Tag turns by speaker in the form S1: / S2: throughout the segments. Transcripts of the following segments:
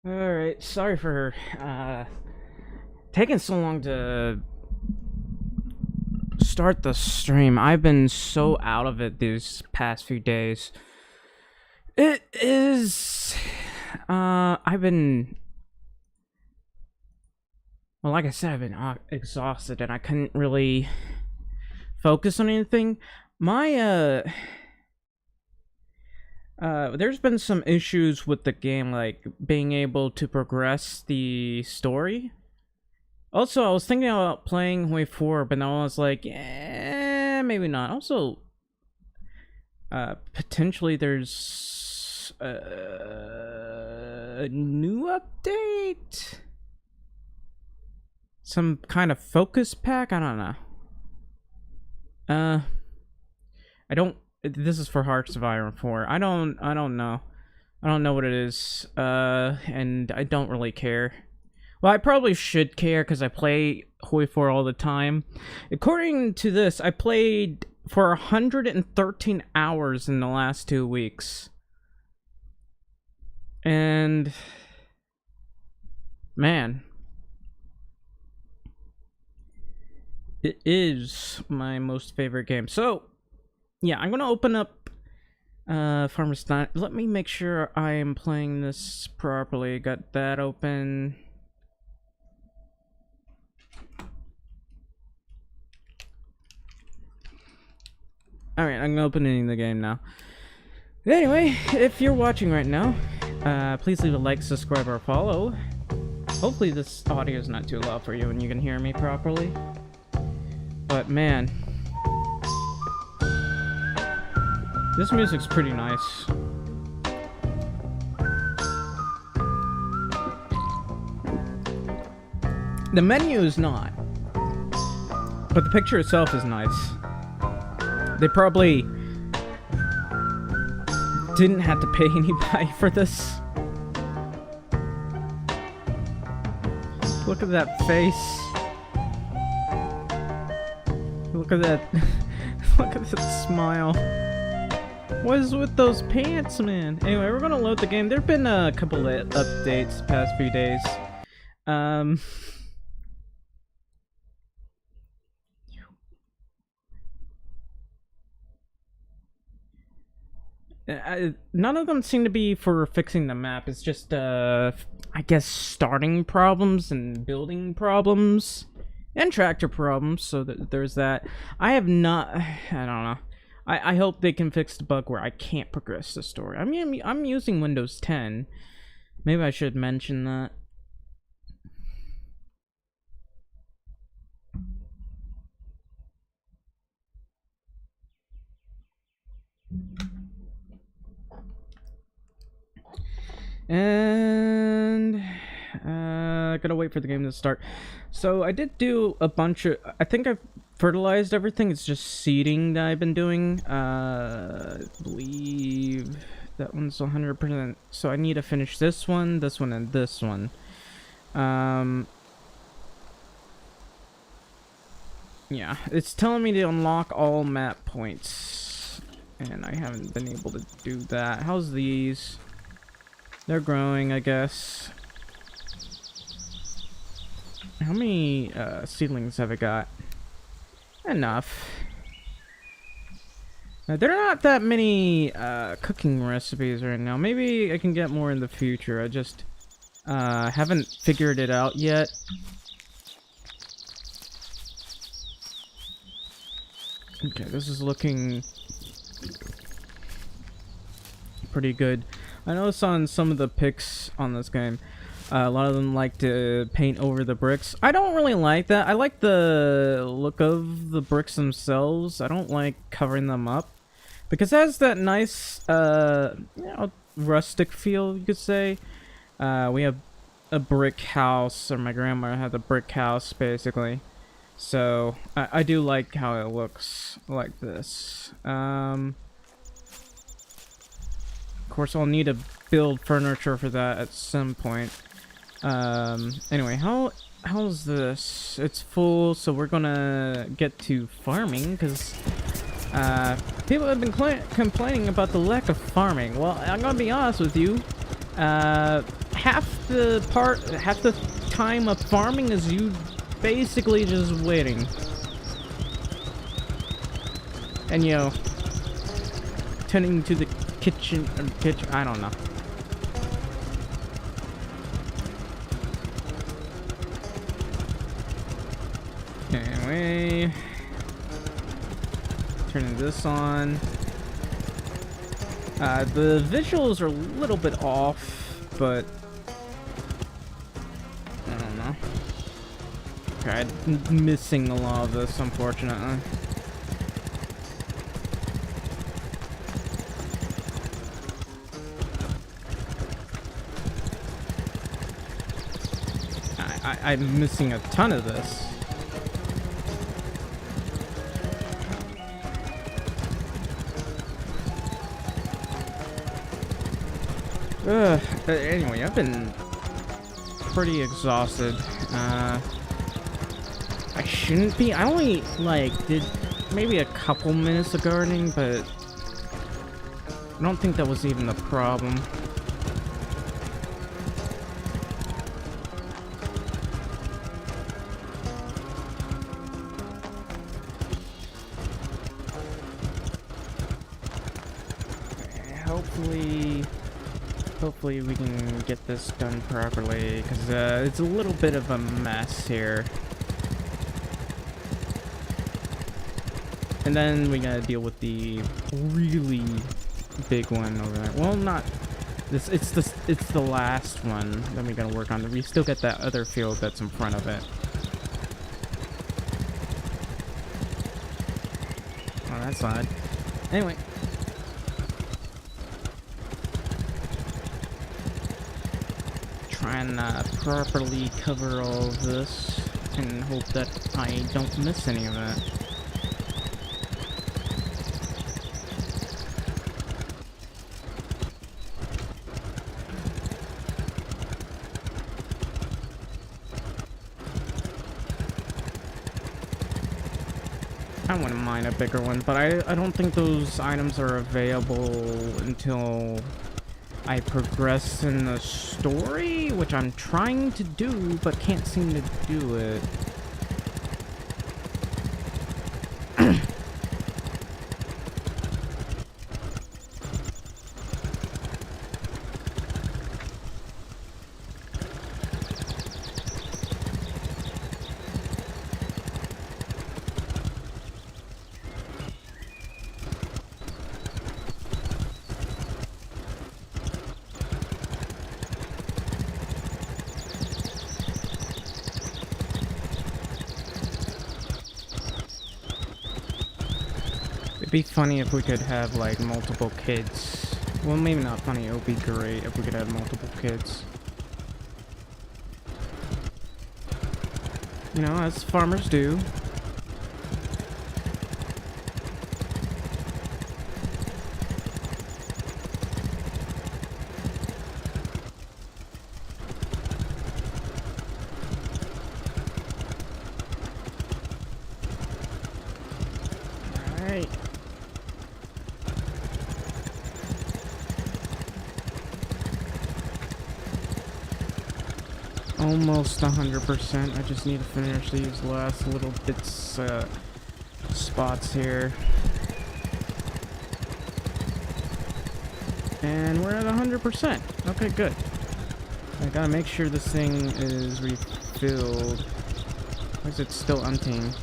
S1: Alright, sorry for taking so long to start the stream. I've been so out of it these past few days. It is I've been, well, like I said, I've been exhausted and I couldn't really focus on anything. My there's been some issues with the game, like being able to progress the story. Also, I was thinking about playing Way 4, but now I was like, maybe not. Also, potentially there's a new update? Some kind of focus pack? I don't know. I don't... This is for Hearts of Iron 4. I don't know. I don't know what it is. And I don't really care. Well, I probably should care because I play Hoi 4 all the time. According to this, I played for 113 hours in the last 2 weeks. And... man. It is my most favorite game. So, yeah, I'm gonna open up Farmer's Dynasty. Let me make sure I am playing this properly. Got that open. Alright, I'm opening the game now. Anyway, if you're watching right now, please leave a like, subscribe, or follow. Hopefully this audio is not too loud for you and you can hear me properly. But man, this music's pretty nice. The menu is not, but the picture itself is nice. They probably didn't have to pay anybody for this. Look at that face. Look at that. Look at that smile. What is with those pants, man? Anyway, we're gonna load the game. There've been a couple of updates the past few days. None of them seem to be for fixing the map. It's just, I guess, starting problems and building problems. And tractor problems, so there's that. I have not... I don't know. I hope they can fix the bug where I can't progress the story. I mean, I'm using Windows 10. Maybe I should mention that. And... gotta wait for the game to start. So I did do a bunch of... I think I've fertilized everything. It's just seeding that I've been doing. I believe that one's 100%. So I need to finish this one, and this one. Yeah, it's telling me to unlock all map points. And I haven't been able to do that. How's these? They're growing, I guess. How many seedlings have I got? Enough. Now, there are not that many cooking recipes right now. Maybe I can get more in the future. I just haven't figured it out yet. Okay, this is looking pretty good. I noticed on some of the pics on this game, a lot of them like to paint over the bricks. I don't really like that. I like the look of the bricks themselves. I don't like covering them up because it has that nice, you know, rustic feel, you could say. We have a brick house, or my grandma had a brick house, basically. So I do like how it looks like this. Of course, I'll need to build furniture for that at some point. Anyway, how's this? It's full, so we're gonna get to farming, because people have been complaining about the lack of farming. Well, I'm gonna be honest with you. half the time of farming is you basically just waiting. And, you know, tending to the kitchen, I don't know. Anyway, turning this on. The visuals are a little bit off, but I don't know. Okay, I'm missing a lot of this, unfortunately. I'm missing a ton of this. Anyway, I've been pretty exhausted. I shouldn't be. I only, like, did maybe a couple minutes of gardening, but I don't think that was even the problem. Hopefully we can get this done properly, because it's a little bit of a mess here. And then we gotta deal with the really big one over there. Well, not this. It's the last one that we gotta work on. We still got that other field that's in front of it. Oh, that's odd. Anyway. Try and properly cover all of this and hope that I don't miss any of it. I wouldn't mind a bigger one, but I don't think those items are available until I progress in the story, which I'm trying to do, but can't seem to do it. It'd be funny if we could have, like, multiple kids. Well, maybe not funny, it would be great if we could have multiple kids. You know, as farmers do. Alright. Almost 100%. I just need to finish these last little bits, spots here. And we're at 100%. Okay, good. I gotta make sure this thing is refilled. Why is it still untamed?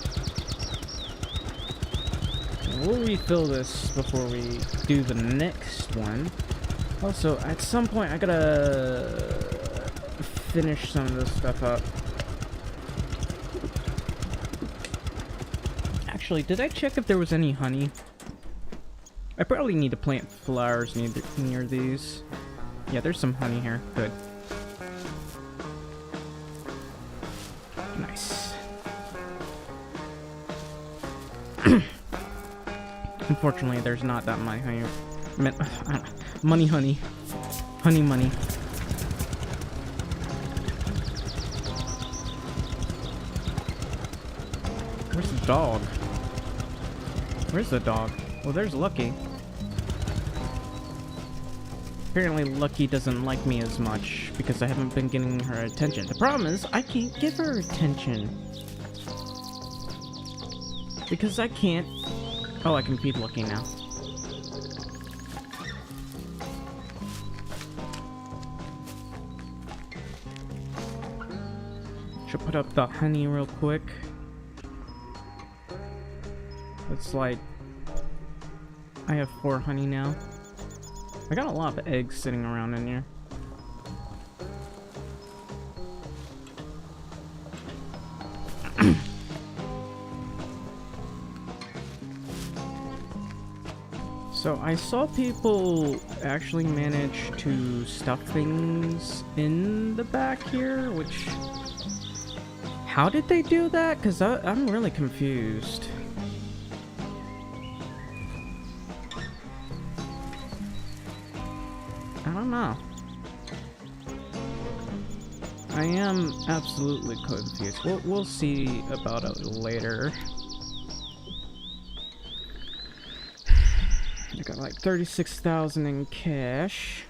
S1: We'll refill this before we do the next one. Also, at some point, I gotta finish some of this stuff up. Actually, did I check if there was any honey? I probably need to plant flowers near these. Yeah, there's some honey here. Good. Nice. Unfortunately, there's not that much honey. Honey. Honey money. Where's the dog? Where's the dog? Well, there's Lucky. Apparently Lucky doesn't like me as much because I haven't been getting her attention. The problem is I can't give her attention. Because I can't... Oh, I can feed Lucky now. Should put up the honey real quick. It's like... I have 4 honey now. I got a lot of eggs sitting around in here. So I saw people actually manage to stuff things in the back here, which... How did they do that? Because I'm really confused. I don't know. I am absolutely confused. We'll see about it later. I got like 36,000 in cash.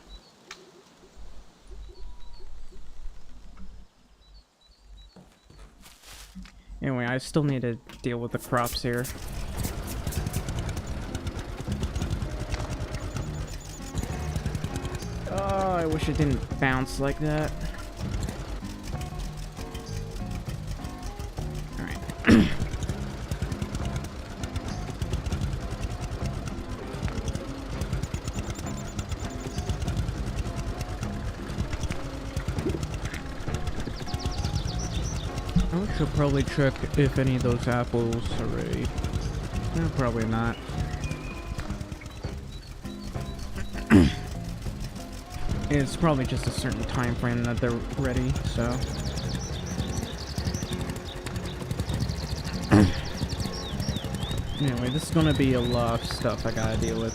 S1: Anyway, I still need to deal with the crops here. Oh, I wish it didn't bounce like that. Alright. I should probably check if any of those apples are ready. No, probably not. It's probably just a certain time frame that they're ready, so. Anyway, this is gonna be a lot of stuff I gotta deal with.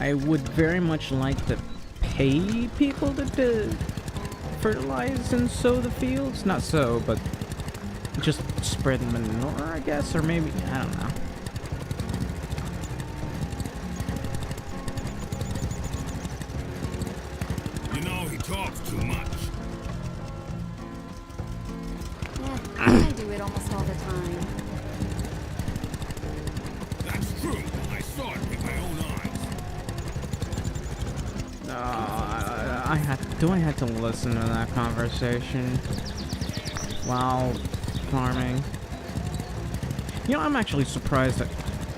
S1: I would very much like to pay people to fertilize and sow the fields. Not sow, but just spread manure, I guess, or maybe, I don't know.
S2: You know, he talks too much.
S3: Yeah, I do it almost all the time.
S2: That's true. I saw it with my own eyes.
S1: Do I have to listen to that conversation while farming? You know, I'm actually surprised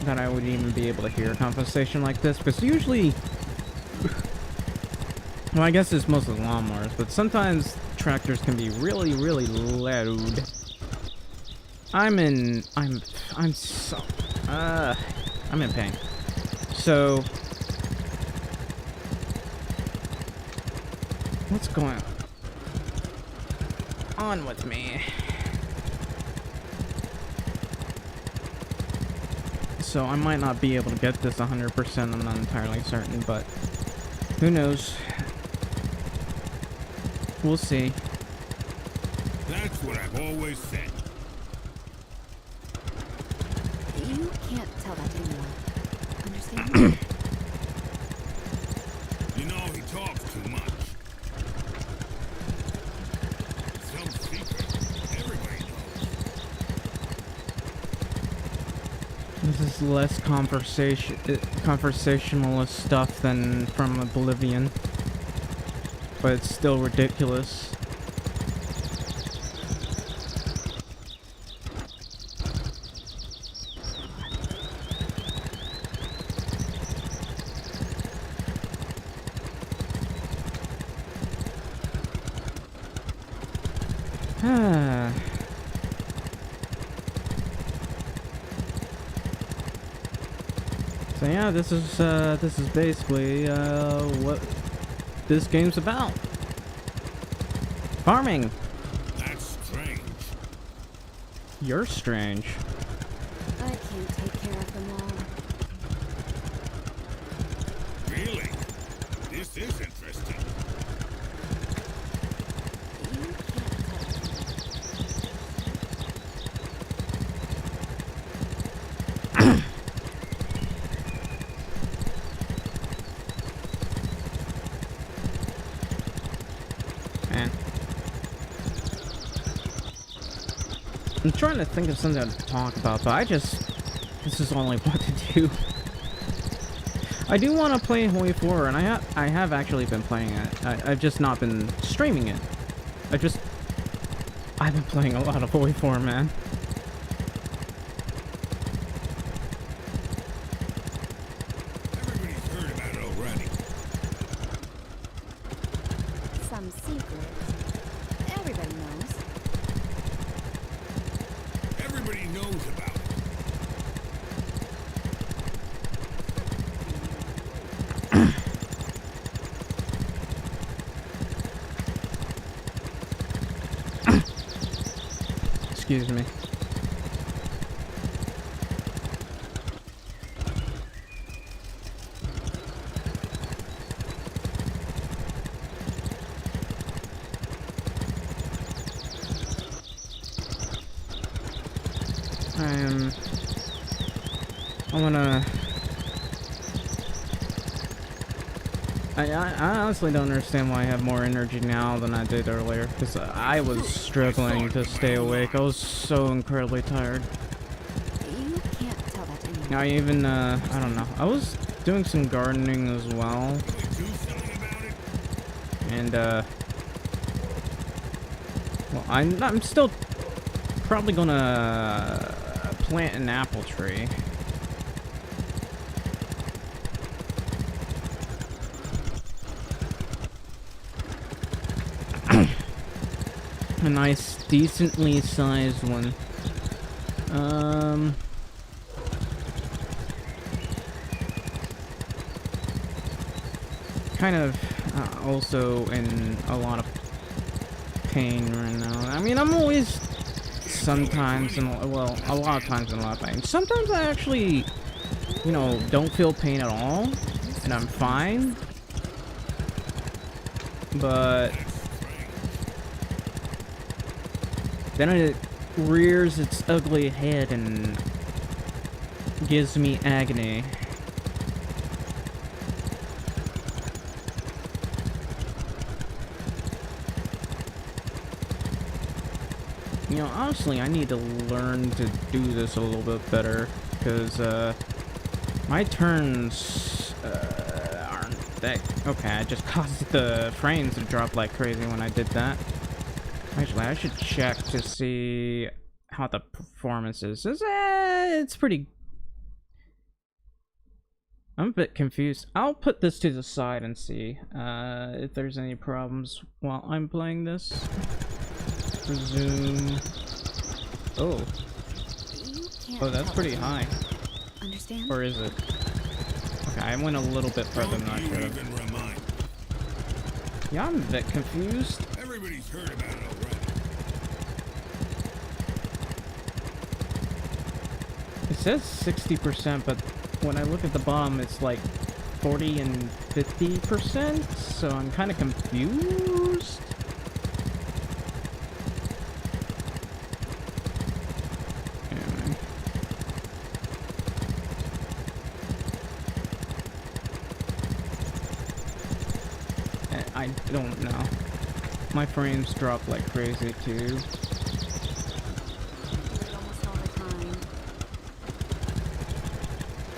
S1: that I would even be able to hear a conversation like this, because usually... Well, I guess it's mostly lawnmowers, but sometimes tractors can be really, really loud. I'm in pain. So... What's going on with me? So I might not be able to get this 100%, I'm not entirely certain, but who knows? We'll see.
S2: That's what I've always said.
S3: You can't tell that to anyone. Understand?
S2: You know, he talks too much. Some secret. Everybody knows.
S1: This is less conversationalist stuff than from Oblivion, but it's still ridiculous. So yeah, this is basically what this game's about. Farming.
S2: That's strange.
S1: You're strange.
S3: I can't take care of them all.
S2: Really? This is interesting.
S3: You can't
S1: I'm trying to think of something to talk about, but this is all I want to do. I do want to play Hoi 4, and I have actually been playing it. I've just not been streaming it. I've been playing a lot of Hoi 4, man.
S2: Everybody's heard about it already.
S3: Some secret. Everybody knows.
S2: Everybody knows about it.
S1: Excuse me. I honestly don't understand why I have more energy now than I did earlier, because I was struggling to stay awake. I was so incredibly tired.
S3: You can't tell that to anyone.
S1: I even, I don't know. I was doing some gardening as well,
S2: Can we do something about it?
S1: and, well, I'm still probably gonna plant an apple tree. A nice, decently sized one. Kind of also in a lot of pain right now. I mean, I'm always sometimes in, well, a lot of times in a lot of pain. Sometimes I actually, you know, don't feel pain at all, and I'm fine. But then it rears its ugly head and gives me agony. You know, honestly, I need to learn to do this a little bit better, because, my turns, aren't that... Okay, I just caused the frames to drop like crazy when I did that. Actually, I should check to see how the performance is. It's pretty... I'm a bit confused. I'll put this to the side and see if there's any problems while I'm playing this. Resume. Oh. Oh, that's pretty high.
S3: Understand?
S1: Or is it? Okay, I went a little bit further than I
S2: Don't you
S1: should have.
S2: even remind.
S1: Yeah, I'm a bit confused.
S2: Everybody's heard about it already.
S1: It says 60%, but when I look at the bottom, it's like 40 and 50%, so I'm kind of confused. Anyway. I don't know. My frames drop like crazy too.
S3: Almost all the time.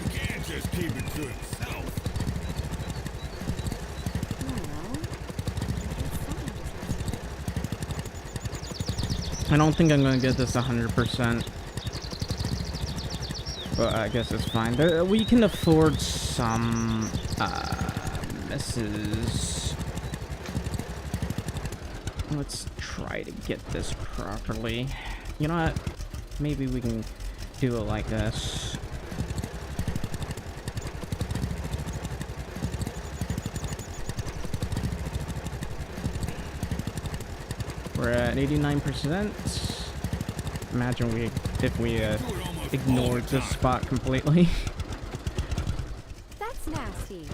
S2: You can't just keep it to itself.
S3: Well, I guess someone just has to.
S1: I don't think I'm gonna get this 100%. But I guess it's fine. We can afford some, misses. Let's try to get this properly. You know what? Maybe we can do it like this. We're at 89%. Imagine if we ignored this spot completely.
S3: That's nasty.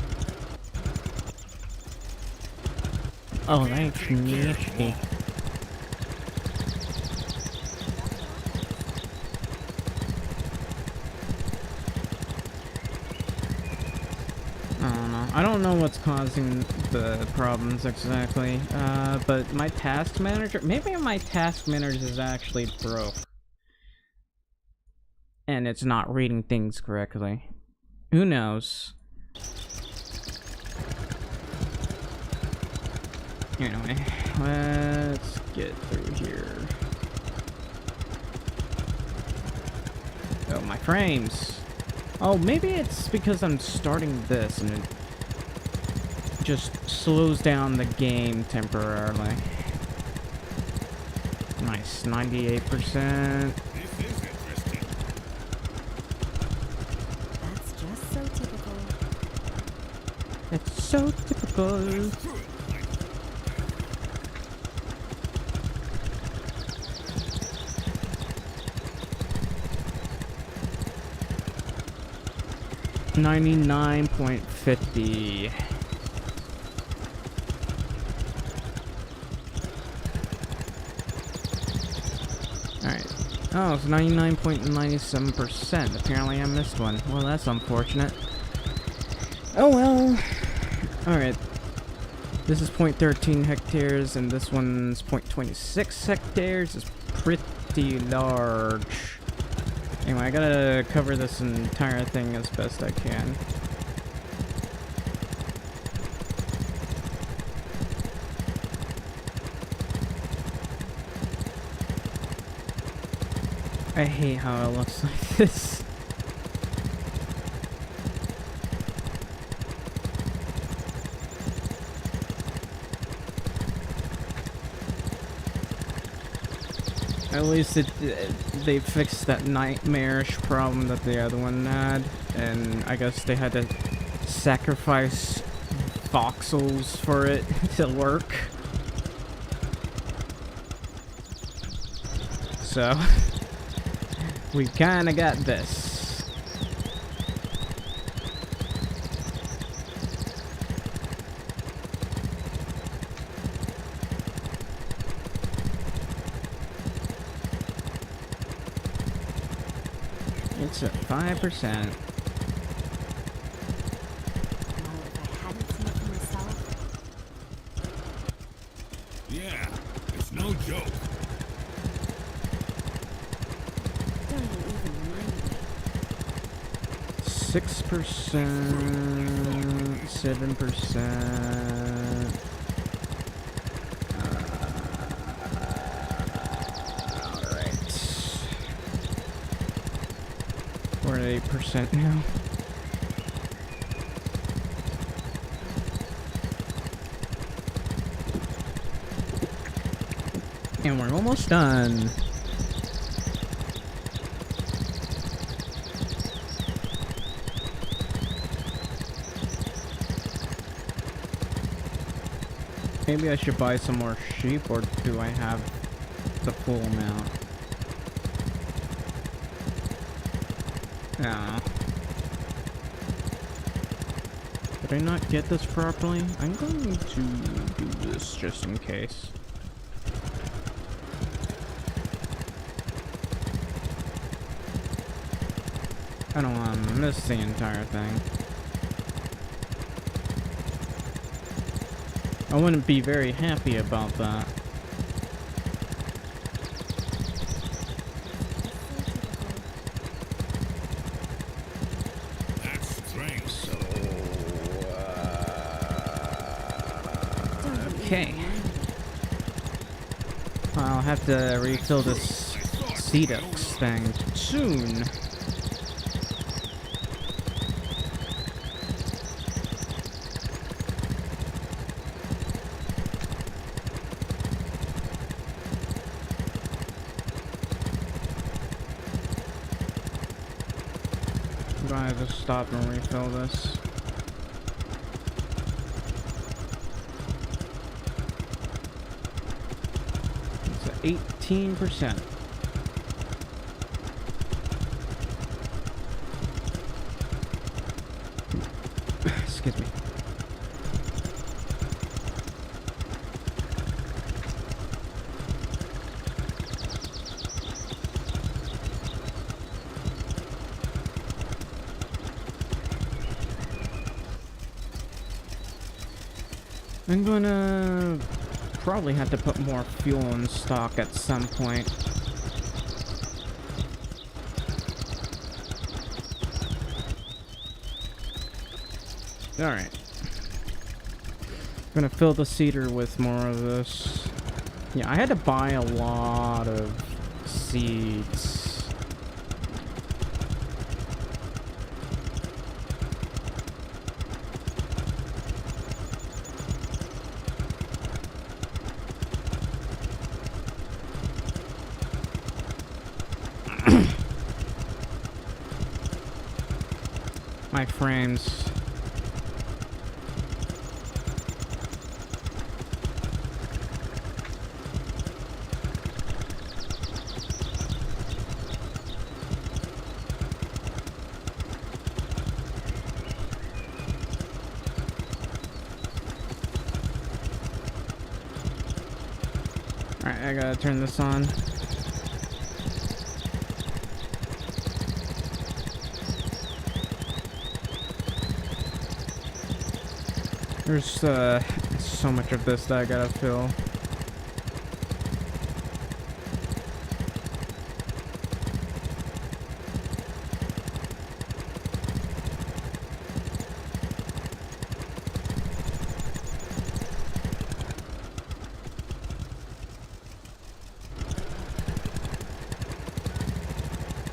S1: Oh, that's nasty. I don't know what's causing the problems exactly, but my task manager, maybe my task manager is actually broke. and it's not reading things correctly. Who knows? Anyway, let's get through here. Oh, my frames. Oh, maybe it's because I'm starting this and it just slows down the game temporarily. Nice, 98%.
S2: This is interesting.
S3: That's just so typical.
S1: It's so typical.
S2: Good.
S1: 99.50. Alright. Oh, it's 99.97%. Apparently I missed one. Well, that's unfortunate. Oh well. Alright. This is 0.13 hectares, and this one's 0.26 hectares. It's pretty large. Anyway, I gotta cover this entire thing as best I can. I hate how it looks like this. At least they fixed that nightmarish problem that the other one had, and I guess they had to sacrifice voxels for it to work. So, we kinda got this. It's at 5%.
S3: Well, if I hadn't seen it for myself,
S2: Yeah, it's no joke.
S3: don't you even remind me.
S1: 6%, 7%. Alright. We're at 8% now. And we're almost done. Maybe I should buy some more sheep, or do I have the full amount? No. Did I not get this properly? I'm going to do this just in case. I don't want to miss the entire thing. I wouldn't be very happy about that.
S2: That's strange.
S1: So,
S3: Don't you
S1: okay.
S3: even remind me.
S1: I'll have to refill this Cedux thing soon. I'm gonna have to stop and refill this. It's at 18%. Excuse me. I'm gonna probably have to put more fuel in stock at some point. Alright. I'm gonna fill the cedar with more of this. Yeah, I had to buy a lot of seeds. My frames. Alright, I gotta turn this on. There's so much of this that I gotta fill.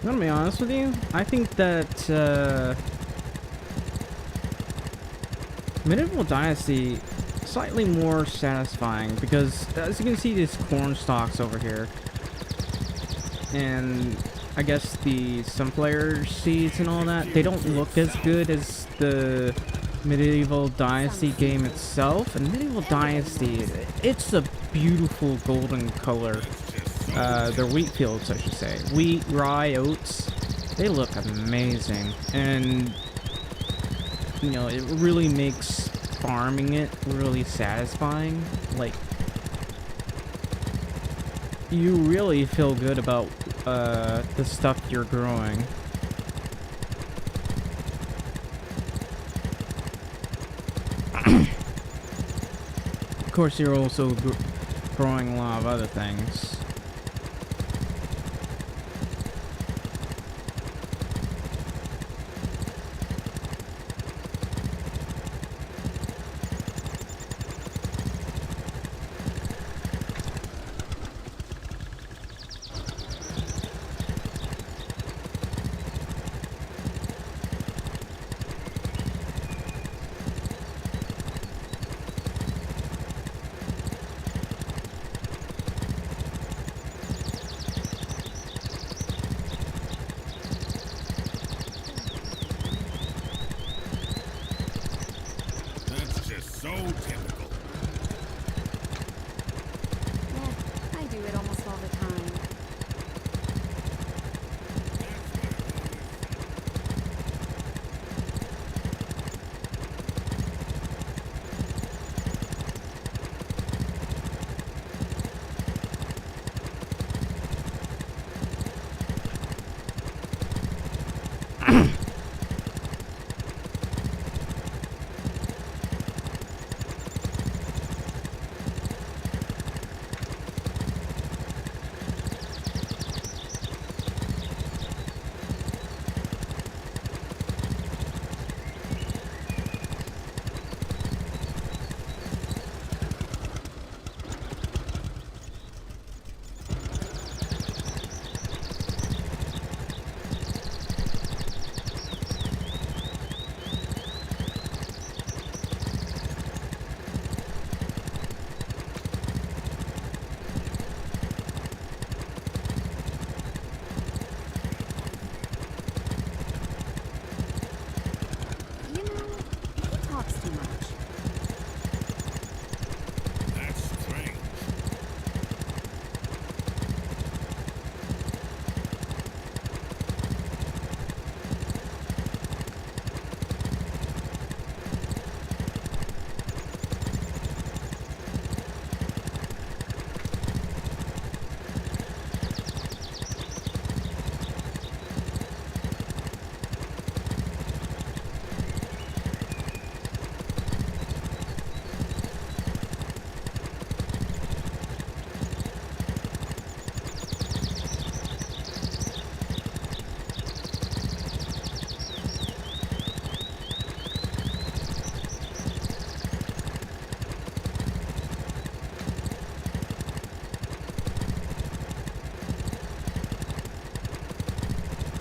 S1: I'm gonna be honest with you, I think that Medieval Dynasty slightly more satisfying because as you can see these corn stalks over here, and I guess the sunflower seeds and all that, they don't look as good as the Medieval Dynasty game itself. And Medieval Dynasty, it's a beautiful golden color. They're wheat fields, I should say. Wheat, rye, oats, they look amazing. And you know, it really makes farming it really satisfying. Like, you really feel good about the stuff you're growing. Of course, you're also growing a lot of other things.
S2: So typical.
S3: Yeah, I do it almost all the time.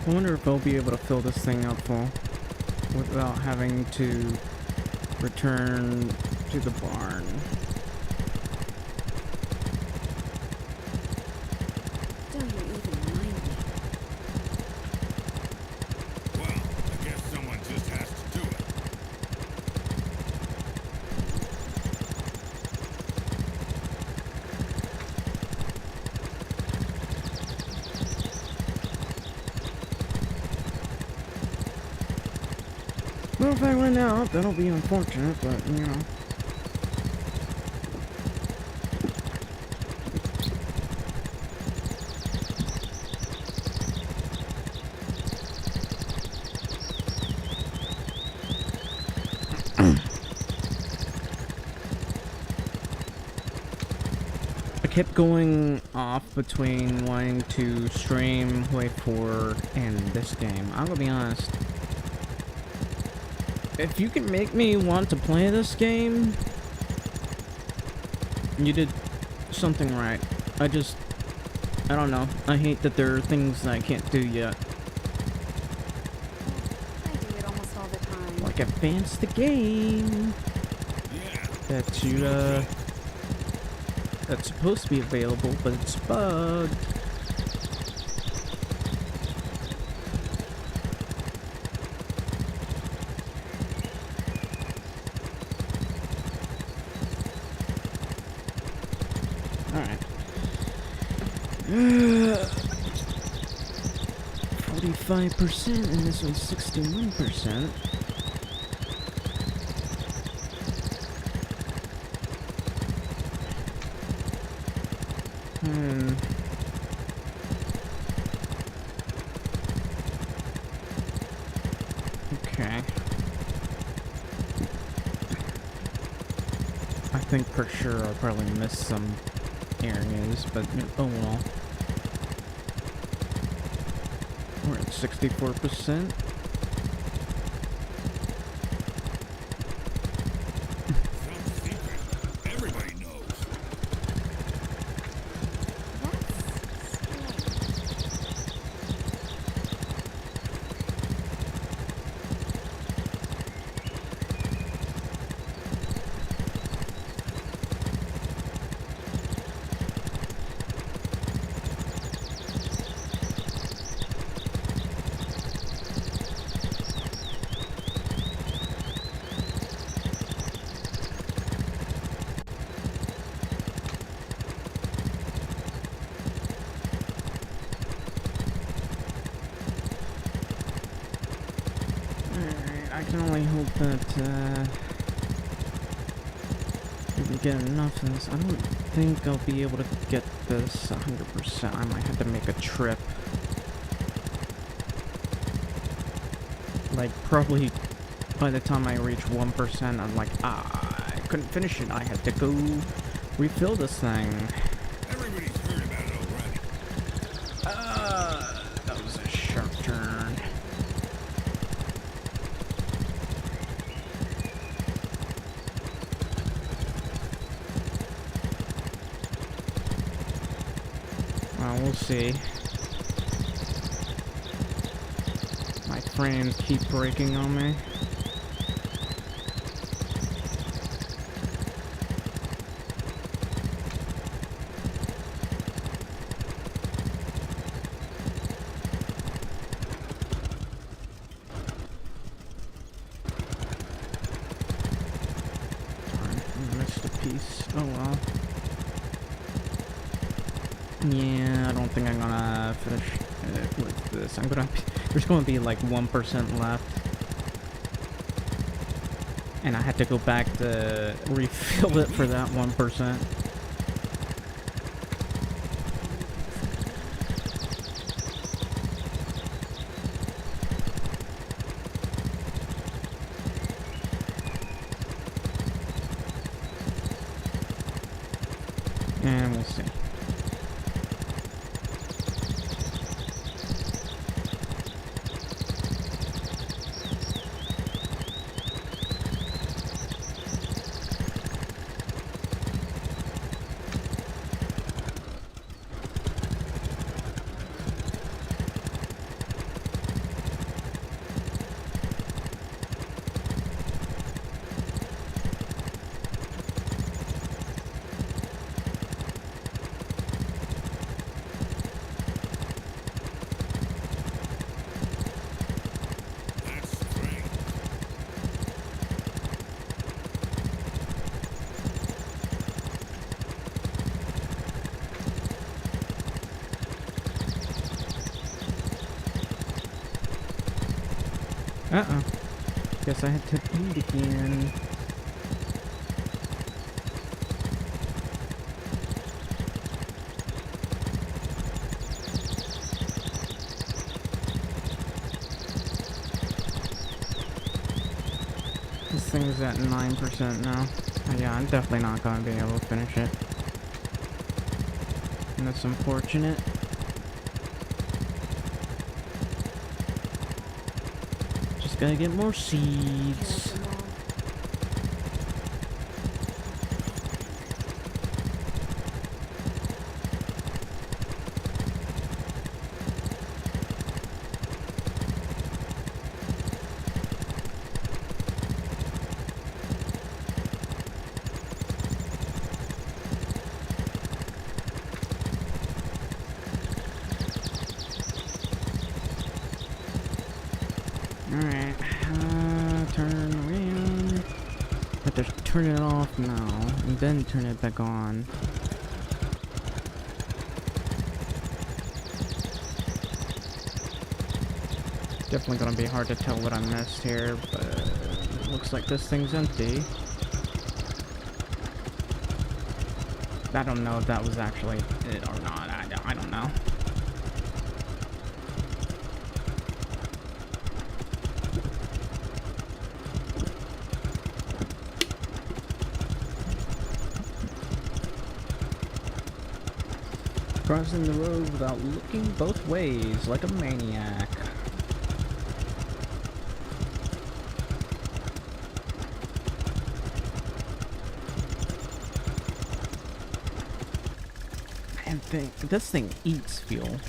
S1: I wonder if I'll be able to fill this thing up full without having to return to the barn.
S3: Don't you even remind me.
S2: Well, I guess someone just has to do it.
S1: Well, if I run out, that'll be unfortunate, but, you know. I kept going off between wanting to stream Wave 4 and this game. I'm gonna be honest. If you can make me want to play this game, you did something right. I don't know. I hate that there are things that I can't do yet.
S3: I do it almost all the time.
S1: Like advance the game.
S2: Yeah.
S1: That you, that's supposed to be available, but it's bugged. Alright. 45%, and this one's 61%. Okay. I think for sure I'll probably miss some areas, but oh well. We're at 64%.
S2: Some secret. Everybody knows.
S1: I can only hope that we can get enough of this. I don't think I'll be able to get this 100%. I might have to make a trip. Like, probably by the time I reach 1%, I'm like, I couldn't finish it. I had to go refill this thing.
S2: Everybody's heard about it already.
S1: That was a sharp turn. Well, we'll see. My frames keep breaking on me. Darn, I missed a piece. Oh well. Yeah, I don't think I'm gonna finish it with this. There's gonna be like 1% left. And I had to go back to refill it for that 1%. And we'll see. Uh-oh. Guess I had to eat again. This thing's at 9% now. Yeah, I'm definitely not gonna be able to finish it. And that's unfortunate. Just gotta get more seeds. Alright, turn around. Have to turn it off now, and then turn it back on. Definitely gonna be hard to tell what I missed here, but it looks like this thing's empty. I don't know if that was actually it or not, I don't know. Crossing the road without looking both ways, like a maniac. And this thing eats fuel.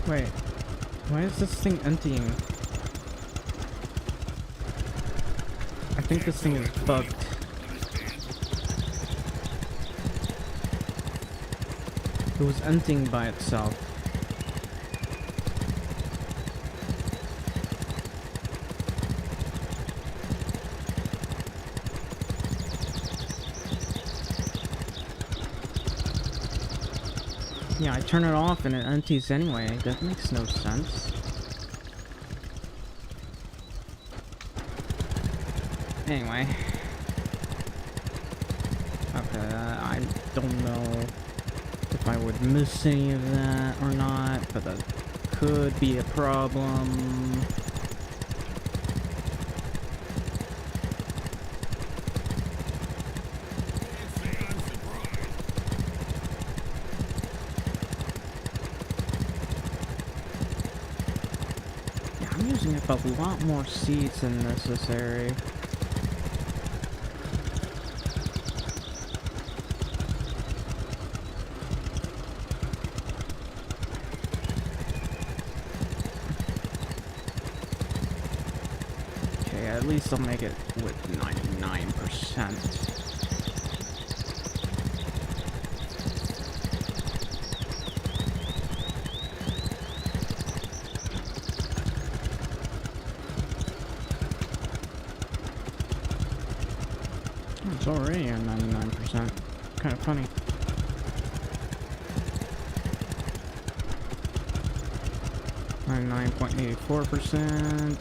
S1: Wait, why is this thing emptying? I think this thing is bugged. It was emptying by itself. Yeah, I turn it off and it empties anyway. That makes no sense. Anyway. Okay, I don't know if I would miss any of that or not, but that could be a problem. I'm using up a lot more seeds than necessary. Okay, at least I'll make it with 99%. It's already at 99%. Kind of funny. I'm 9.84%.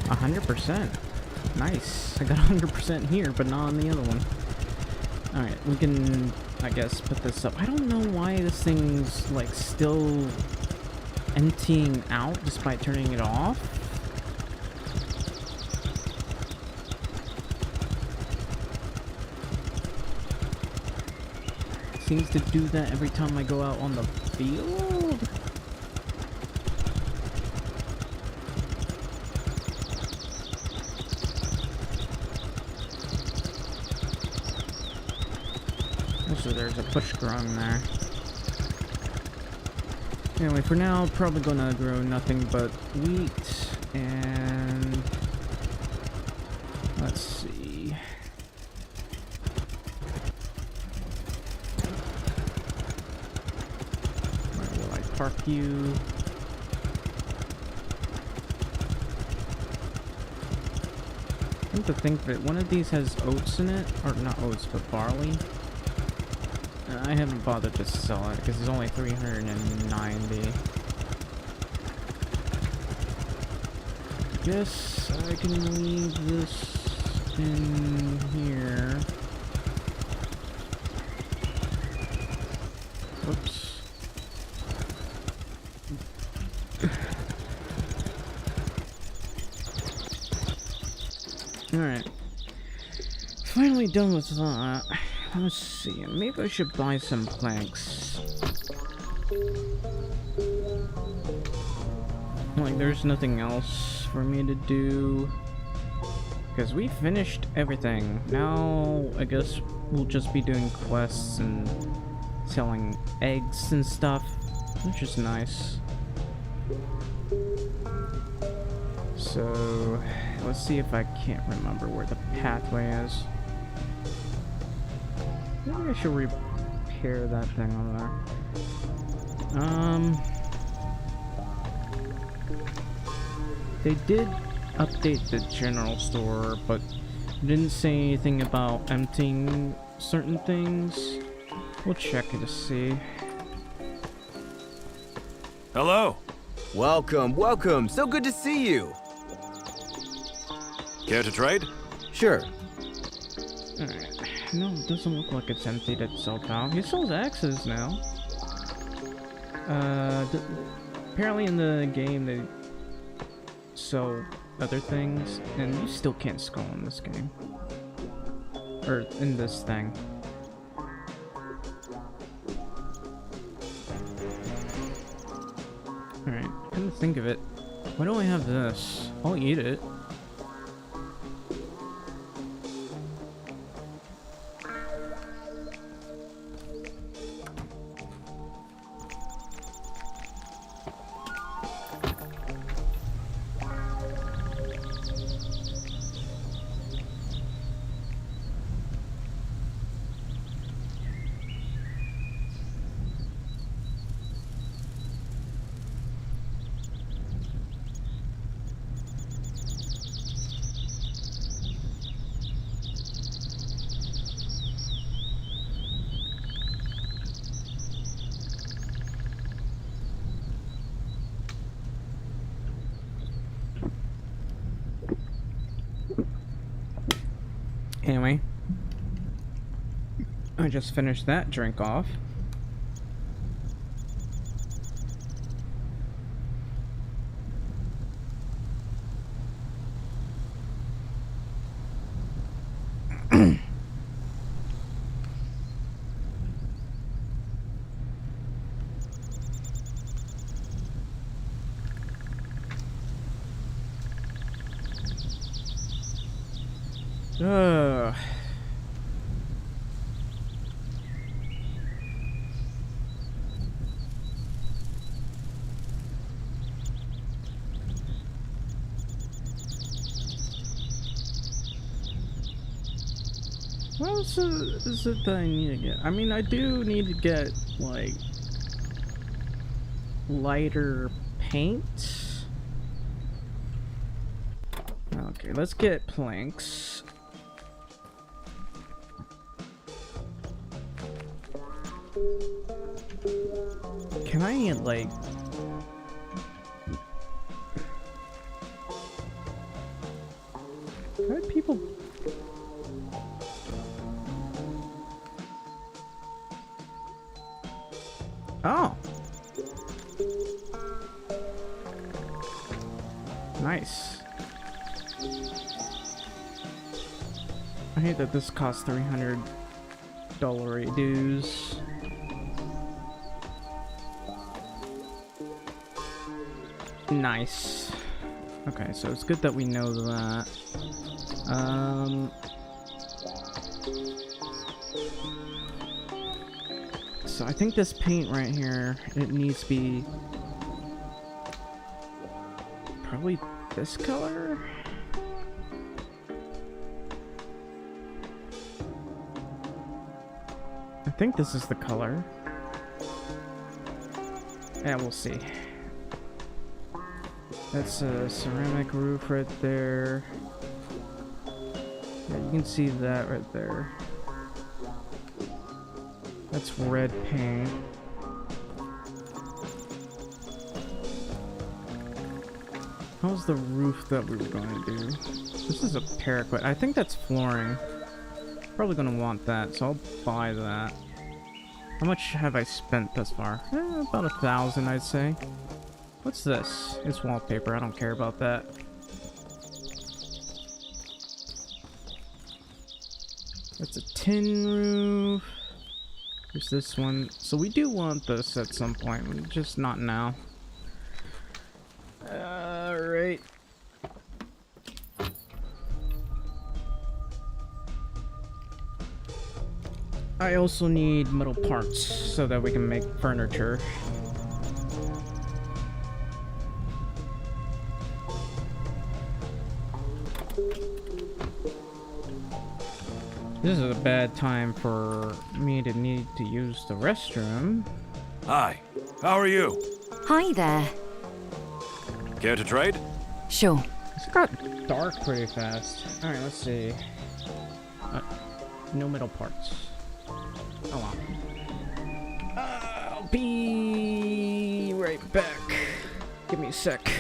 S1: 100%. Nice. I got 100% here, but not on the other one. Alright, we can, I guess, put this up. I don't know why this thing's, like, still emptying out despite turning it off. seems to do that every time I go out on the field. So there's a bush growing there. Anyway, for now, probably gonna grow nothing but wheat and let's see. Where will I park you? Come to think of it, one of these has oats in it, or not oats, but barley. I haven't bothered to sell it because it's only 390. Guess I can leave this in here. Whoops. Alright. Finally done with that. Let's see, maybe I should buy some planks. Like, there's nothing else for me to do. Because we finished everything. Now, I guess we'll just be doing quests and selling eggs and stuff, which is nice. So, let's see if I can't remember where the pathway is. Maybe I should repair that thing over there. They did update the general store, but didn't say anything about emptying certain things. We'll check it to see.
S4: Hello.
S5: Welcome, welcome. So good to see you.
S4: Care to trade?
S5: Sure.
S1: Alright. No, it doesn't look like it's emptied itself out. He sells axes now. Apparently in the game they sell other things, and you still can't skull in this game. Or in this thing. Alright, come to think of it, why don't I have this? I'll eat it. Anyway, I just finished that drink off. Ugh. What else is it that I need to get? I mean, I do need to get, like, lighter paint. Okay, let's get planks. Can I, like... How did people... Oh! Nice. I hate that this costs $300 dues. Nice. Okay, so it's good that we know that. So I think this paint right here, it needs to be probably this color. I think this is the color. Yeah, we'll see. That's a ceramic roof right there. Yeah, you can see that right there. That's red paint. How's the roof that we were going to do? This is a paraquat. I think that's flooring. Probably going to want that, so I'll buy that. How much have I spent thus far? About 1,000, I'd say. What's this? It's wallpaper. I don't care about that. That's a tin roof. There's this one. So we do want this at some point, just not now. Alright. I also need metal parts so that we can make furniture. This is a bad time for me to need to use the restroom.
S4: Hi, how are you?
S3: Hi there.
S4: Care to trade?
S3: Sure.
S1: It got dark pretty fast. Alright, let's see. No metal parts. Oh well. I'll be right back. Give me a sec.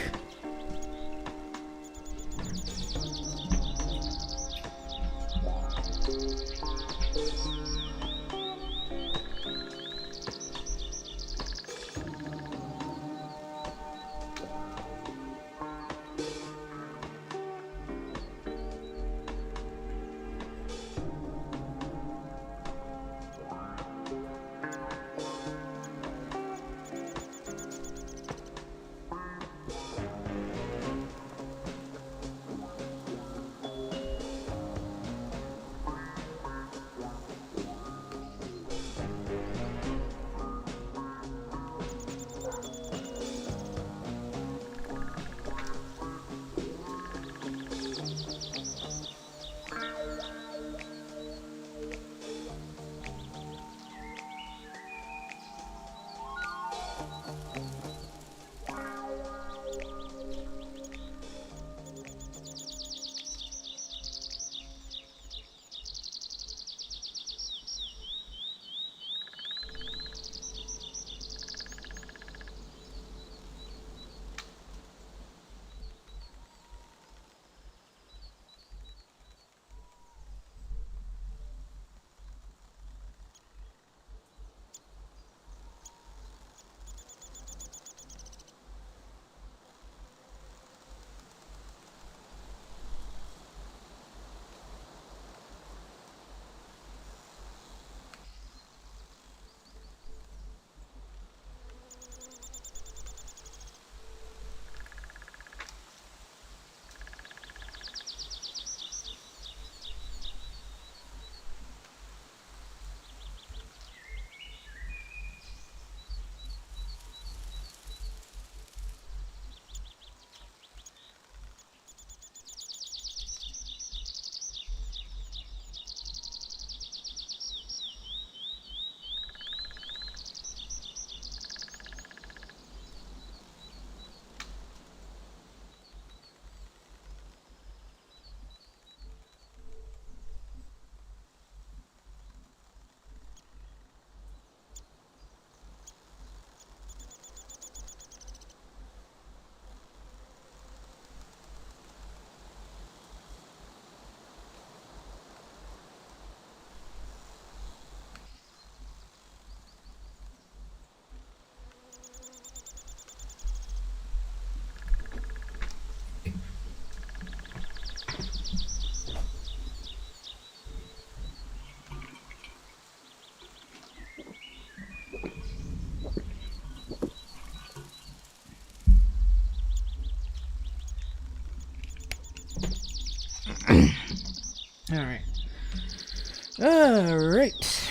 S1: Alright.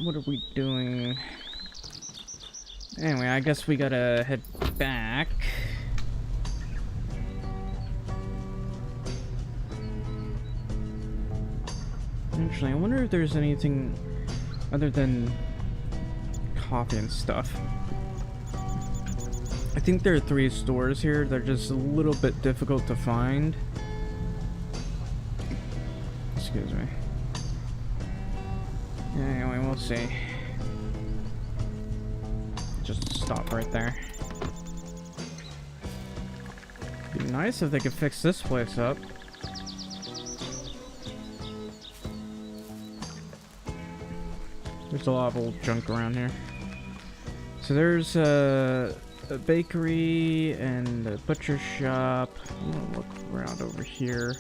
S1: What are we doing? Anyway, I guess we gotta head back. Actually, I wonder if there's anything other than coffee and stuff. I think there are 3 stores here. They're just a little bit difficult to find. Excuse me. Anyway, we'll see. Just stop right there. Be nice if they could fix this place up. There's a lot of old junk around here. So there's a bakery and a butcher shop. I'm gonna look around over here.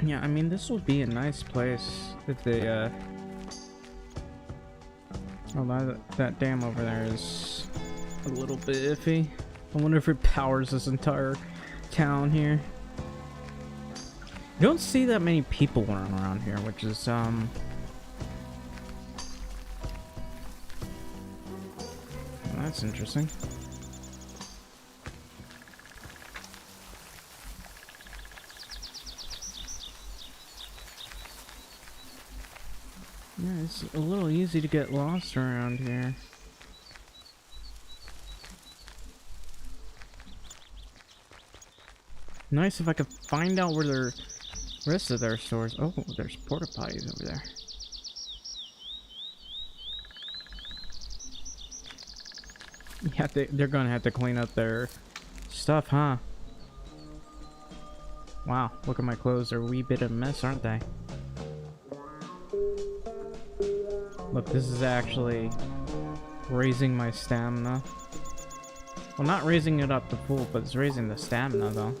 S1: Yeah, I mean, this would be a nice place if they, oh, that dam over there is a little bit iffy. I wonder if it powers this entire town here. You don't see that many people running around here, which is, that's interesting. Yeah, it's a little easy to get lost around here. Nice if I could find out where the rest of their stores. Oh, there's porta potties over there. Yeah, they're gonna have to clean up their stuff, huh? Wow, look at my clothes. They're a wee bit of a mess, aren't they? Look, this is actually raising my stamina. Well, not raising it up to full, but it's raising the stamina, though.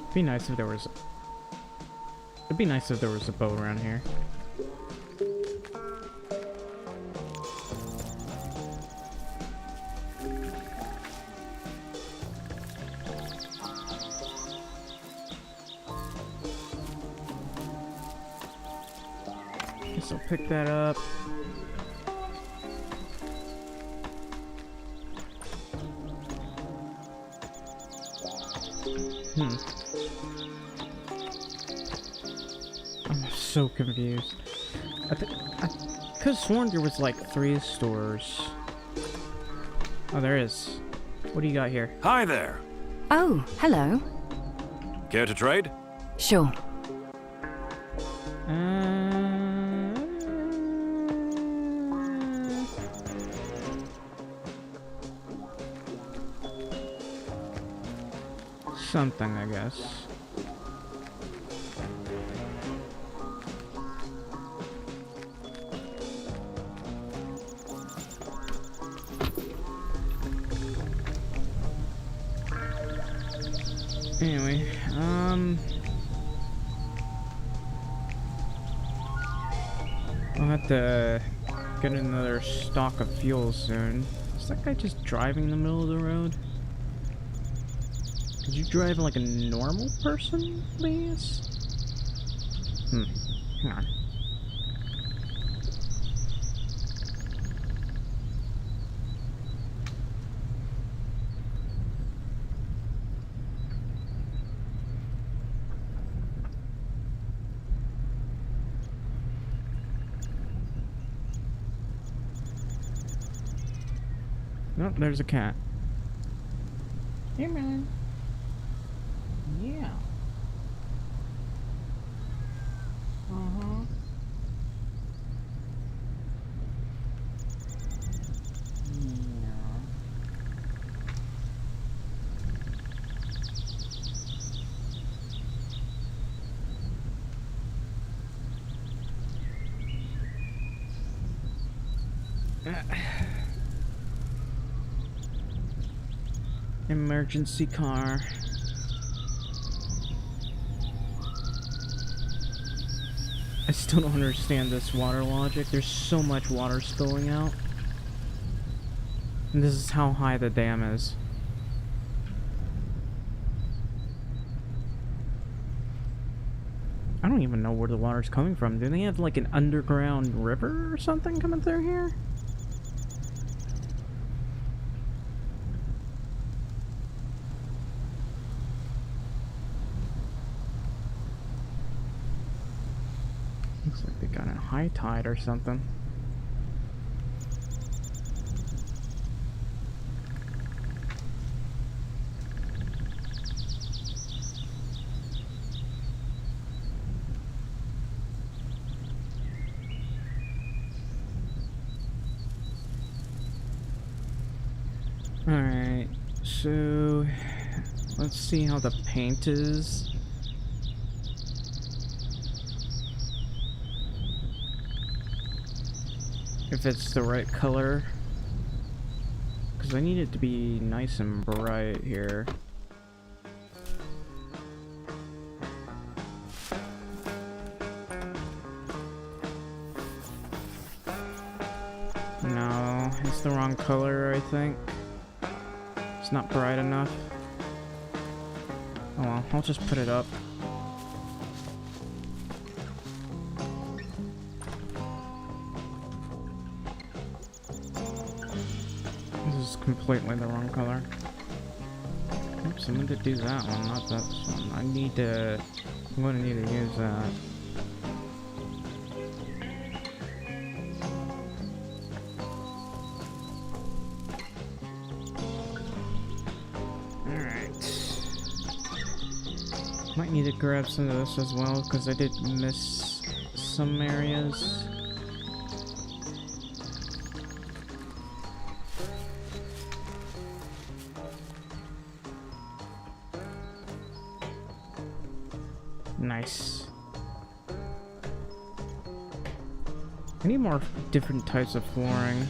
S1: It'd be nice if there was a boat around here. Guess I'll pick that up. I'm so confused. I could have sworn there was like 3 stores. Oh, there is. What do you got here?
S4: Hi there.
S3: Oh, hello.
S4: Care to trade?
S3: Sure.
S1: Something, I guess. Anyway, I'll have to get another stock of fuel soon. Is that guy just driving in the middle of the road? Could you drive like a normal person, please? Hang on. Nope, there's a cat. Hey, man. Yeah. Uh-huh. Yeah. Emergency car. I still don't understand this water logic. There's so much water spilling out. And this is how high the dam is. I don't even know where the water's coming from. Do they have like an underground river or something coming through here? Looks like they got a high tide or something. Alright, so let's see how the paint is. If it's the right color. Because I need it to be nice and bright here. No, it's the wrong color, I think. It's not bright enough. Oh well, I'll just put it up. This is completely the wrong color. Oops, I meant to do that one, not that one. I'm gonna need to use that. Might need to grab some of this as well, because I did miss some areas. Nice. I need more different types of flooring.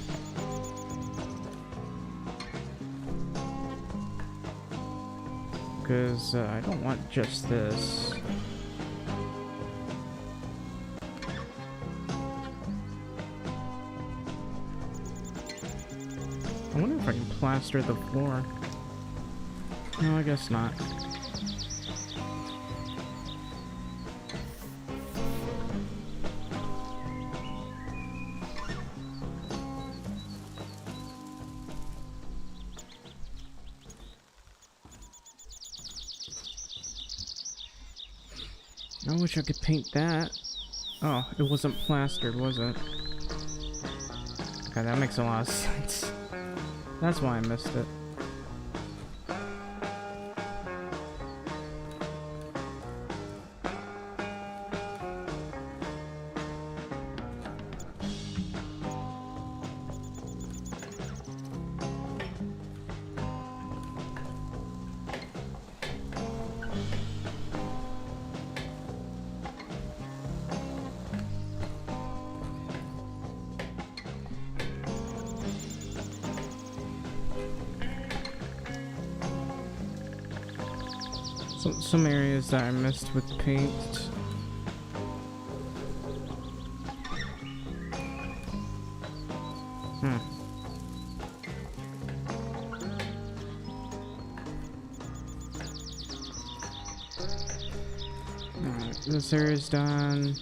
S1: Because I don't want just this. I wonder if I can plaster the floor. No, I guess not. I wish I could paint that. Oh, it wasn't plastered, was it? Okay, that makes a lot of sense. That's why I missed it. Some areas that I missed with paint. Alright, this area's done.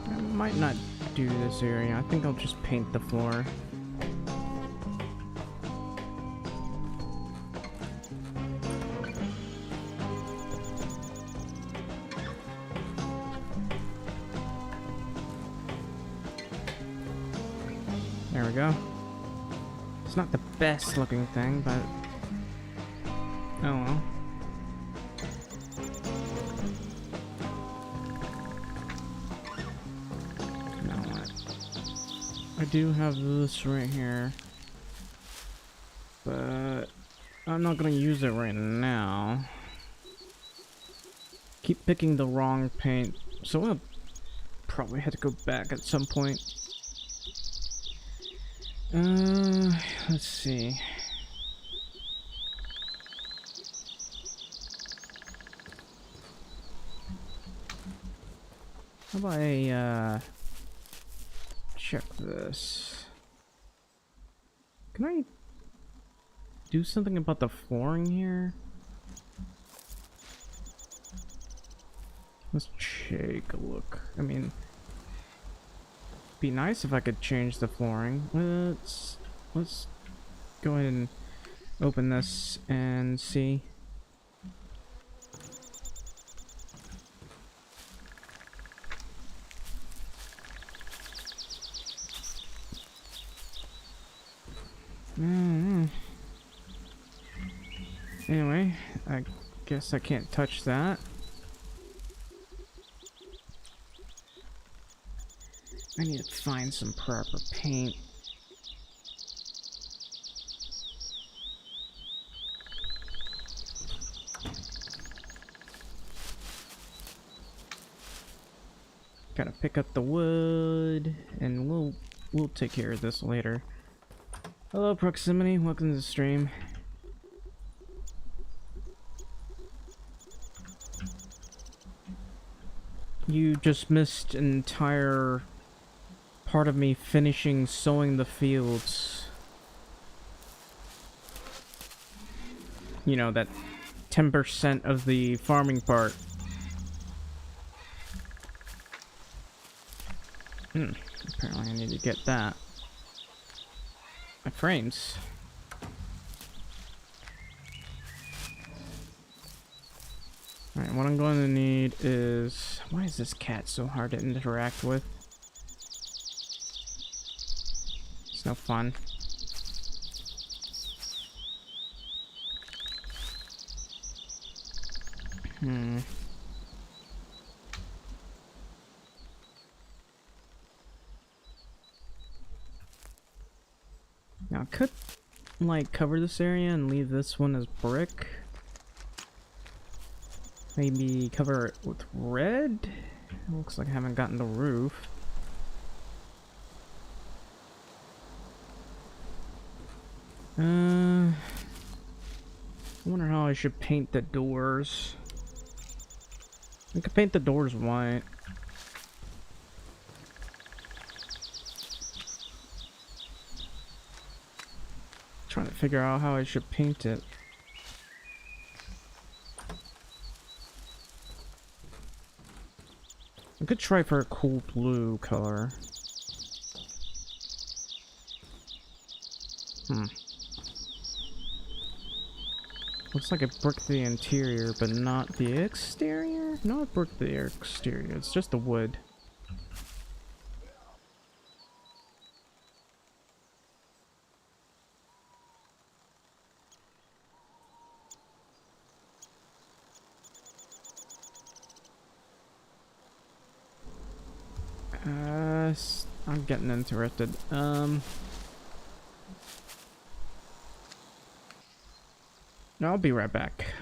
S1: I might not do this area. I think I'll just paint the floor. There we go. It's not the best looking thing, but oh well. I do have this right here, but I'm not gonna use it right now. Keep picking the wrong paint, so I'll probably have to go back at some point. Let's see. How about I check this? Can I do something about the flooring here? Let's take a look. I mean, be nice if I could change the flooring. Let's go ahead and open this and see. Anyway, I guess I can't touch that. I need to find some proper paint. Gotta pick up the wood, and we'll take care of this later. Hello, Proximity. Welcome to the stream. You just missed an entire part of me finishing sowing the fields. You know, that 10% of the farming part. Apparently I need to get that. My frames. Alright, what I'm going to need is... Why is this cat so hard to interact with? It's no fun. Now I could, like, cover this area and leave this one as brick. Maybe cover it with red? It looks like I haven't gotten the roof. I wonder how I should paint the doors. I could paint the doors white. Trying to figure out how I should paint it. I could try for a cool blue color. Looks like it bricked the interior, but not the exterior? No, it bricked the exterior. It's just the wood. I'm getting interested. I'll be right back.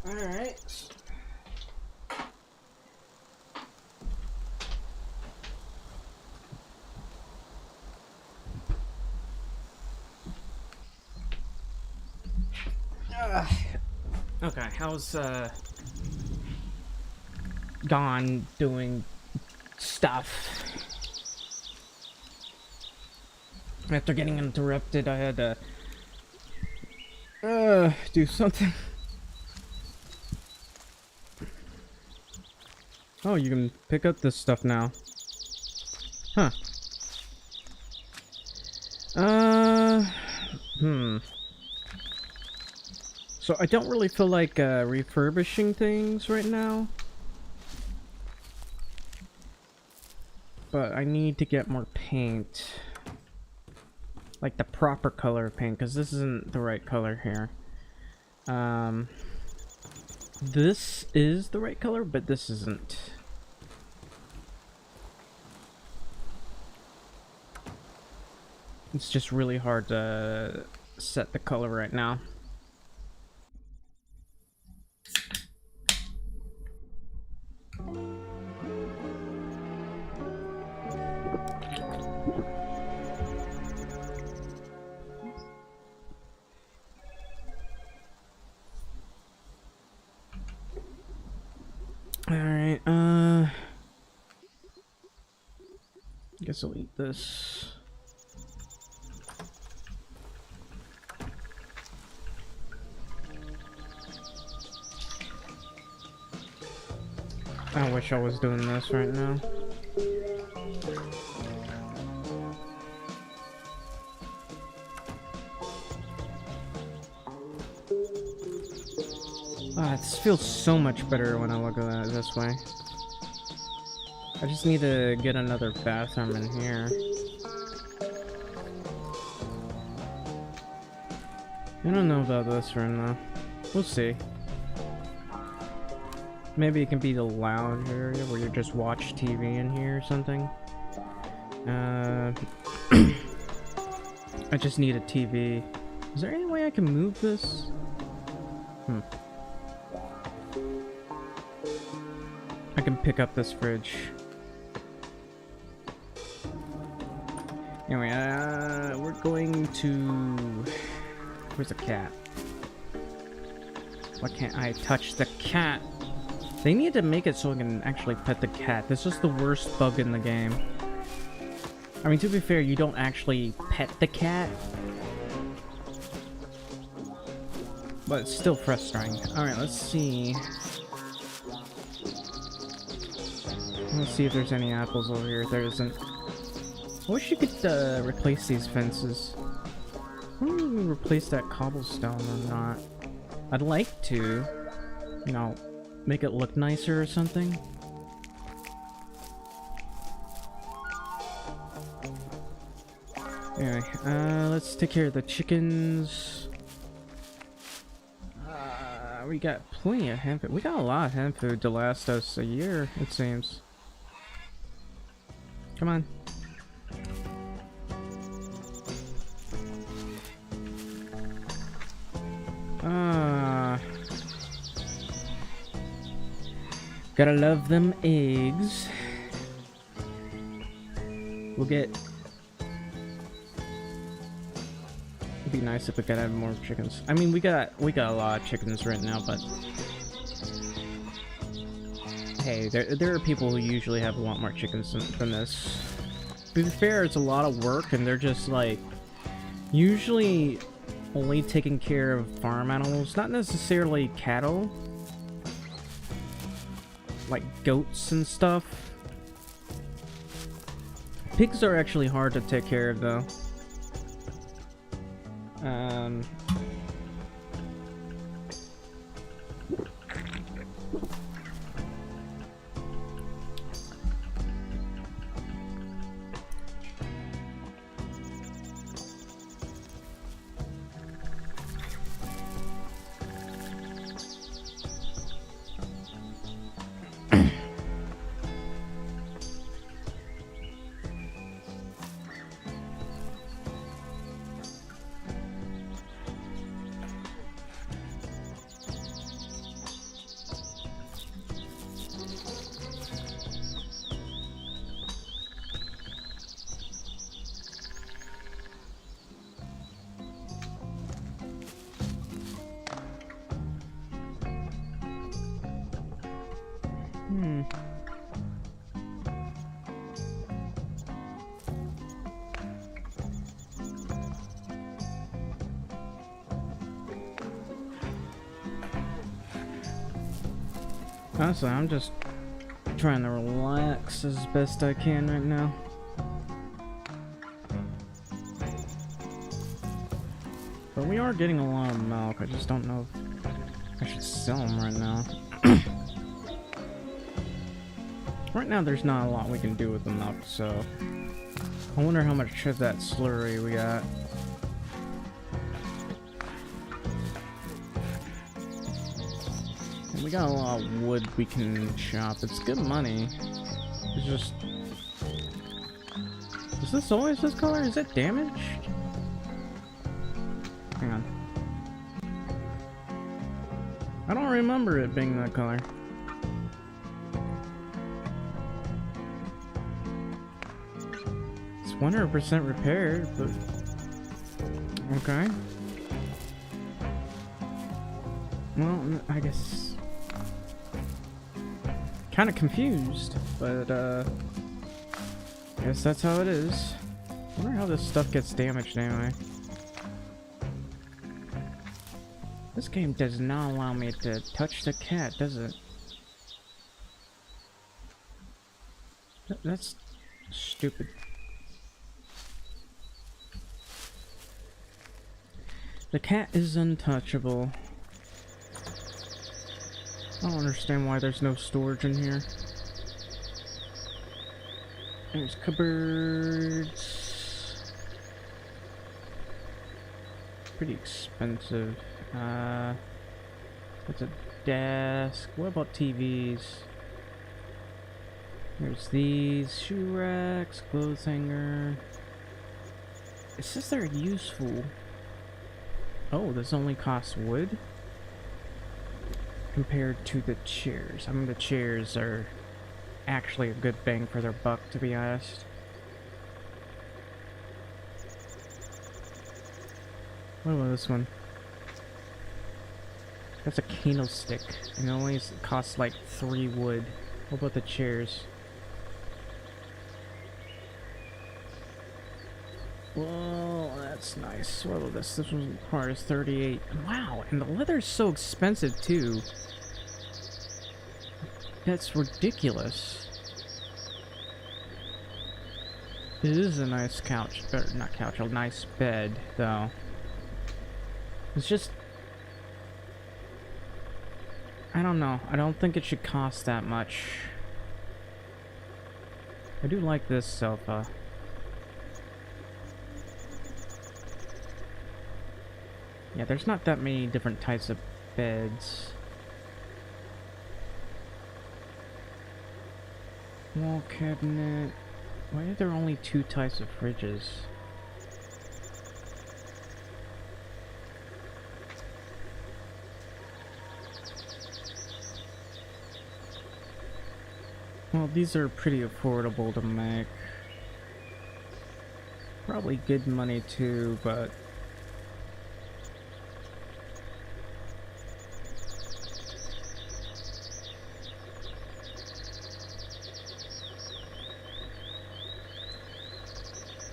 S1: Alright. Okay, how's Gone doing stuff? After getting interrupted, I had to do something. Oh, you can pick up this stuff now. Huh. So I don't really feel like refurbishing things right now. But I need to get more paint. Like the proper color of paint, because this isn't the right color here. This is the right color, but this isn't. It's just really hard to set the color right now. Alright, guess I'll eat this. I wish I was doing this right now. This feels so much better when I look at it this way. I just need to get another bathroom in here. I don't know about this room though. We'll see. Maybe it can be the lounge area where you just watch TV in here or something. I just need a TV. Is there any way I can move this? I can pick up this fridge. Anyway, we're going to... Where's the cat? Why can't I touch the cat? They need to make it so I can actually pet the cat. This is the worst bug in the game. I mean, to be fair, you don't actually pet the cat. But it's still frustrating. Alright, let's see. Let's see if there's any apples over here. There isn't. I wish you could replace these fences. I wonder if we replace that cobblestone or not. I'd like to, you know, make it look nicer or something. Anyway, let's take care of the chickens. We got plenty of hen food. We got a lot of hen food to last us a year, it seems. Come on. Gotta love them eggs. We'll get... It'd be nice if we could have more chickens. I mean, we got a lot of chickens right now, but hey, there are people who usually have a lot more chickens than this. To be fair, it's a lot of work, and they're just like usually only taking care of farm animals, not necessarily cattle, like goats and stuff. Pigs are actually hard to take care of, though. Honestly, I'm just trying to relax as best I can right now. But we are getting a lot of milk. I just don't know if I should sell them right now. Right now, there's not a lot we can do with the milk, so I wonder how much of that slurry we got. And we got a lot of wood we can chop. It's good money. It's just... Is this always this color? Is it damaged? Hang on. I don't remember it being that color. It's 100% repaired, but... Okay. Well, I guess... Kind of confused, but I guess that's how it is. I wonder how this stuff gets damaged anyway. This game does not allow me to touch the cat, does it? That's stupid. The cat is untouchable. I don't understand why there's no storage in here. There's cupboards. Pretty expensive. That's a desk. What about TVs? There's these. Shoe racks, clothes hanger. It says they're useful. Oh, this only costs wood? Compared to the chairs. I mean, the chairs are actually a good bang for their buck, to be honest. What about this one? That's a candlestick, and it only costs like 3 wood. What about the chairs? Well, that's nice. What about this? This one requires 38. Wow, and the leather's so expensive too. That's ridiculous. It is a nice couch, or not couch, a nice bed, though. It's just... I don't know. I don't think it should cost that much. I do like this sofa. Yeah, there's not that many different types of beds. Wall cabinet. Why are there only 2 types of fridges? Well, these are pretty affordable to make. Probably good money too, but...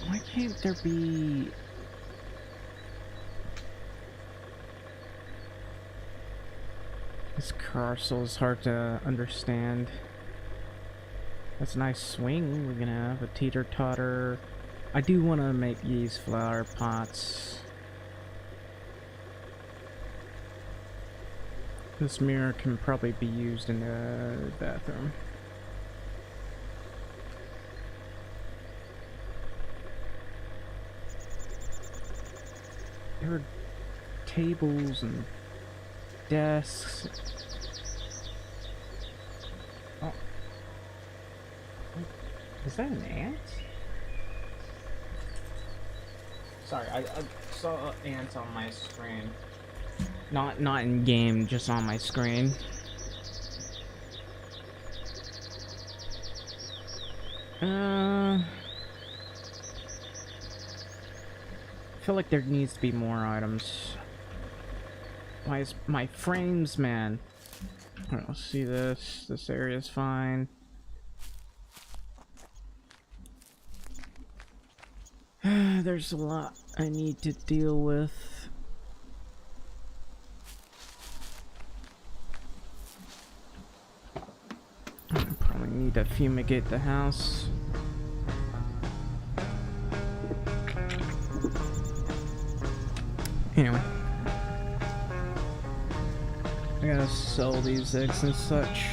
S1: Why can't there be... This carousel is hard to understand. That's a nice swing we're gonna have. A teeter-totter. I do want to make these flower pots. This mirror can probably be used in the bathroom. There are tables and desks. Oh. Is that an ant? Sorry, I saw an ant on my screen. Not in game, just on my screen. I feel like there needs to be more items. Why is my frames, man? Alright, let's see this. This area is fine. There's a lot I need to deal with. I probably need to fumigate the house. Anyway. I gotta sell these eggs and such.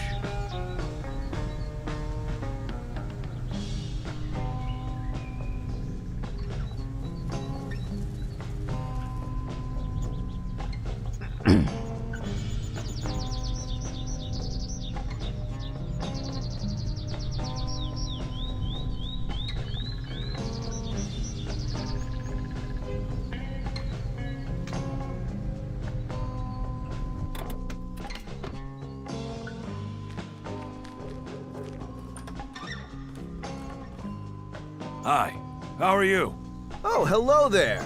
S4: Hi. How are you?
S5: Oh, hello there.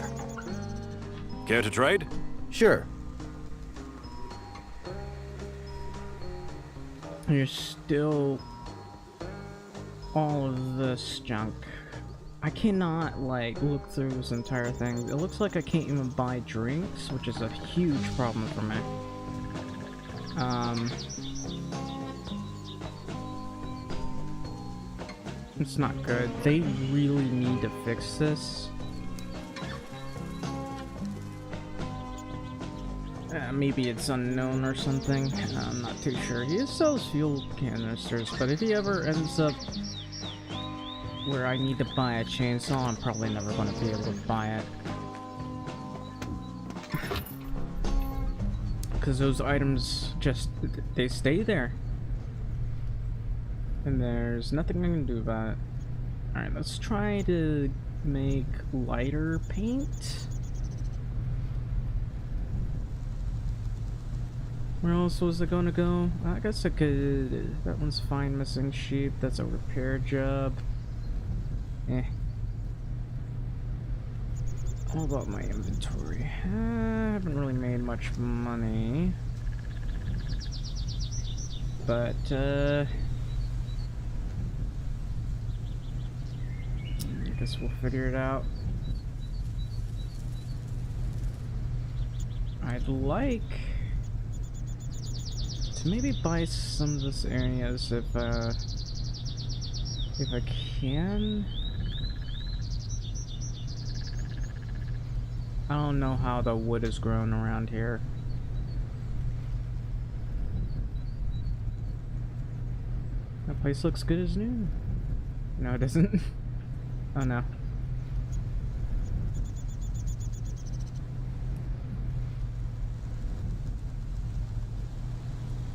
S4: Care to trade?
S5: Sure.
S1: There's still all of this junk. I cannot, like, look through this entire thing. It looks like I can't even buy drinks, which is a huge problem for me. It's not good. They really need to fix this. Maybe it's unknown or something. I'm not too sure. He sells fuel canisters, but if he ever ends up where I need to buy a chainsaw, I'm probably never going to be able to buy it. Because those items just, they stay there. And there's nothing I can do about it. Alright, let's try to make lighter paint. Where else was it gonna go? I guess I could... That one's fine, missing sheep. That's a repair job. Eh. How about my inventory? I haven't really made much money. But, I guess we'll figure it out. I'd like to maybe buy some of this areas if I can. I don't know how the wood is grown around here. That place looks good as new. No, it doesn't. Oh no.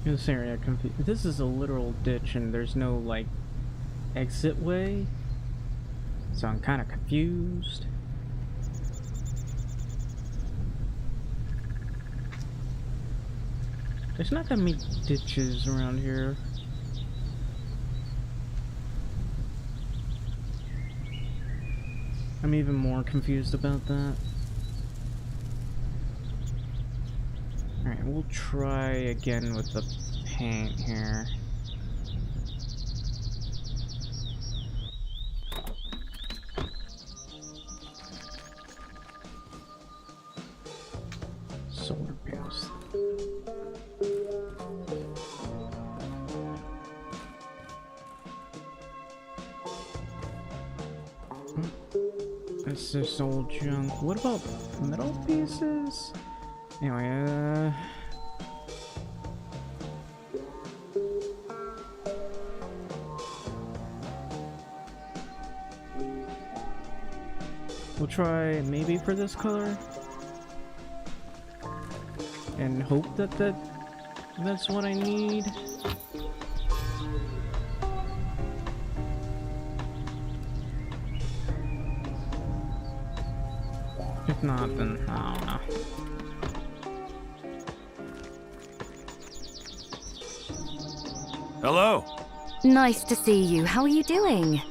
S1: This area this is a literal ditch and there's no like exit way. So I'm kind of confused. There's not that many ditches around here. I'm even more confused about that. Alright, we'll try again with the paint here. Solar panels. That's just old junk. What about metal pieces? Anyway, we'll try maybe for this color and hope that that's what I need. If not, then I don't know.
S4: Hello.
S3: Nice to see you. How are you doing?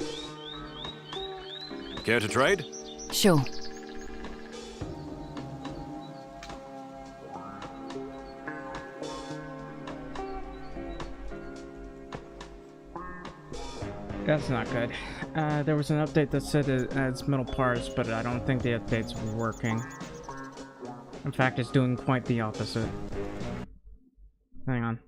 S4: Care to trade?
S3: Sure.
S1: That's not good. There was an update that said it adds metal parts, but I don't think the update's working. In fact, it's doing quite the opposite. Hang on.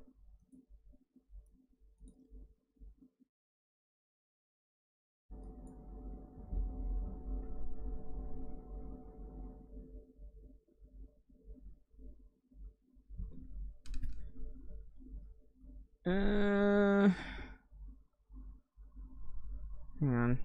S1: Hang on.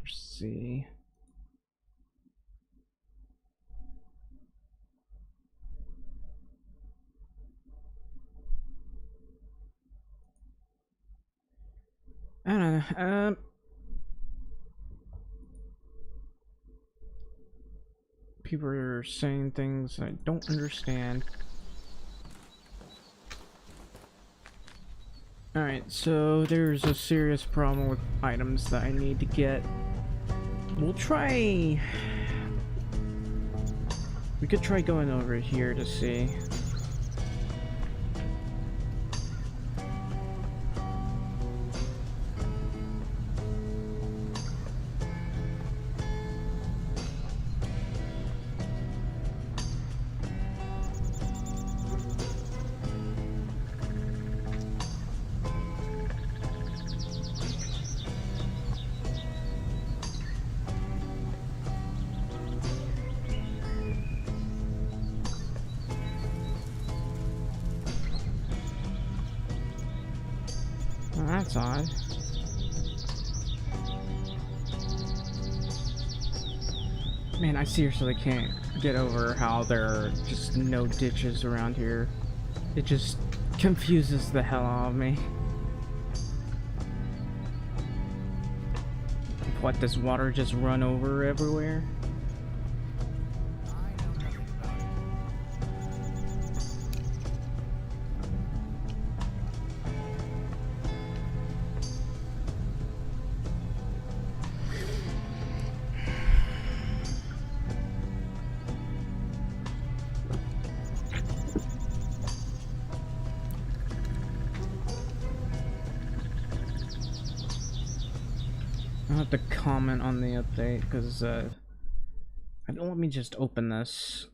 S1: Let's see. I don't know. People are saying things I don't understand. Alright, so there's a serious problem with items that I need to get. We'll try... We could try going over here to see. Well, that's odd. Man, I seriously can't get over how there are just no ditches around here. It just confuses the hell out of me. What, does water just run over everywhere? I'll have to comment on the update because I don't let me just open this.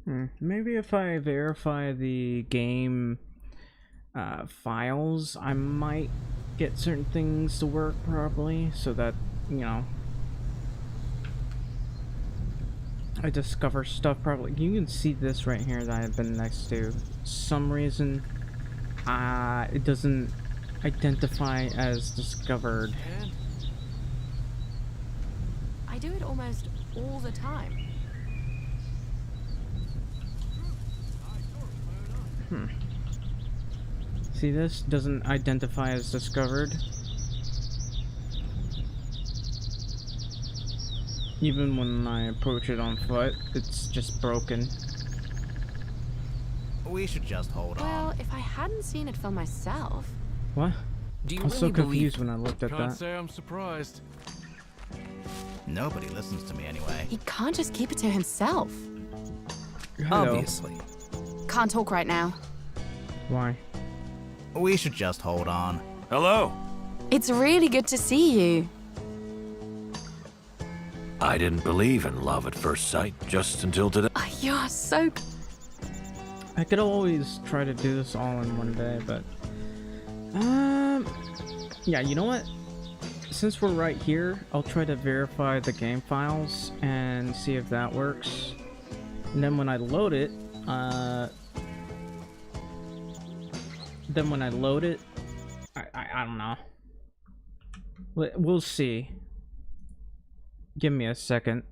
S1: Maybe if I verify the game files, I might get certain things to work properly, so that, you know, I discover stuff properly. You can see this right here that I've been next to. Some reason, it doesn't identify as discovered.
S3: I do it almost all the time.
S1: See, this doesn't identify as discovered. Even when I approach it on foot, it's just broken.
S6: We should just hold on.
S3: Well, if I hadn't seen it for myself.
S1: What?
S6: Do you
S1: I was
S6: really
S1: so confused when I looked at
S2: Can't
S1: that.
S2: say I'm surprised.
S6: Nobody listens to me anyway.
S3: He can't just keep it to himself.
S1: Hello.
S6: Obviously.
S3: Can't talk right now.
S1: Why?
S6: We should just hold on.
S4: Hello?
S3: It's really good to see you.
S4: I didn't believe in love at first sight just until today.
S3: Oh, you're so...
S1: I could always try to do this all in one day, but... Yeah, you know what? Since we're right here, I'll try to verify the game files and see if that works. And then when I load it, I don't know. We'll see. Give me a second.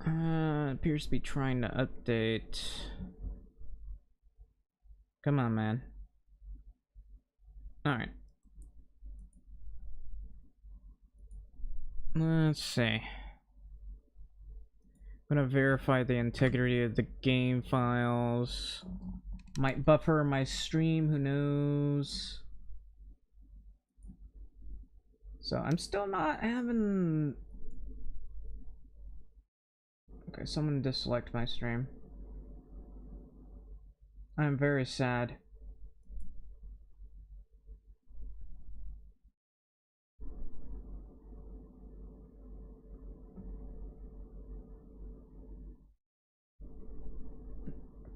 S1: Appears to be trying to update. Come on, man. Alright. Let's see. I'm gonna verify the integrity of the game files. Might buffer my stream, who knows? So I'm still not having... Okay, someone disliked my stream. I'm very sad.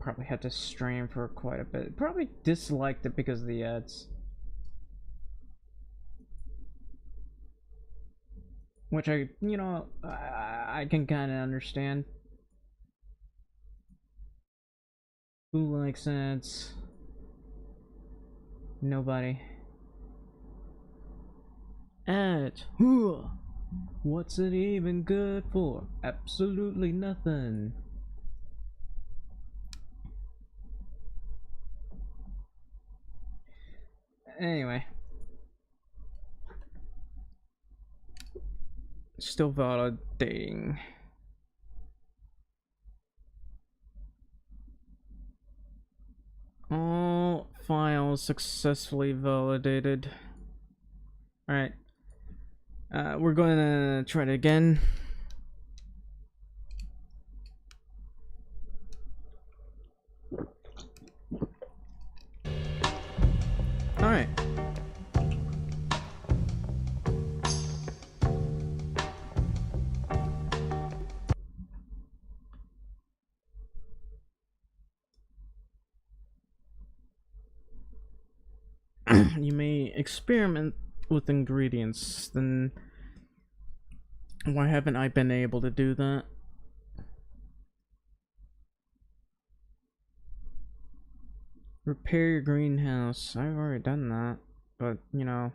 S1: Probably had to stream for quite a bit. Probably disliked it because of the ads. Which I can kind of understand. Who likes ads? Nobody. Ads. What's it even good for? Absolutely nothing. Anyway. Still validating. All files successfully validated. Alright. We're going to try it again. Alright. You may experiment with ingredients, then why haven't I been able to do that? Repair your greenhouse. I've already done that, but you know,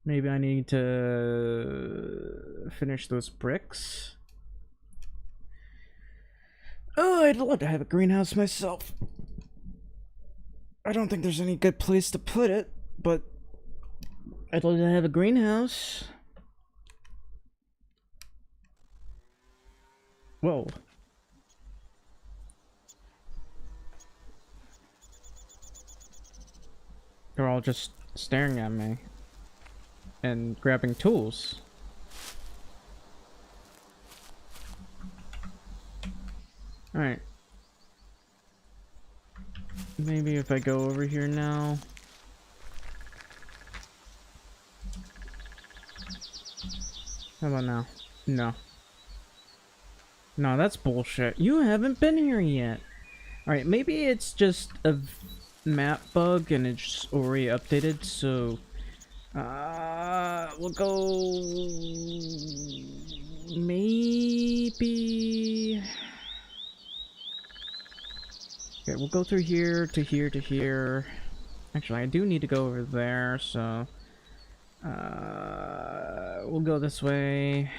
S1: maybe I need to finish those bricks. Oh, I'd love to have a greenhouse myself. I don't think there's any good place to put it, but I'd love to have a greenhouse. Whoa. They're all just staring at me and grabbing tools. Alright. Maybe if I go over here now. How about now? No. No, that's bullshit. You haven't been here yet. Alright, maybe it's just a map bug and it's already updated, so... we'll go... Maybe... Okay, we'll go through here to here to here. Actually, I do need to go over there, so... we'll go this way.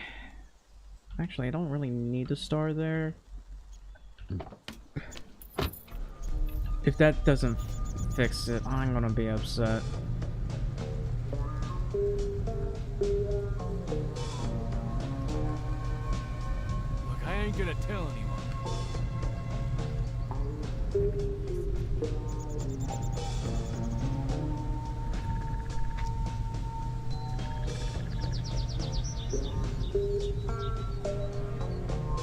S1: Actually, I don't really need a star there. If that doesn't fix it, I'm gonna be upset.
S2: Look, I ain't gonna tell anyone.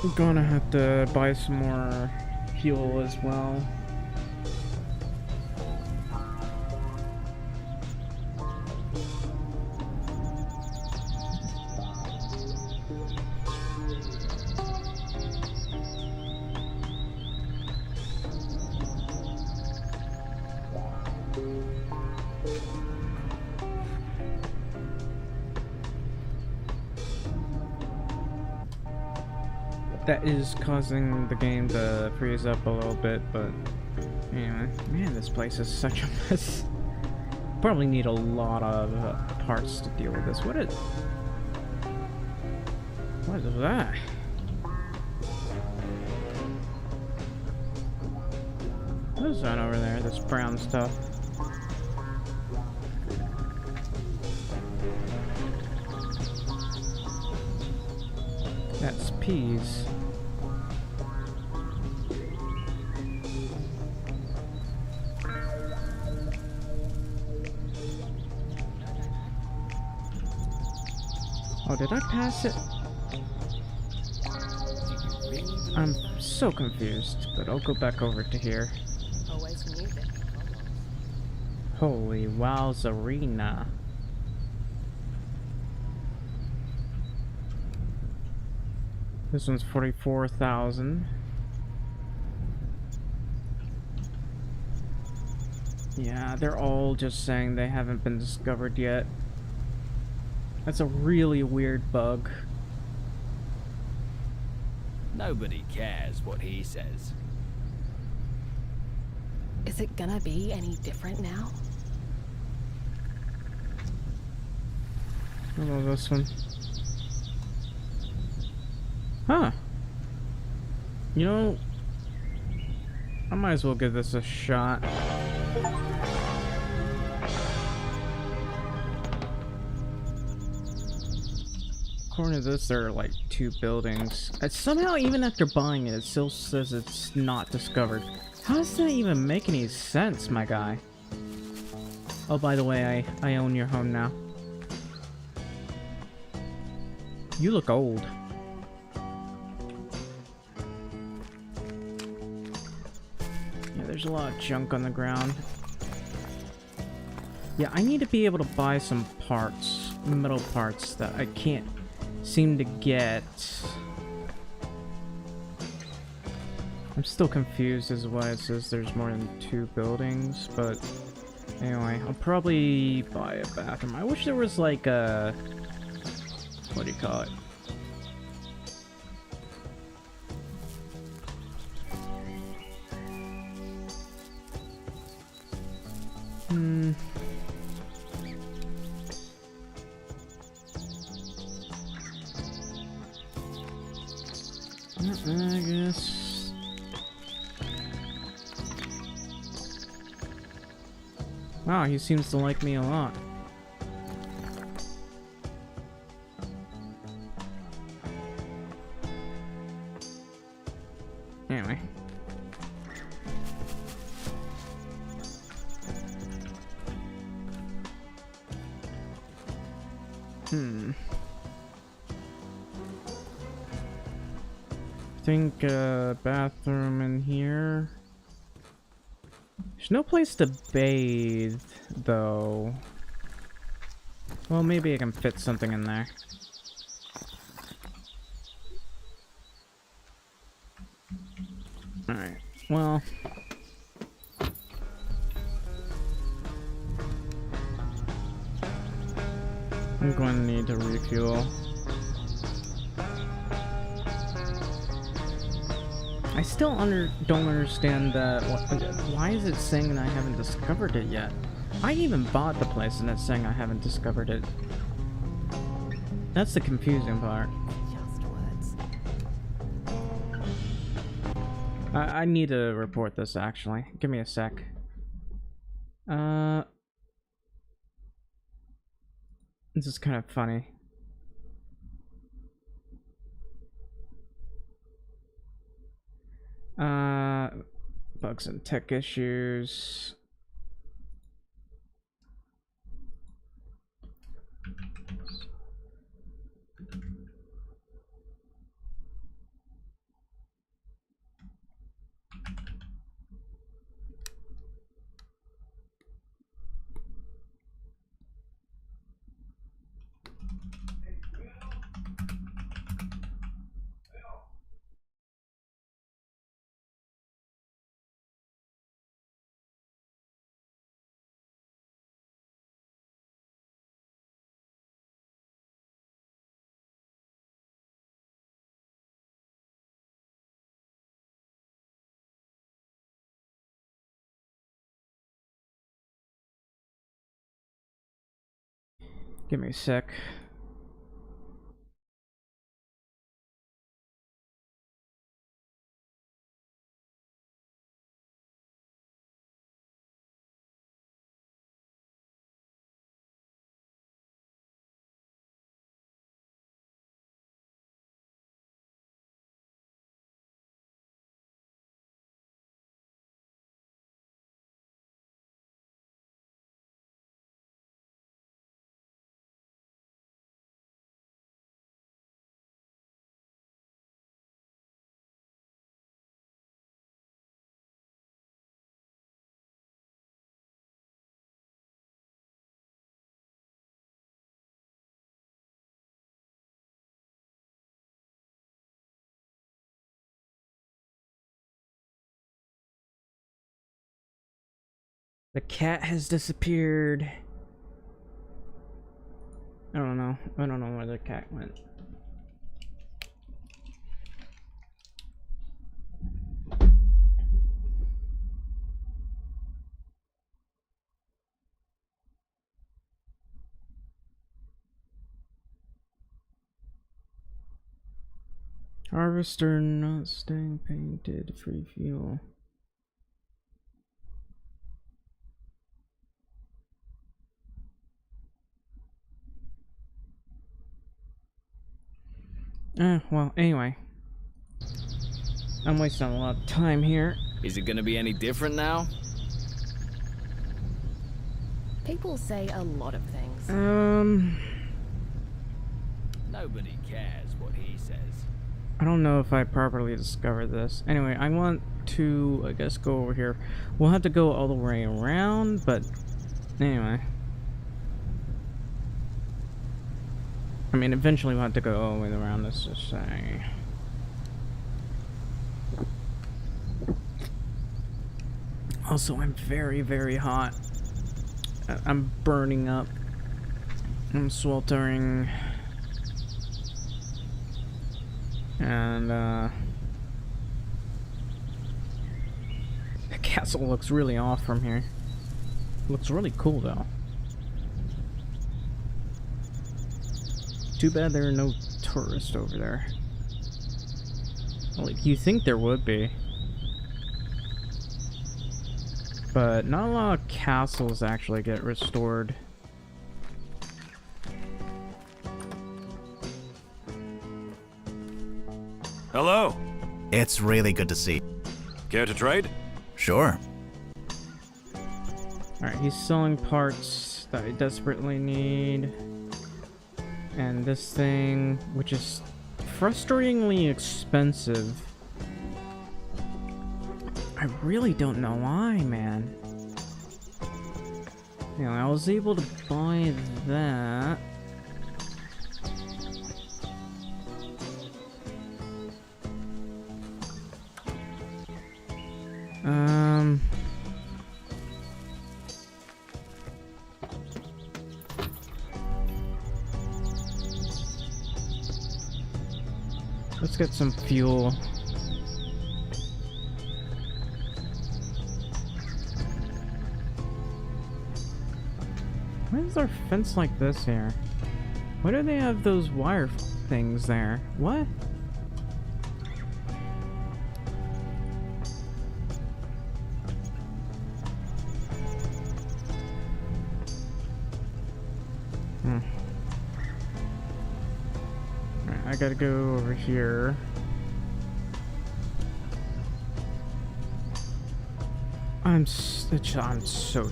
S1: I'm gonna have to buy some more fuel as well. That is causing the game to freeze up a little bit, but anyway, man, this place is such a mess. Probably need a lot of parts to deal with this. What is that? What is that over there? This brown stuff. That's peas. Oh, did I pass it? I'm so confused, but I'll go back over to here.
S3: Always knew that.
S1: Holy wowzarina. This one's 44,000. Yeah, they're all just saying they haven't been discovered yet. That's a really weird bug.
S6: Nobody cares what he says.
S3: Is it gonna be any different now?
S1: I love this one. Huh. You know, I might as well give this a shot. According to this, there are like 2 buildings. And somehow, even after buying it, it still says it's not discovered. How does that even make any sense, my guy? Oh, by the way, I own your home now. You look old. Yeah, there's a lot of junk on the ground. Yeah, I need to be able to buy some parts, metal parts that I can't seem to get. I'm still confused as to why it says there's more than 2 buildings, but anyway, I'll probably buy a bathroom. I wish there was like a, what do you call it? I guess. Wow, he seems to like me a lot. Anyway. I think bathroom in here. There's no place to bathe, though. Well, maybe I can fit something in there. Alright, well... I'm going to need to refuel. I still don't understand why is it saying that I haven't discovered it yet? I even bought the place and it's saying I haven't discovered it. That's the confusing part.
S3: Just words.
S1: I need to report this actually. Give me a sec. This is kind of funny. Bugs and tech issues. Give me a sec. The cat has disappeared. I don't know. I don't know where the cat went. Harvester not staying painted. Free fuel. Well, anyway. I'm wasting a lot of time here.
S7: Is it gonna be any different now?
S3: People say a lot of things.
S7: Nobody cares what he says.
S1: I don't know if I properly discovered this. Anyway, I want to, I guess, go over here. We'll have to go all the way around, but anyway. I mean, eventually we'll have to go all the way around, let's just say. Also, I'm very, very hot. I'm burning up. I'm sweltering. And, the castle looks really off from here. Looks really cool, though. Too bad there are no tourists over there. Like, you think there would be. But not a lot of castles actually get restored.
S4: Hello.
S6: It's really good to see.
S4: Care to trade?
S6: Sure.
S1: Alright, he's selling parts that I desperately need. And this thing, which is frustratingly expensive. I really don't know why, man. You know, I was able to buy that. Let's get some fuel. Why is our fence like this here? Why do they have those wire things there? What? Alright, I gotta go over here. I'm so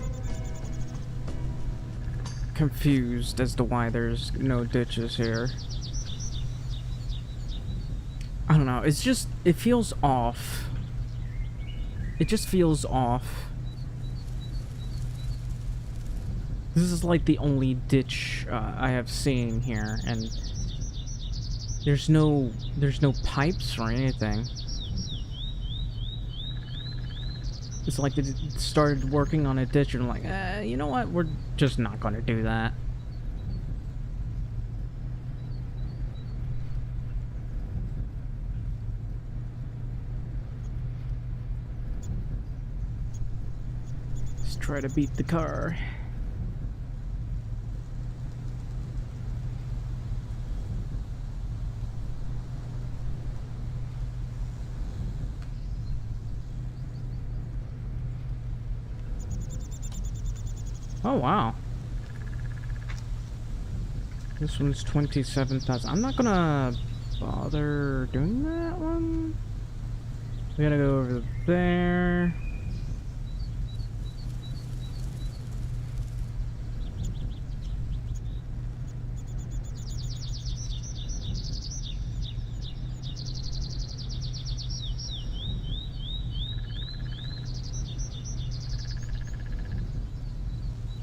S1: confused as to why there's no ditches here. I don't know, it's just, it feels off. It just feels off. This is like the only ditch I have seen here, and there's no pipes or anything. It's like they started working on a ditch and like, you know what? We're just not gonna do that. Let's try to beat the car. Oh wow. This one's 27,000. I'm not gonna bother doing that one. We gotta go over there.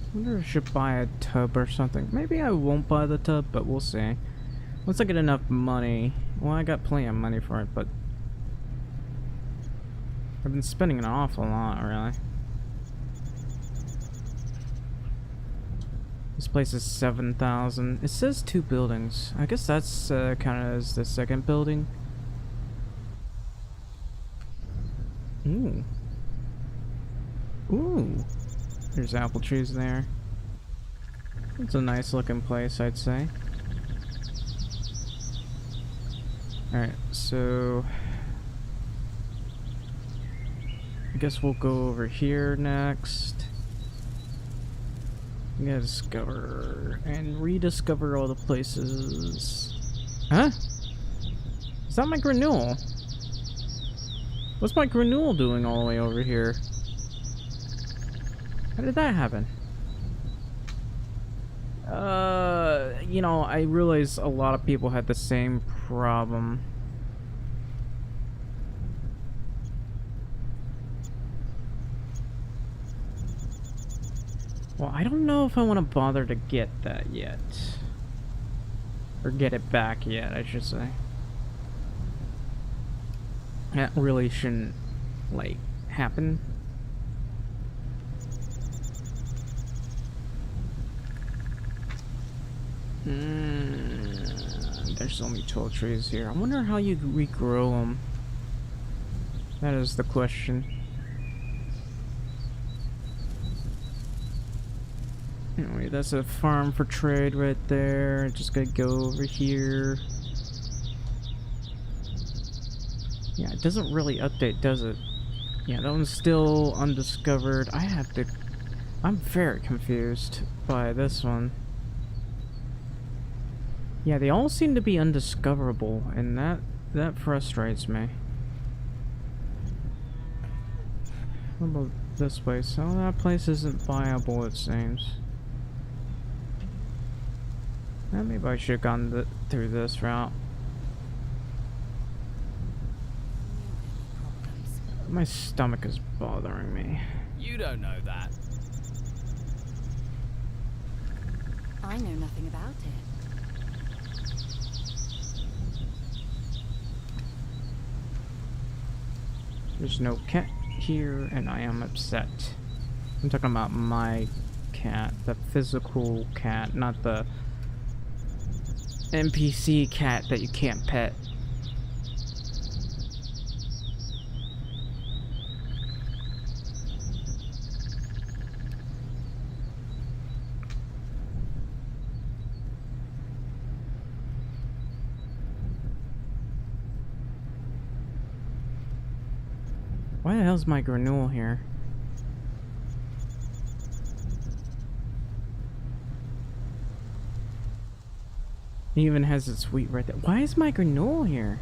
S1: I wonder if I should buy a tub or something. Maybe I won't buy the tub, but we'll see. Once I get enough money. Well, I got plenty of money for it, but I've been spending an awful lot, really. This place is 7,000. It says 2 buildings. I guess that's counted as the second building. Ooh. Ooh. There's apple trees there. It's a nice looking place, I'd say. Alright, so I guess we'll go over here next. We gotta discover and rediscover all the places. Huh? Is that my granule? What's my granule doing all the way over here? How did that happen? You know, I realize a lot of people had the same problem. Well, I don't know if I want to bother to get that yet. Or get it back yet, I should say. That really shouldn't, like, happen. There's only 12 trees here. I wonder how you regrow them. That is the question. Anyway, that's a farm for trade right there. Just gotta go over here. Yeah, it doesn't really update, does it? Yeah, that one's still undiscovered. I'm very confused by this one. Yeah, they all seem to be undiscoverable, and that frustrates me. What about this place? Oh, that place isn't viable, it seems. Maybe I should have gone through this route. My stomach is bothering me.
S7: You don't know that.
S3: I know nothing about it.
S1: There's no cat here, and I am upset. I'm talking about my cat, the physical cat, not the NPC cat that you can't pet. Why the hell's my granule here? It even has its wheat right there. Why is my granule here?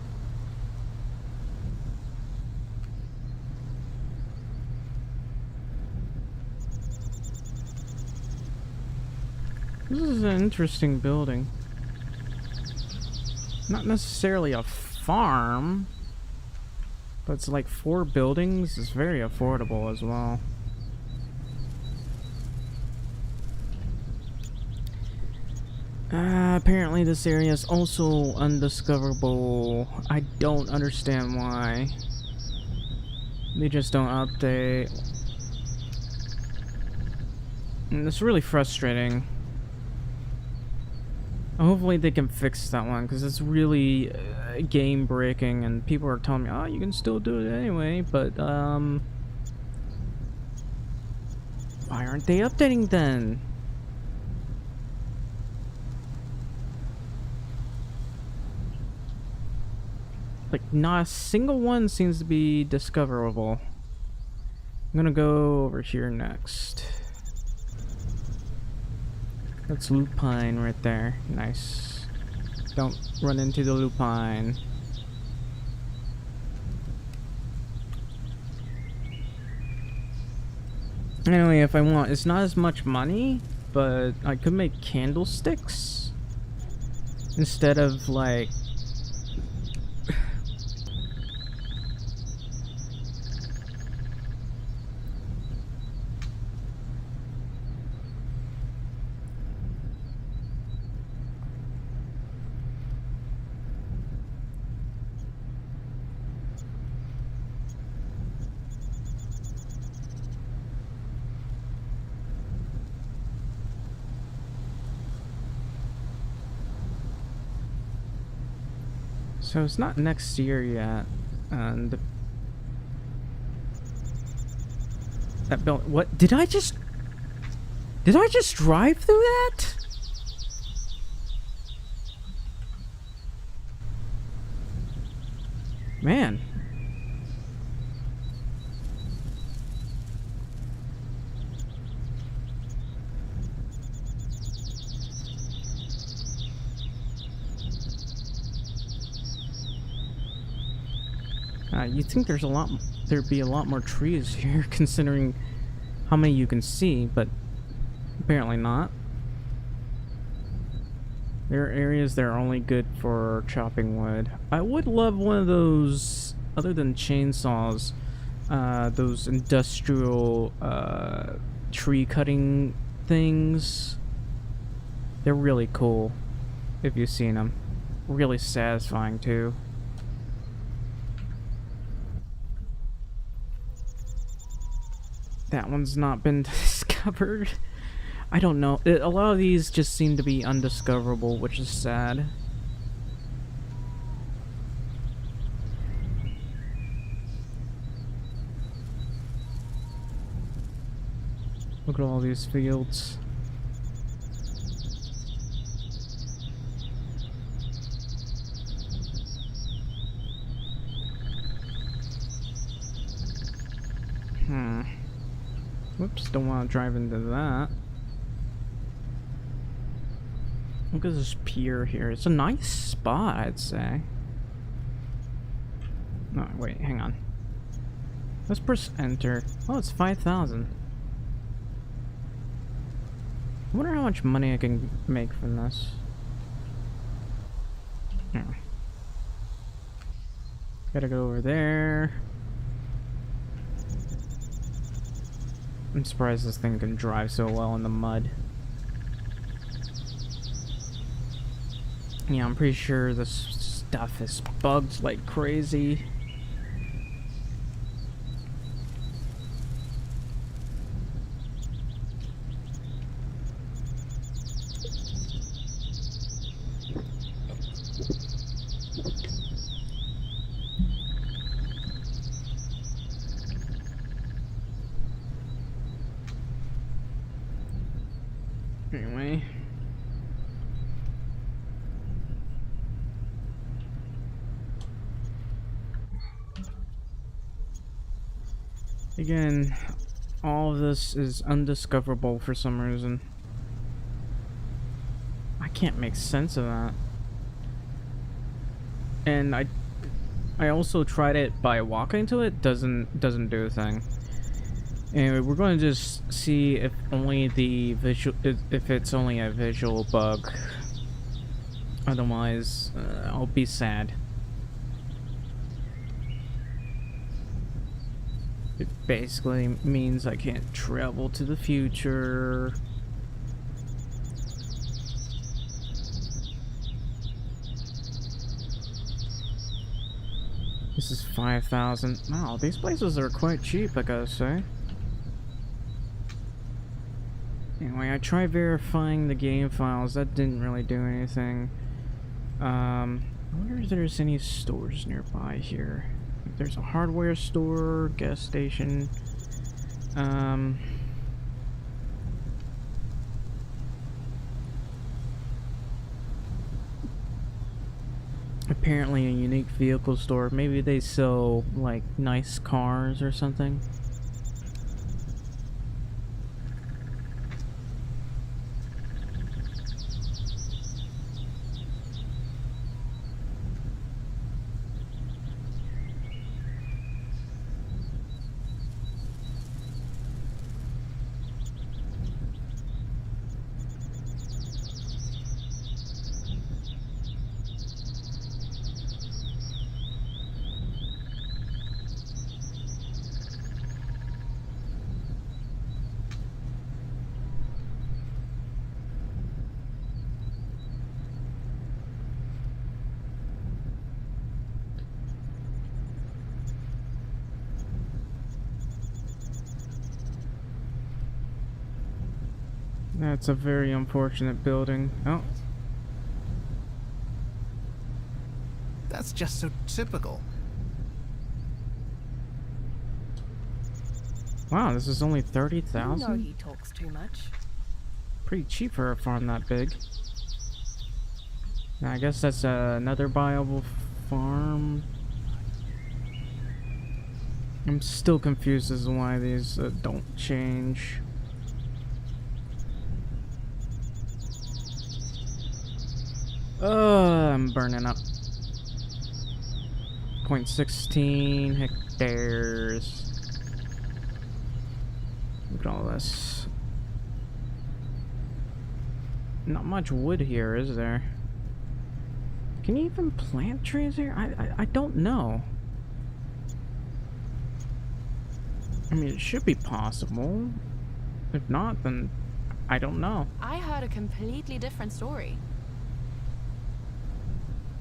S1: This is an interesting building. Not necessarily a farm, but it's like 4 buildings. It's very affordable as well. Apparently this area is also undiscoverable. I don't understand why. They just don't update. And it's really frustrating. Hopefully they can fix that one, because it's really game breaking, and people are telling me, oh, you can still do it anyway, but why aren't they updating then? Like, not a single one seems to be discoverable. I'm gonna go over here next. That's lupine right there. Nice. Don't run into the lupine. Anyway, if I want, it's not as much money, but I could make candlesticks instead of like so it's not next year yet, and that build. What did I just drive through that? Man. You'd think there'd be a lot more trees here, considering how many you can see, but apparently not. There are areas that are only good for chopping wood. I would love one of those, other than chainsaws, those industrial tree cutting things. They're really cool, if you've seen them. Really satisfying too. That one's not been discovered. I don't know. A lot of these just seem to be undiscoverable, which is sad. Look at all these fields. Whoops, don't want to drive into that. Look at this pier here. It's a nice spot, I'd say. No, wait, hang on. Let's press enter. Oh, it's 5,000. I wonder how much money I can make from this. Here. Gotta go over there. I'm surprised this thing can drive so well in the mud. Yeah, I'm pretty sure this stuff is bugged like crazy. Anyway. Again, all of this is undiscoverable for some reason. I can't make sense of that. And I also tried it by walking to it. Doesn't do a thing. Anyway, we're going to just see if only the visual, if it's only a visual bug. Otherwise, I'll be sad. It basically means I can't travel to the future. This is 5,000. Wow, these places are quite cheap, I gotta say. Anyway, I tried verifying the game files. That didn't really do anything. I wonder if there's any stores nearby here. There's a hardware store, gas station. Apparently a unique vehicle store. Maybe they sell like nice cars or something. That's a very unfortunate building. Oh,
S6: That's just so typical.
S1: wow, this is only
S8: You know
S1: 30,000?
S8: he talks too much.
S1: Pretty cheap for a farm that big. Now, I guess that's another viable farm. I'm still confused as to why these don't change. I'm burning up. 0.16 hectares. Look at all this. Not much wood here, is there? Can you even plant trees here? I don't know. I mean, it should be possible. If not, then I don't know.
S3: I heard a completely different story.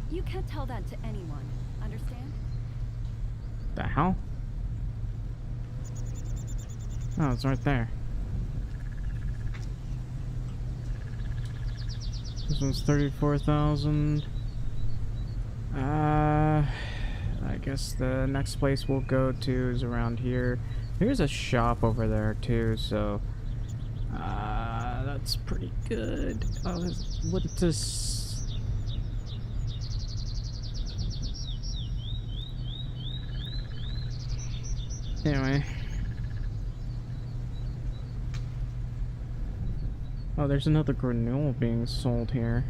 S9: You can't tell that to anyone, understand?
S1: The hell? Oh, it's right there. This one's 34,000. I guess the next place we'll go to is around here. There's a shop over there too, so that's pretty good. Oh, what is this? Anyway. Oh, there's another granule being sold here.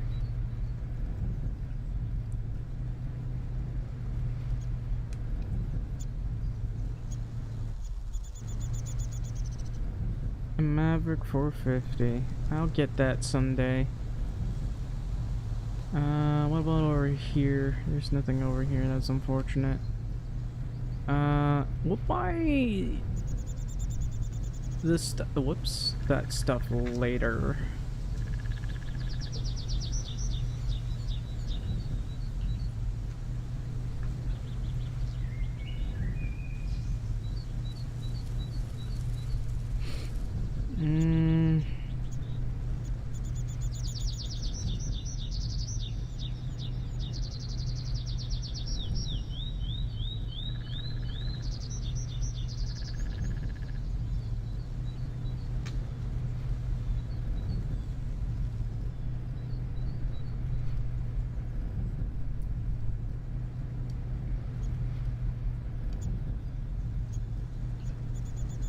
S1: A Maverick 450. I'll get that someday. What about over here? There's nothing over here. That's unfortunate. We'll buy this stuff. Whoops, that stuff later.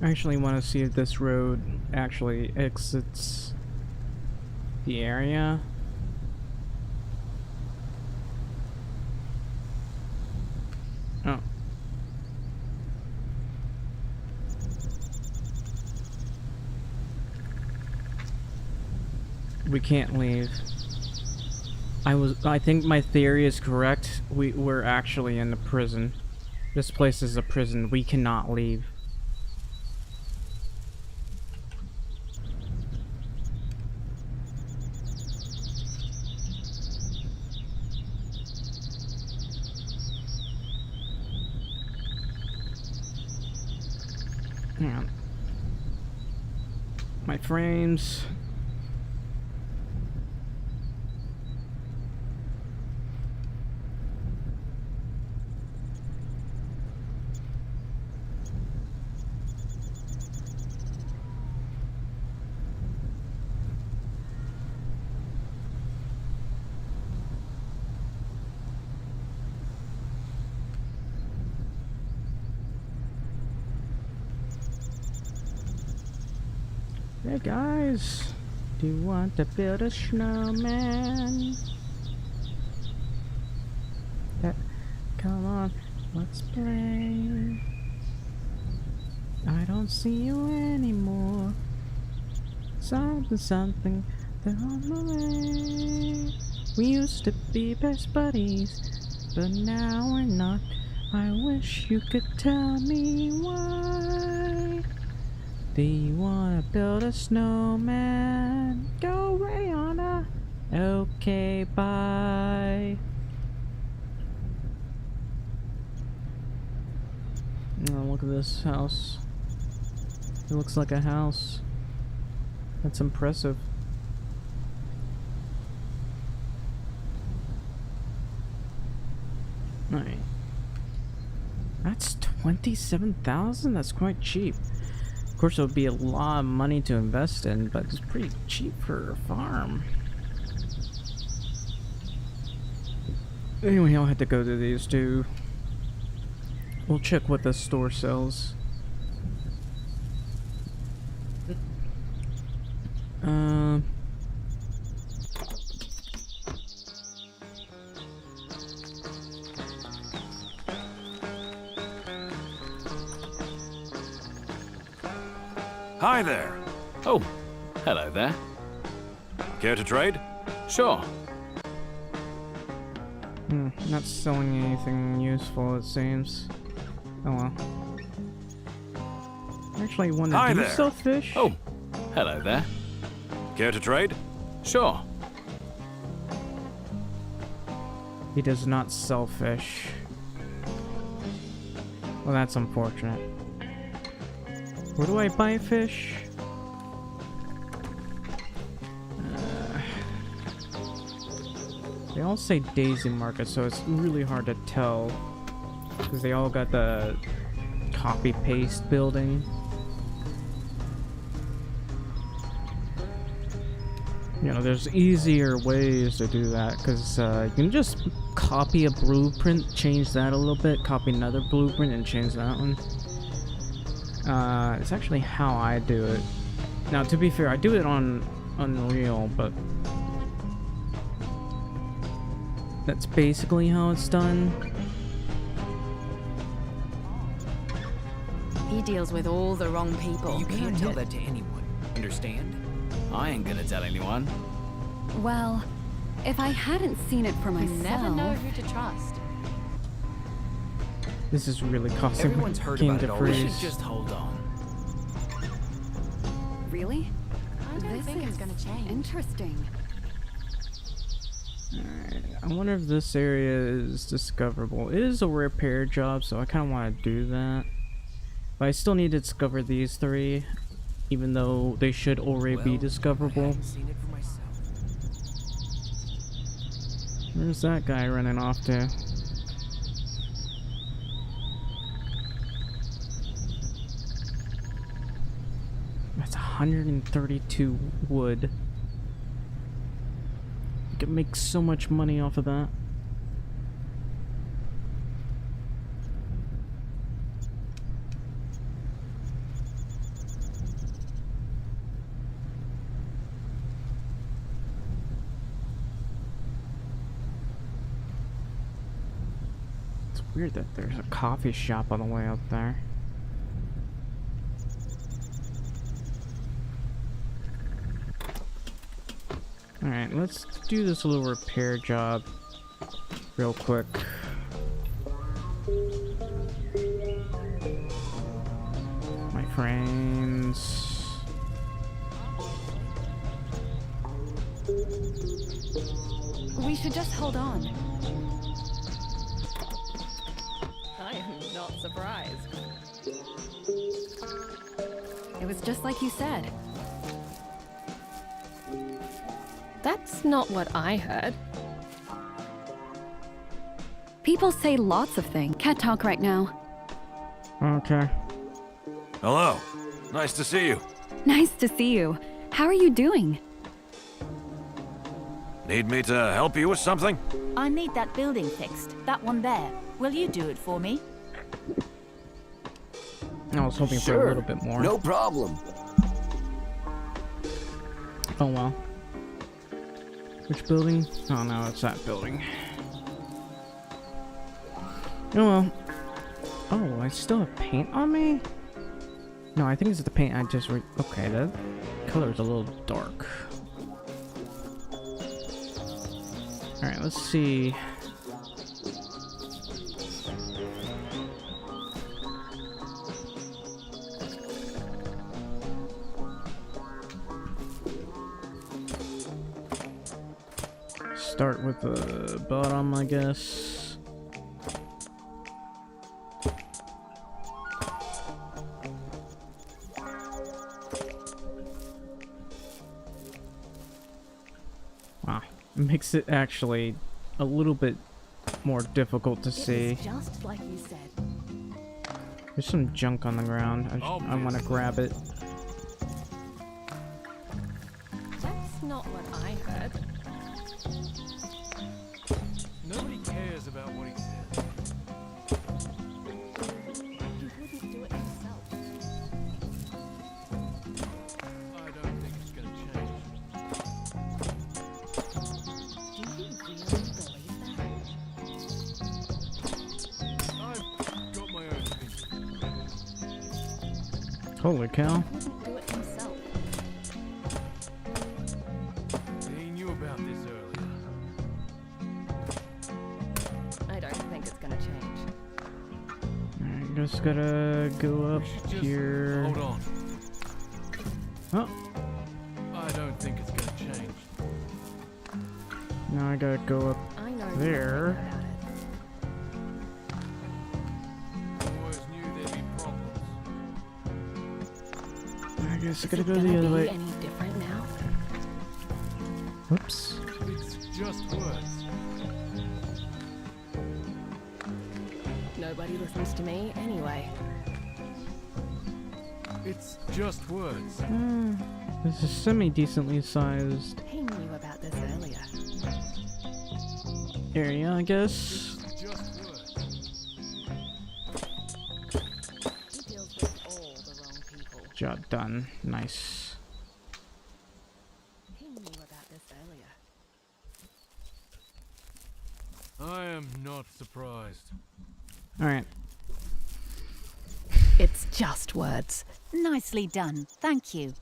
S1: I actually want to see if this road actually exits the area. Oh. We can't leave. I think my theory is correct. We're actually in the prison. This place is a prison. We cannot leave. Hang on. My frames. Hey guys, do you want to build a snowman? Come on, let's play. I don't see you anymore. Something, they're on the way. We used to be best buddies, but now we're not. I wish you could tell me why. Do you wanna build a snowman? Go, Rihanna. Okay, bye. Oh, look at this house. It looks like a house. That's impressive. Alright. That's 27,000? That's quite cheap. Of course, it would be a lot of money to invest in, but it's pretty cheap for a farm. Anyway, I'll have to go to these two. We'll check what the store sells.
S4: Hi there.
S7: Oh, hello there.
S4: Care to trade?
S7: Sure.
S1: Not selling anything useful, it seems. Oh well. Actually, wonder,
S4: Hi
S1: do you
S4: there.
S1: sell fish?
S7: Oh, hello there.
S4: Care to trade?
S7: Sure.
S1: He does not sell fish. Well, that's unfortunate. Where do I buy fish? They all say Daisy Market, so it's really hard to tell. Because they all got the copy-paste building. You know, there's easier ways to do that, because you can just copy a blueprint, change that a little bit, copy another blueprint, and change that one. It's actually how I do it. Now, to be fair, I do it on Unreal, but that's basically how it's done.
S3: He deals with all the wrong people.
S6: You can't tell that to anyone. Understand?
S7: I ain't gonna tell anyone.
S9: Well, if I hadn't seen it for
S3: You
S9: myself...
S3: never know who to trust.
S1: This is really costing my
S6: Everyone's heard
S1: game
S6: about
S1: to
S6: it already.
S7: We
S1: freeze.
S7: should just hold on.
S9: Really?
S3: I don't
S9: This
S3: think it's
S9: is
S3: gonna change.
S9: interesting.
S1: Alright, I wonder if this area is discoverable. It is a repair job, so I kind of want to do that. But I still need to discover these three, even though they should already be discoverable.
S6: I haven't seen it for myself.
S1: Where's that guy running off to? That's 132 wood. You can make so much money off of that. Weird that there's a coffee shop on the way up there. Alright, let's do this little repair job real quick. My frames.
S9: We should just hold on. I am not surprised. It was just like you said. That's not what I heard. People say lots of things. Can't talk right now.
S1: Okay.
S4: Hello. Nice to see you.
S9: Nice to see you. How are you doing?
S4: Need me to help you with something?
S8: I need that building fixed. That one there. Will you do it for me?
S1: I was hoping for a little bit more.
S5: No problem.
S1: Oh well. Which building? Oh no, it's that building. Oh well. Oh, I still have paint on me? No, I think it's the paint I just okay, that color is a little dark. Alright, let's see. Start with the bottom, I guess. Wow, makes it actually a little bit more difficult to see.
S8: It's just like you said.
S1: There's some junk on the ground. I want to grab it.
S9: That's not what I heard.
S2: Nobody cares about what he says.
S9: He wouldn't do it himself.
S2: I don't think it's gonna change.
S9: Do you really believe that?
S2: I've got my own opinion.
S1: Holy cow.
S9: He wouldn't do it himself.
S2: He knew about this earlier.
S9: I don't think it's gonna change.
S1: I just gotta go up
S2: We should just
S1: here.
S2: hold on.
S1: Oh,
S2: I don't think it's gonna change.
S1: now I gotta go up
S9: I know
S1: there.
S9: nothing about it.
S2: Always knew there'd be problems.
S1: I guess I
S9: Is
S1: gotta
S9: it
S1: go
S9: gonna
S1: the other
S9: be
S1: way.
S9: any different now?
S1: Whoops.
S2: It's just words.
S9: Nobody listens to me anyway.
S2: It's just words.
S1: This is semi-decently sized
S9: He knew about this earlier.
S1: area, I guess.
S2: It's just words.
S9: He deals with all the wrong people.
S1: Job done. Nice.
S9: He knew about this earlier.
S2: I am not surprised.
S1: Alright.
S8: It's just words. Nicely done. Thank you.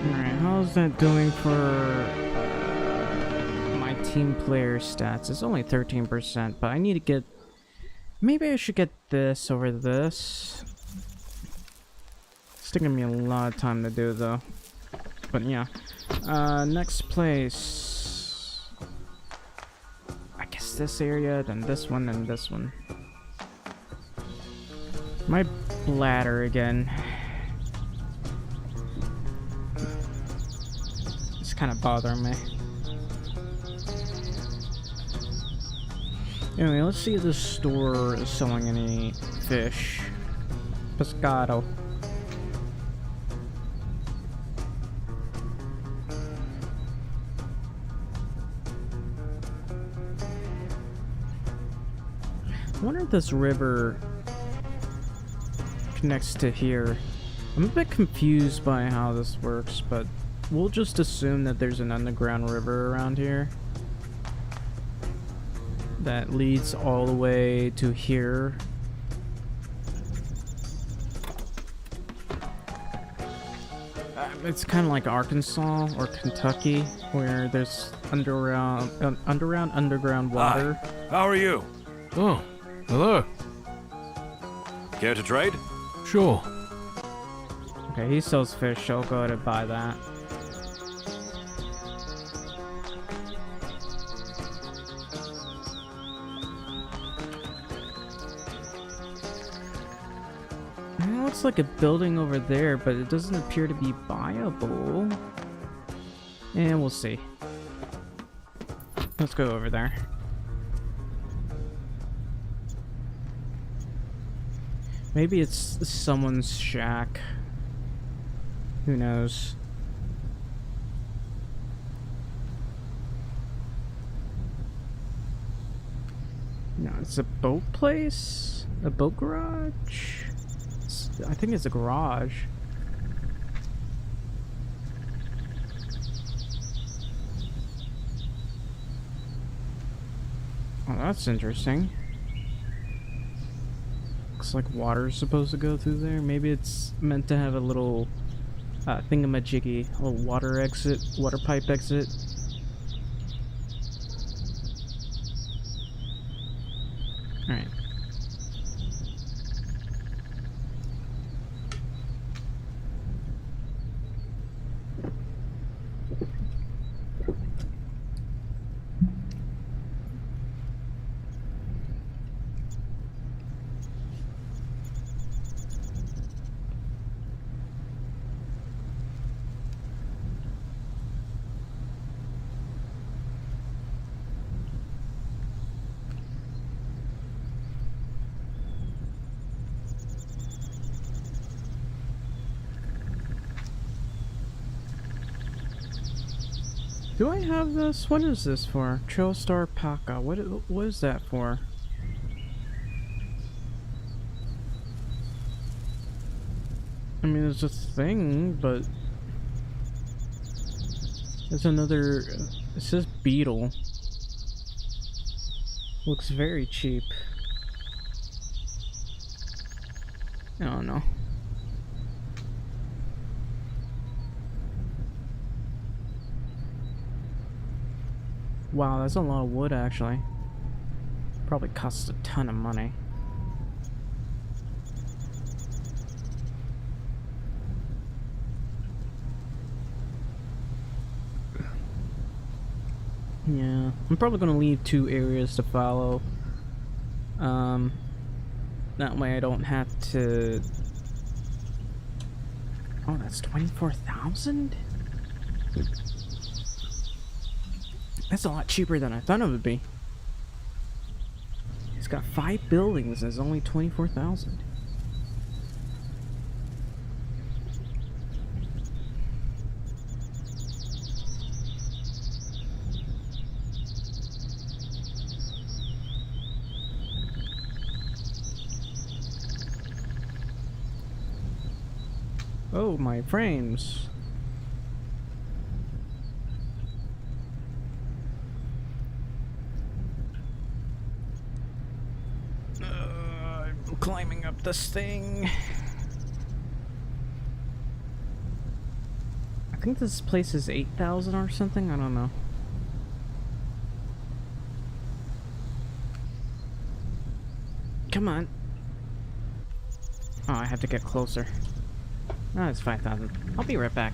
S1: Alright, how's that doing for my team player stats? It's only 13%, but I need to get... Maybe I should get this over this. It's taking me a lot of time to do, though. But yeah. Next place. I guess this area, then this one, and this one. My bladder again. It's kind of bothering me. Anyway, let's see if this store is selling any fish. Pescado. I wonder if this river connects to here. I'm a bit confused by how this works, but we'll just assume that there's an underground river around here. that leads all the way to here. It's kind of like Arkansas or Kentucky, where there's underground water.
S4: Hi. How are you?
S2: Oh, hello.
S4: Care to trade?
S2: Sure.
S1: Okay, he sells fish. I'll go ahead and buy that. It looks like a building over there, but it doesn't appear to be viable. And we'll see. Let's go over there. Maybe it's someone's shack. Who knows? No, it's a boat place? A boat garage? I think it's a garage. Oh, that's interesting. Looks like water's supposed to go through there. Maybe it's meant to have a little thingamajiggy, a little water exit, water pipe exit. Alright. Do I have this? What is this for? Trail Star Paka. What is that for? I mean, it's a thing, but there's another. It says beetle. Looks very cheap. I don't know. Wow, that's a lot of wood actually. Probably costs a ton of money. Yeah, I'm probably gonna leave 2 areas to follow. That way I don't have to. Oh, that's 24,000? That's a lot cheaper than I thought it would be. It's got 5 buildings and it's only 24,000. Oh, my frames. I'm climbing up this thing. I think this place is 8,000 or something. I don't know. Come on. Oh, I have to get closer. Oh, it's 5,000. I'll be right back.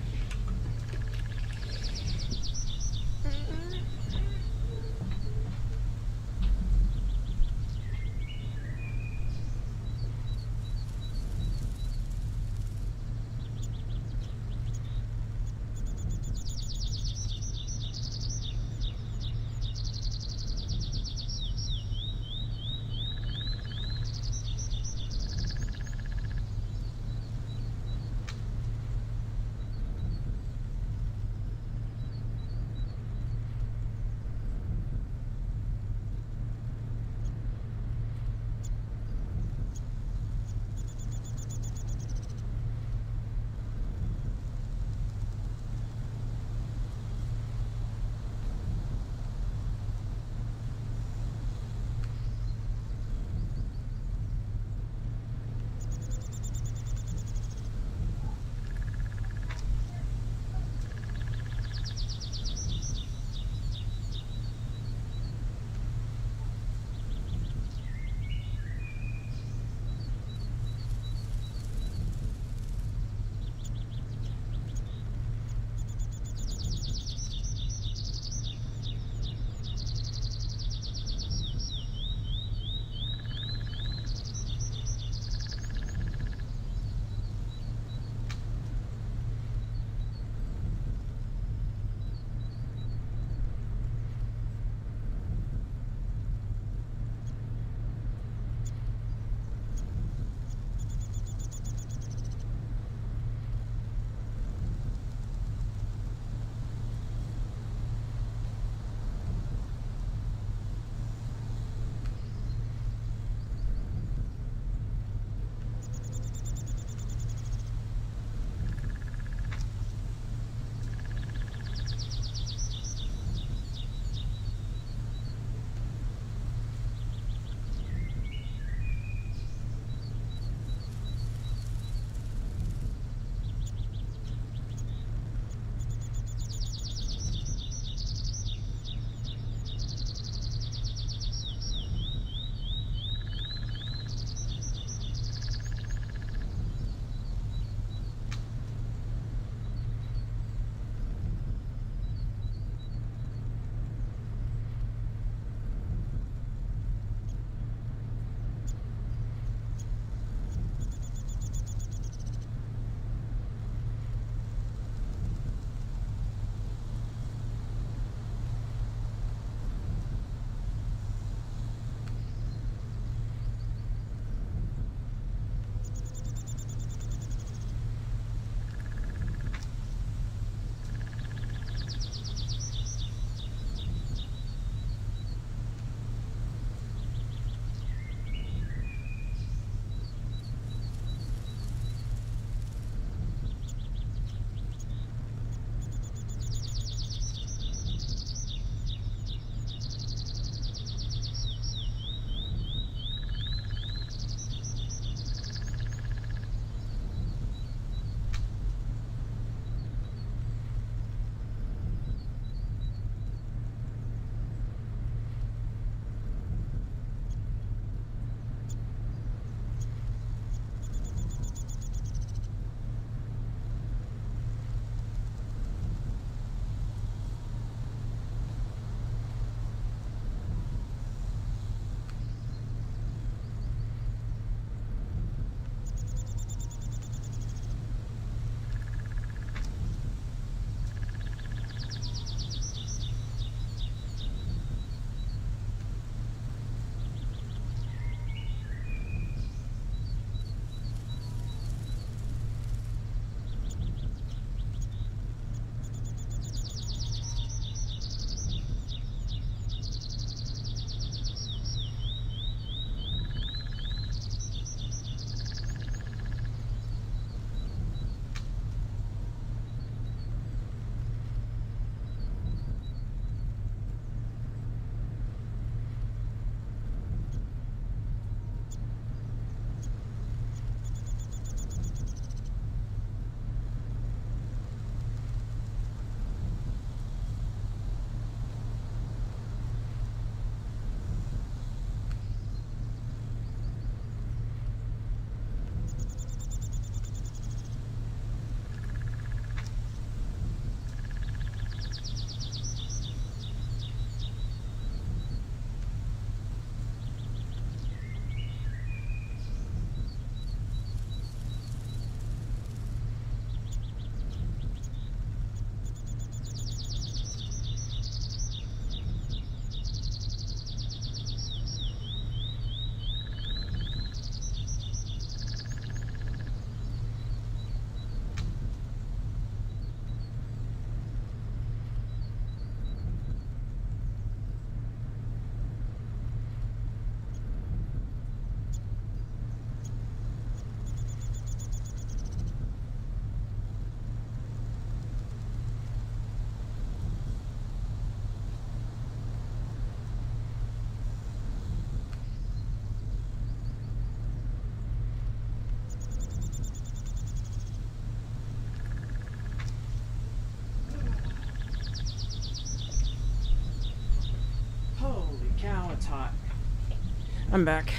S1: I'm back.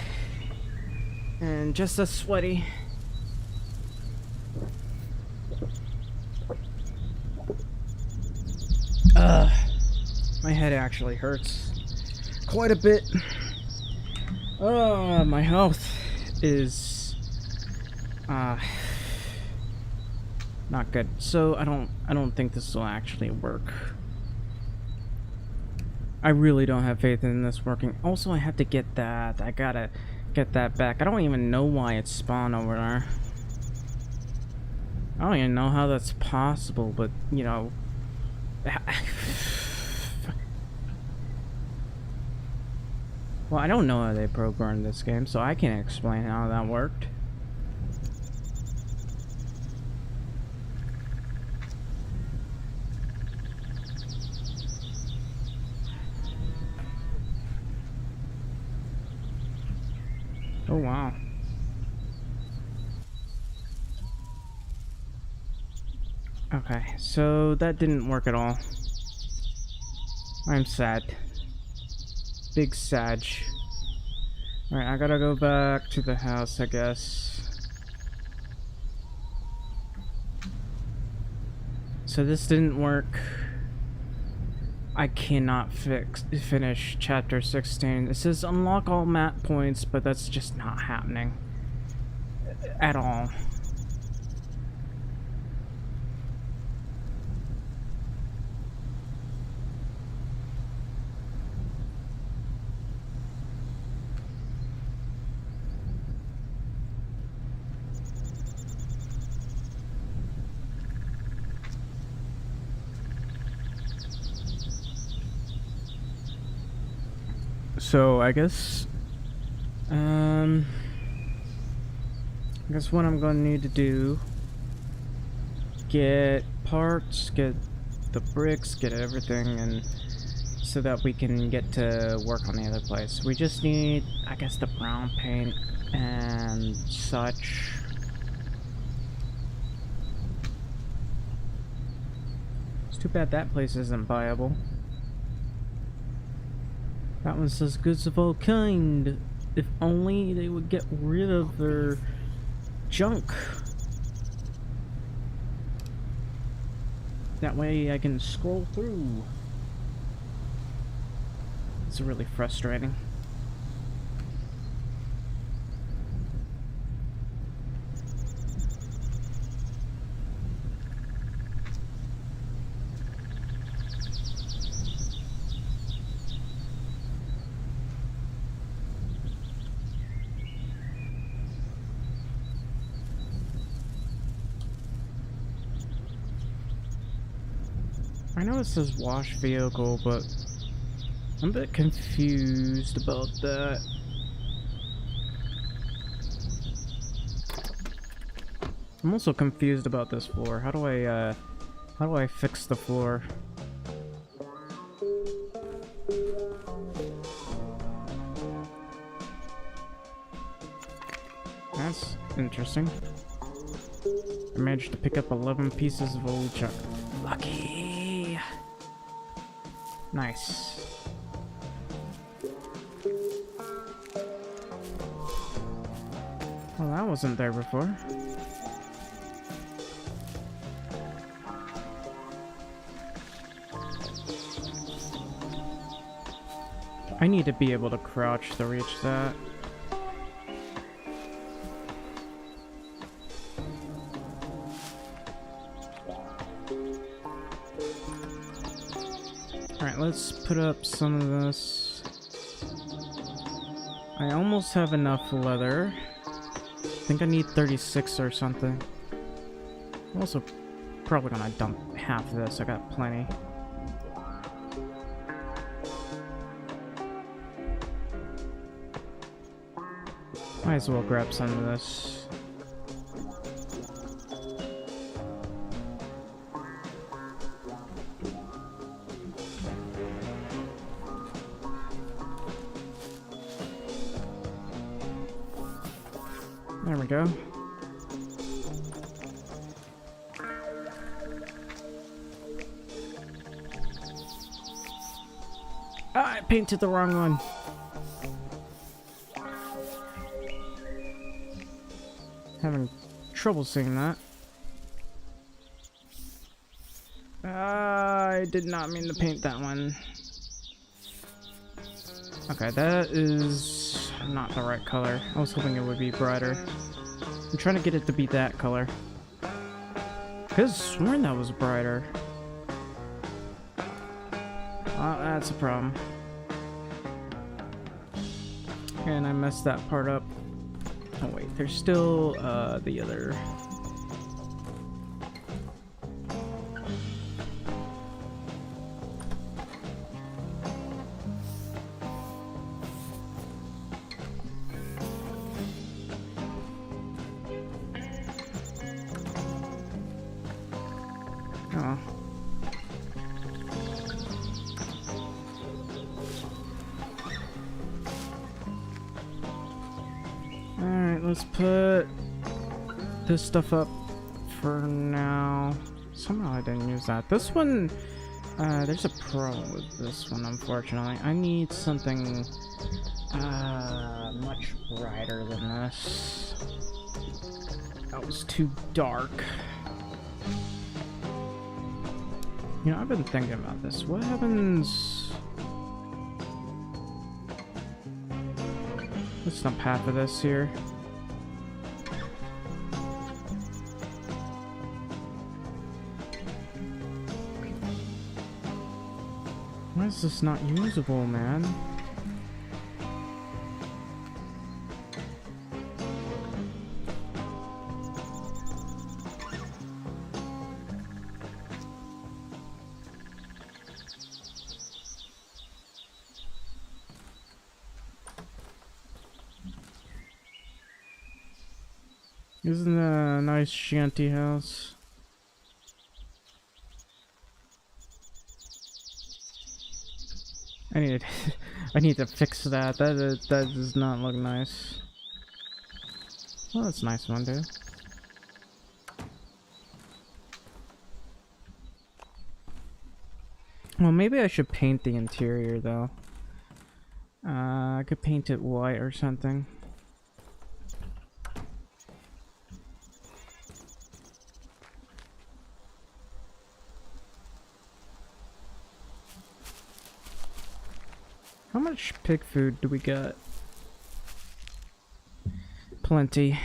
S1: And just as sweaty. My head actually hurts quite a bit. My health is not good. So I don't think this will actually work. I really don't have faith in this working. Also, I have to get that. I gotta get that back. I don't even know why it spawned over there. I don't even know how that's possible, but you know. Well, I don't know how they programmed this game, so I can't explain how that worked. Oh, wow. Okay, so that didn't work at all. I'm sad. Big Sag. Alright, I gotta go back to the house, I guess. So this didn't work. I cannot finish chapter 16. It says unlock all map points, but that's just not happening. At all. So I guess what I'm gonna need to do, get parts, get the bricks, get everything, and so that we can get to work on the other place. We just need, I guess, the brown paint and such. It's too bad that place isn't viable. That one says goods of all kind. If only they would get rid of their junk. That way I can scroll through. It's really frustrating. I know it says wash vehicle, but I'm a bit confused about that. I'm also confused about this floor. How do I fix the floor? That's interesting. I managed to pick up 11 pieces of old junk. Lucky! Nice. Well, that wasn't there before. I need to be able to crouch to reach that. Alright, let's put up some of this. I almost have enough leather. I think I need 36 or something. I'm also probably gonna dump half of this. I got plenty. Might as well grab some of this. There we go. Ah, I painted the wrong one. Having trouble seeing that. I did not mean to paint that one. Okay, that is not the right color. I was hoping it would be brighter. I'm trying to get it to be that color. I could have sworn that was brighter. That's a problem. And I messed that part up. Oh wait, there's still the other. Oh. Alright, let's put this stuff up for now. Somehow I didn't use that. This one, there's a problem with this one, unfortunately. I need something much brighter than this. That was too dark. You know, I've been thinking about this. What happens... Let's dump half of this here. Why is this not usable, man? Isn't that a nice shanty house? I need to fix that. That does not look nice. Well, that's a nice one, dude. Well, maybe I should paint the interior though. I could paint it white or something. How much pig food do we got? Plenty.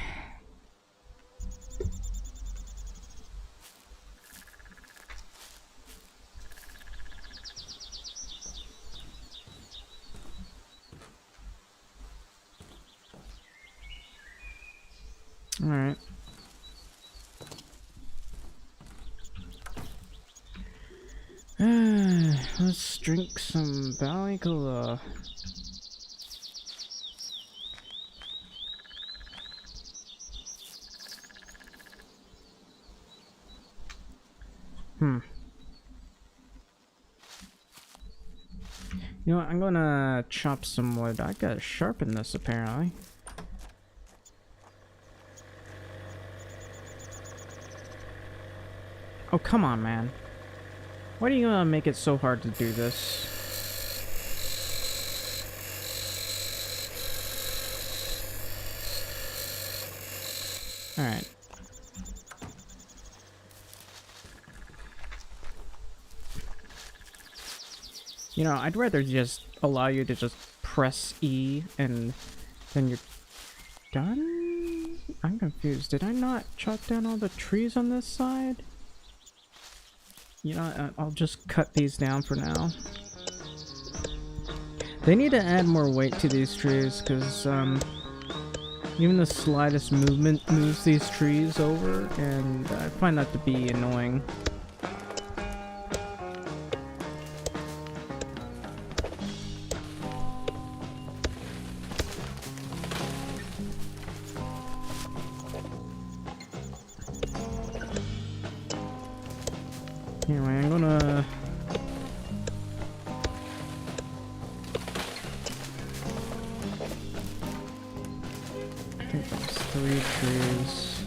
S1: All right. Let's drink some Valley Cola. You know what? I'm gonna chop some wood. I gotta sharpen this apparently. Oh, come on, man. Why do you make it so hard to do this? Alright. You know, I'd rather just allow you to just press E and then you're done? I'm confused. Did I not chop down all the trees on this side? You know, I'll just cut these down for now. They need to add more weight to these trees, because even the slightest movement moves these trees over, and I find that to be annoying. Anyway, I'm gonna... I think that's 3 trees.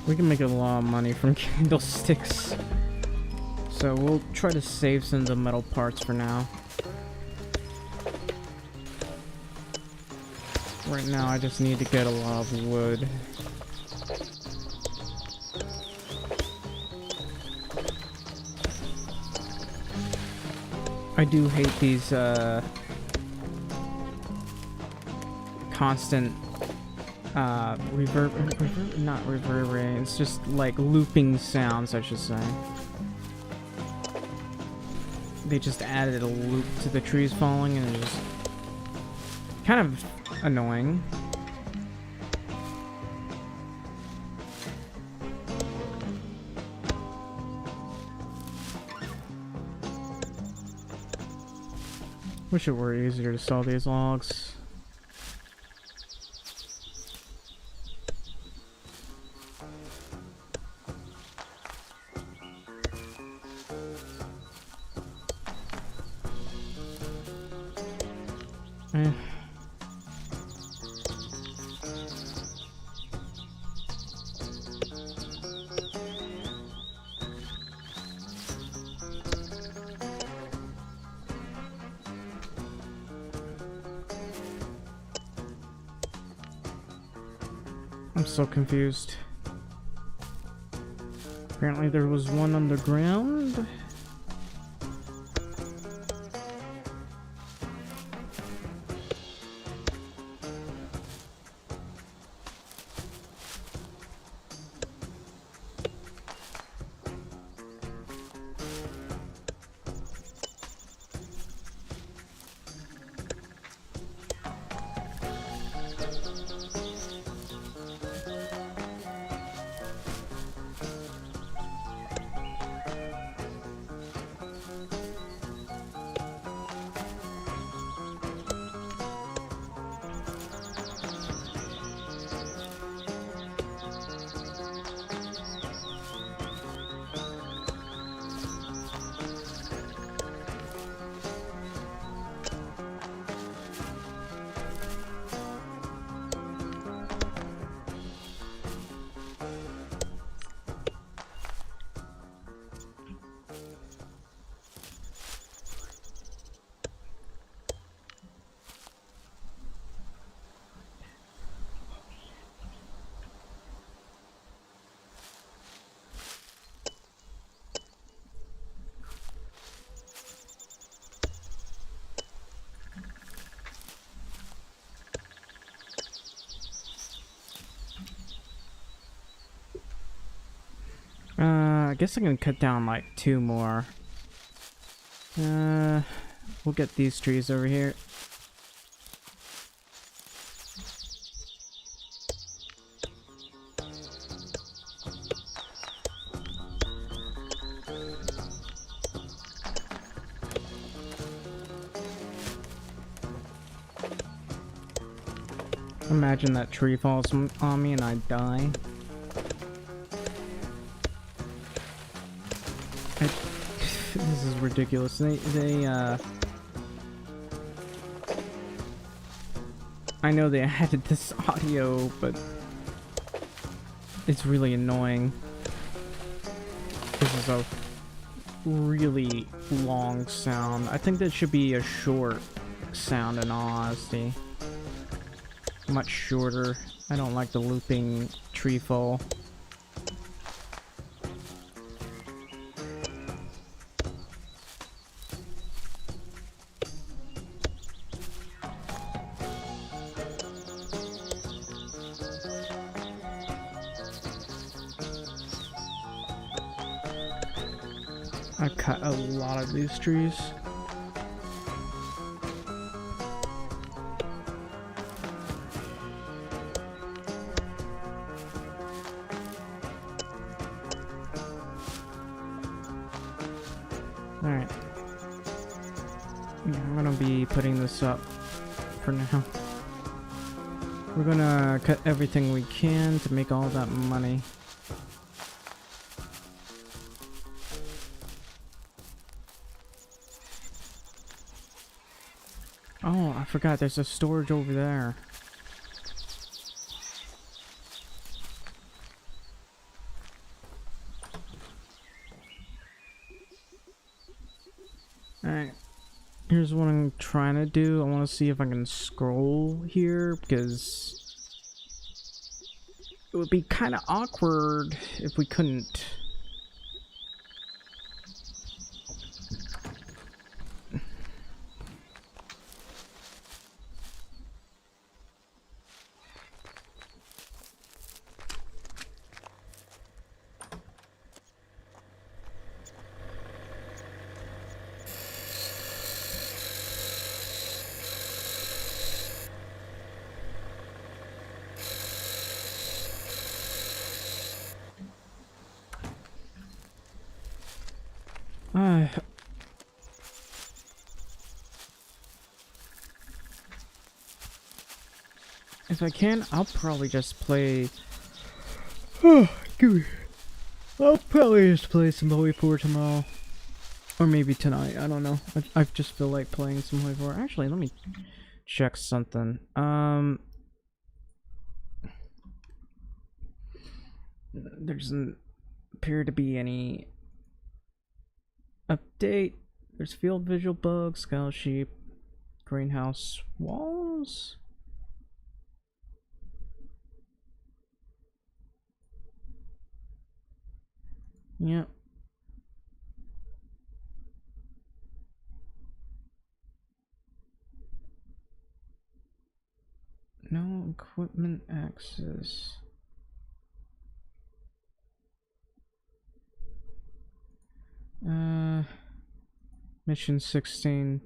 S1: We can make a lot of money from candlesticks. So we'll try to save some of the metal parts for now. Right now I just need to get a lot of wood. I do hate these constant not reverberating, it's just like looping sounds, I should say. They just added a loop to the trees falling and it's just kind of annoying. Wish it were easier to sell these logs. Eh. I'm so confused. Apparently there was one underground. I guess I can cut down like 2 more. We'll get these trees over here. Imagine that tree falls on me and I die. This is ridiculous. I know they added this audio, but it's really annoying. This is a really long sound. I think that should be a short sound in all honesty. Much shorter. I don't like the looping tree fall. I cut a lot of these trees. Alright. Yeah, I'm gonna be putting this up for now. We're gonna cut everything we can to make all that money. Oh, I forgot there's a storage over there. Alright. Here's what I'm trying to do. I want to see if I can scroll here, because it would be kind of awkward if we couldn't. If I can, I'll probably just play. Oh, give me. I'll probably just play some Holy 4 tomorrow, or maybe tonight. I don't know. I just feel like playing some Holy 4. Actually, let me check something. There doesn't appear to be any update. There's field visual bugs, scout sheep, greenhouse walls. Yeah. No equipment access. Mission 16.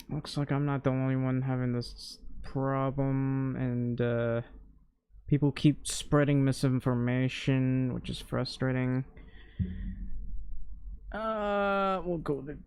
S1: Looks like I'm not the only one having this problem, and people keep spreading misinformation, which is frustrating. We'll go there.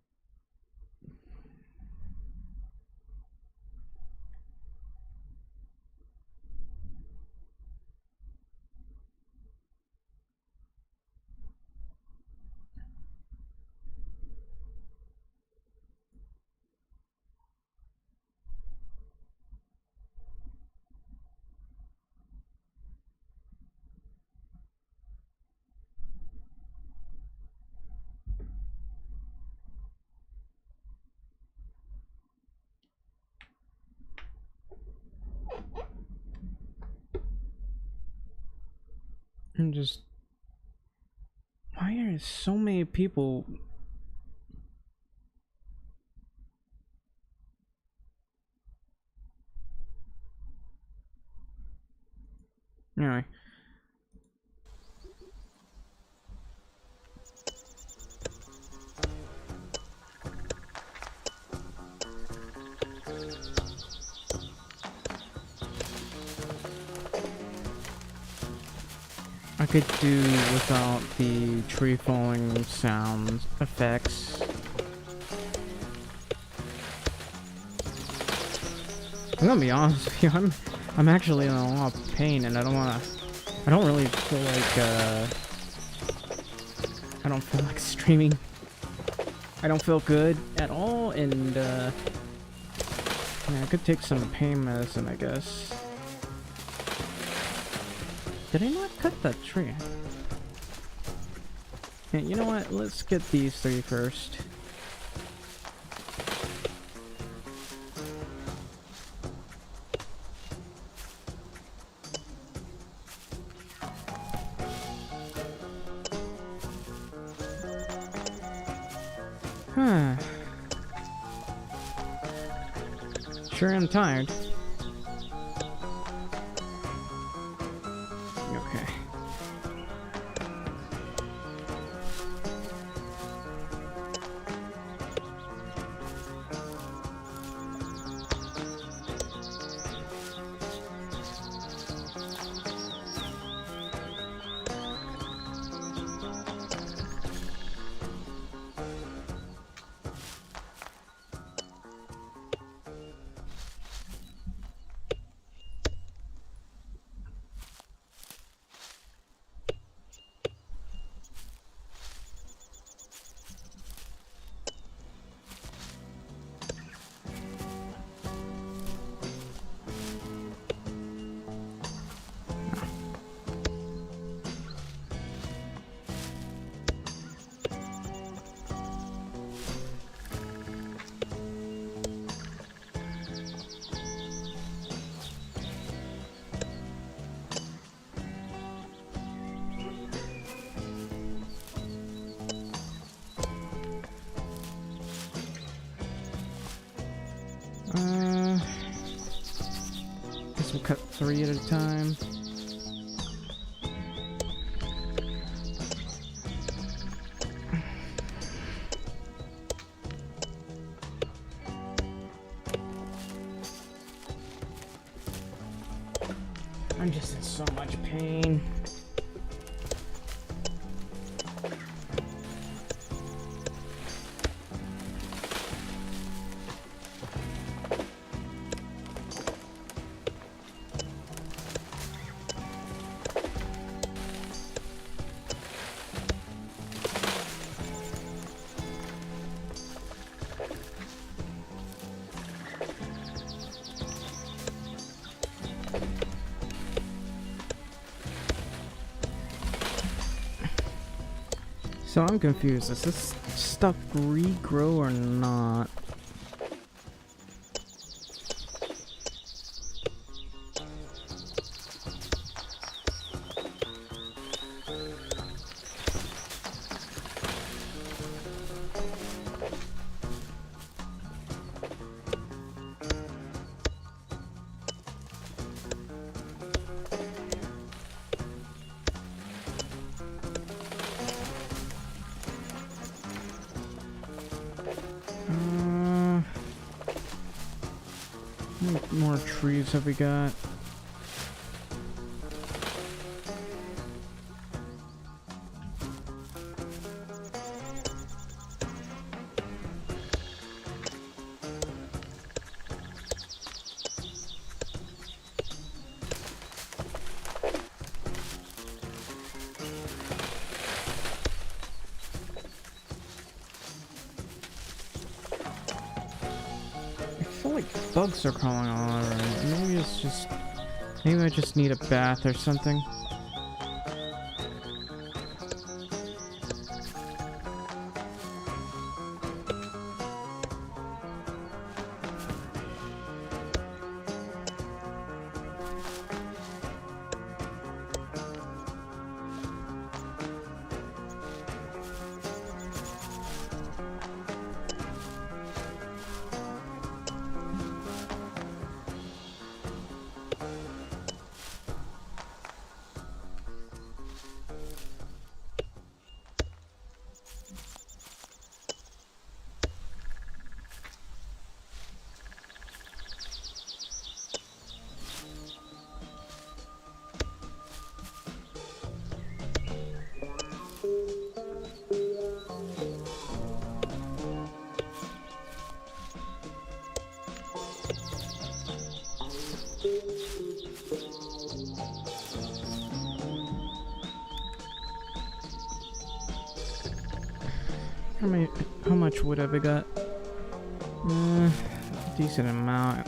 S1: I'm just... Why are so many people... Anyway. I could do without the tree falling sound effects. I'm gonna be honest with you, I'm actually in a lot of pain, and I don't really feel like I don't feel like streaming. I don't feel good at all, and yeah, I could take some pain medicine, I guess. Did I not cut that tree? Yeah, you know what? Let's get these three first. Huh. Sure am tired. Okay. Guess we'll cut 3 at a time. I'm just in so much pain. So I'm confused. Does this stuff regrow or not? How many more trees have we got? I feel like bugs are crawling all over me. Maybe it's just... Maybe I just need a bath or something. How much wood have I got? Decent amount.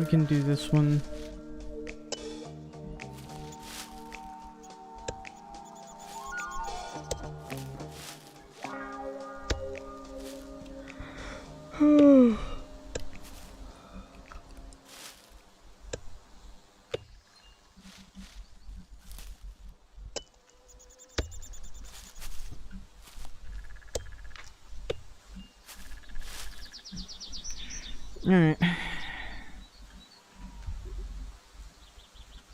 S1: We can do this one. Alright.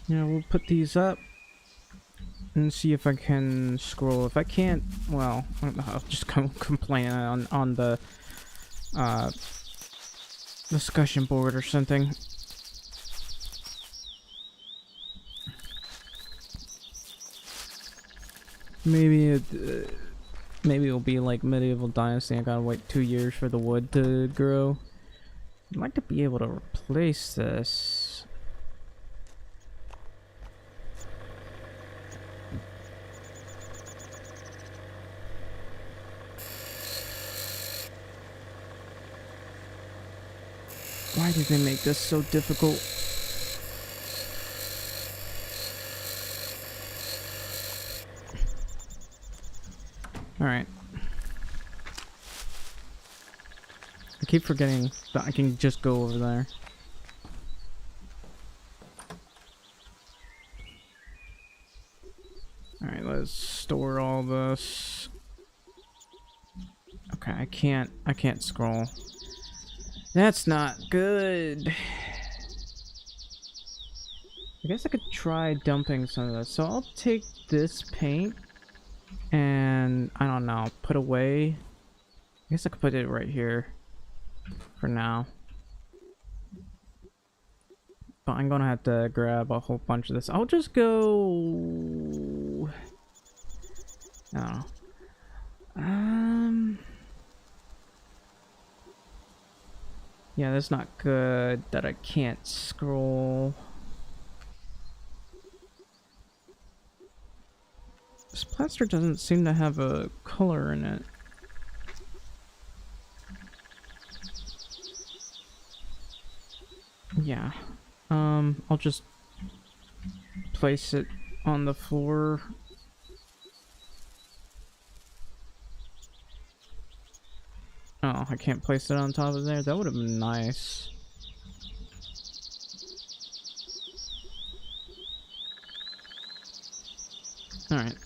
S1: Yeah, we'll put these up and see if I can scroll. If I can't, well, I'll just complain on the discussion board or something. Maybe it'll be like medieval Dynasty. I gotta wait 2 years for the wood to grow. I'd like to be able to replace this. Why did they make this so difficult? Alright. I keep forgetting that I can just go over there. Alright, let's store all this. Okay, I can't scroll. That's not good. I guess I could try dumping some of this. So I'll take this paint and, I don't know, put away. I guess I could put it right here for now. But I'm gonna have to grab a whole bunch of this. I'll just go... I don't know. Yeah, that's not good that I can't scroll. This plaster doesn't seem to have a color in it. Yeah. I'll just place it on the floor. Oh, I can't place it on top of there? That would have been nice. Alright.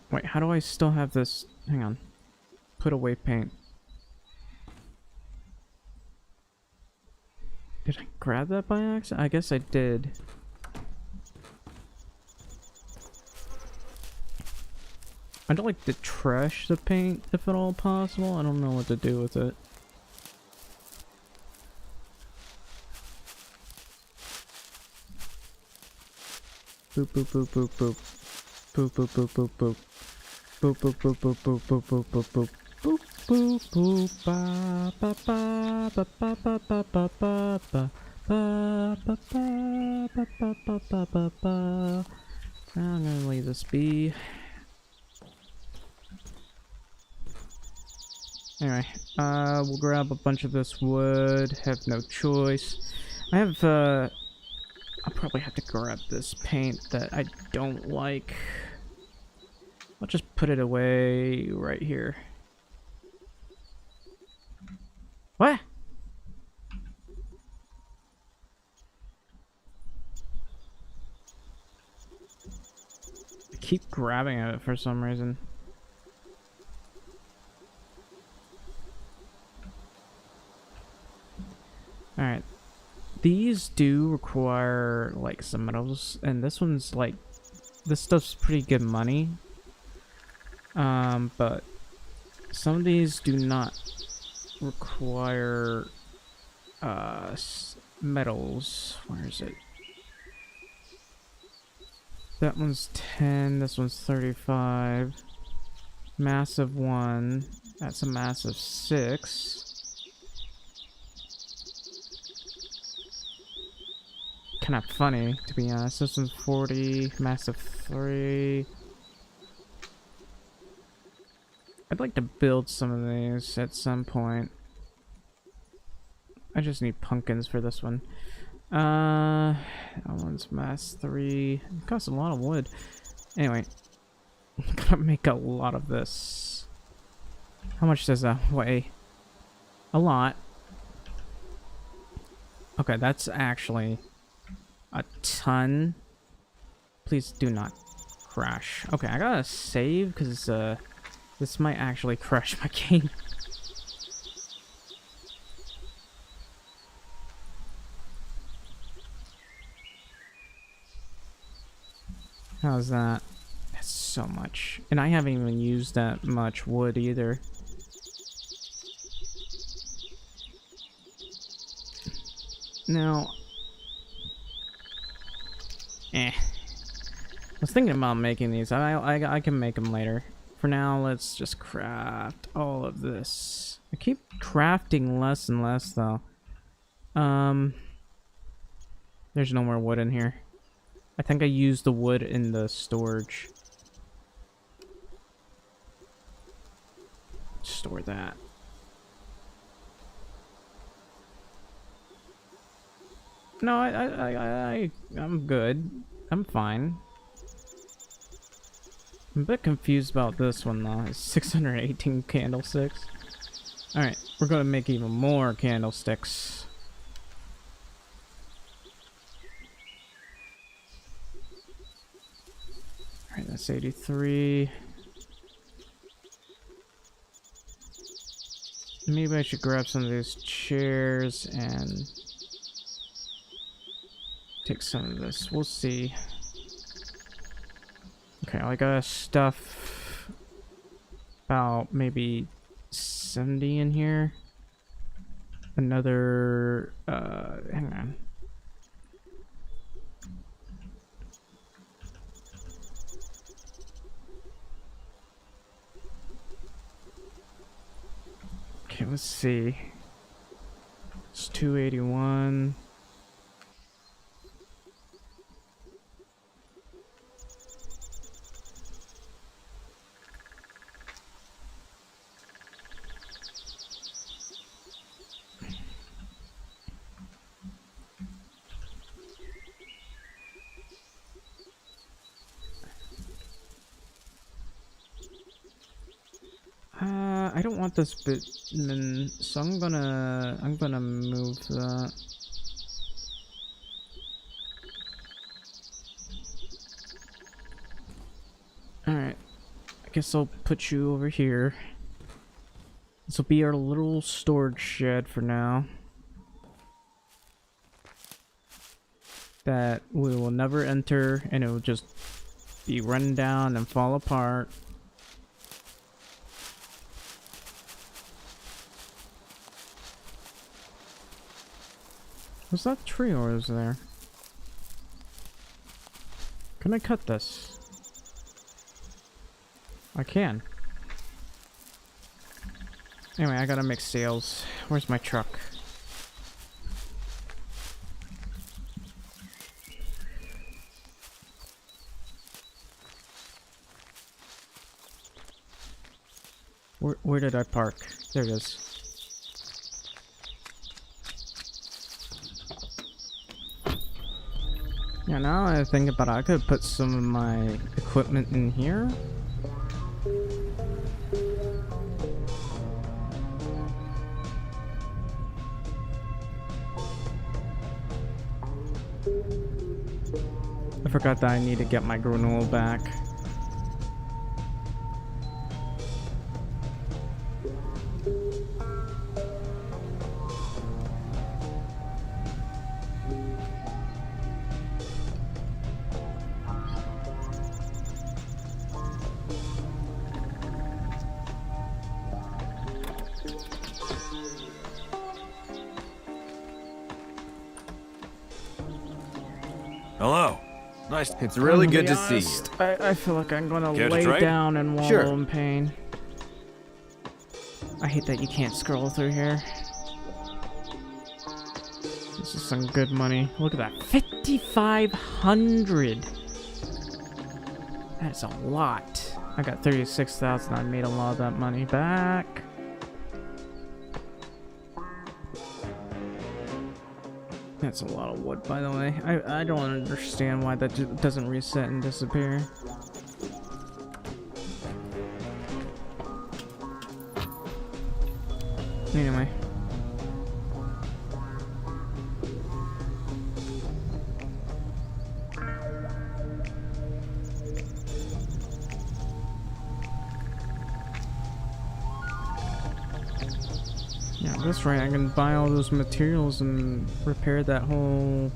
S1: Wait, how do I still have this? Hang on. Put away paint. Did I grab that by accident? I guess I did. I'd like to trash the paint if at all possible. I don't know what to do with it. Boop boop boop boop boop. Boop boop boop boop boop. Boop boop boop boop boop boop boop boop boop. Boop boop boop ba ba ba ba ba ba ba ba ba ba ba ba ba ba ba ba ba. I'm gonna leave this be. Anyway, we'll grab a bunch of this wood. Have no choice. I have I'll probably have to grab this paint that I don't like. I'll just put it away right here. What? I keep grabbing at it for some reason. Alright. These do require like some metals, and this one's like, this stuff's pretty good money. But some of these do not require metals. Where is it? That one's 10, this one's 35. Massive 1, that's a massive 6. Kind of funny, to be honest. This one's 40, massive 3. I'd like to build some of these at some point. I just need pumpkins for this one. That one's mass 3. It costs a lot of wood. Anyway, I'm gonna make a lot of this. How much does that weigh? A lot. Okay, that's actually a ton. Please do not crash. Okay, I gotta save because this might actually crash my game. How's that? That's so much. And I haven't even used that much wood either. Now, I was thinking about making these. I can make them later. For now, let's just craft all of this. I keep crafting less and less, though. There's no more wood in here. I think I used the wood in the storage. Store that. No, I'm good. I'm fine. I'm a bit confused about this one though. It's 618 candlesticks. Alright, we're gonna make even more candlesticks. Alright, that's 83. Maybe I should grab some of these chairs and take some of this. We'll see. Okay, I gotta stuff about maybe 70 in here. Another, hang on. Okay, let's see. It's 281. I don't want this bit, so I'm gonna move that. Alright, I guess I'll put you over here. This will be our little storage shed for now. That we will never enter, and it will just be run down and fall apart. Was that tree or is there? Can I cut this? I can. Anyway, I gotta make sails. Where's my truck? Where did I park? There it is. Yeah, now I think about it, I could put some of my equipment in here. I forgot that I need to get my granola back.
S4: Hello. Nice.
S5: It's really
S1: To
S5: good
S1: be
S5: to see you.
S1: honest, I feel like I'm gonna
S4: Care to
S1: lay
S4: trade?
S1: down and wallow
S5: Sure.
S1: in pain. I hate that you can't scroll through here. This is some good money. Look at that, 5,500. That's a lot. I got 36,000. I made a lot of that money back. That's a lot of wood, by the way. I don't understand why that doesn't reset and disappear. Anyway. Yeah, that's right. I can buy all those materials and repair that whole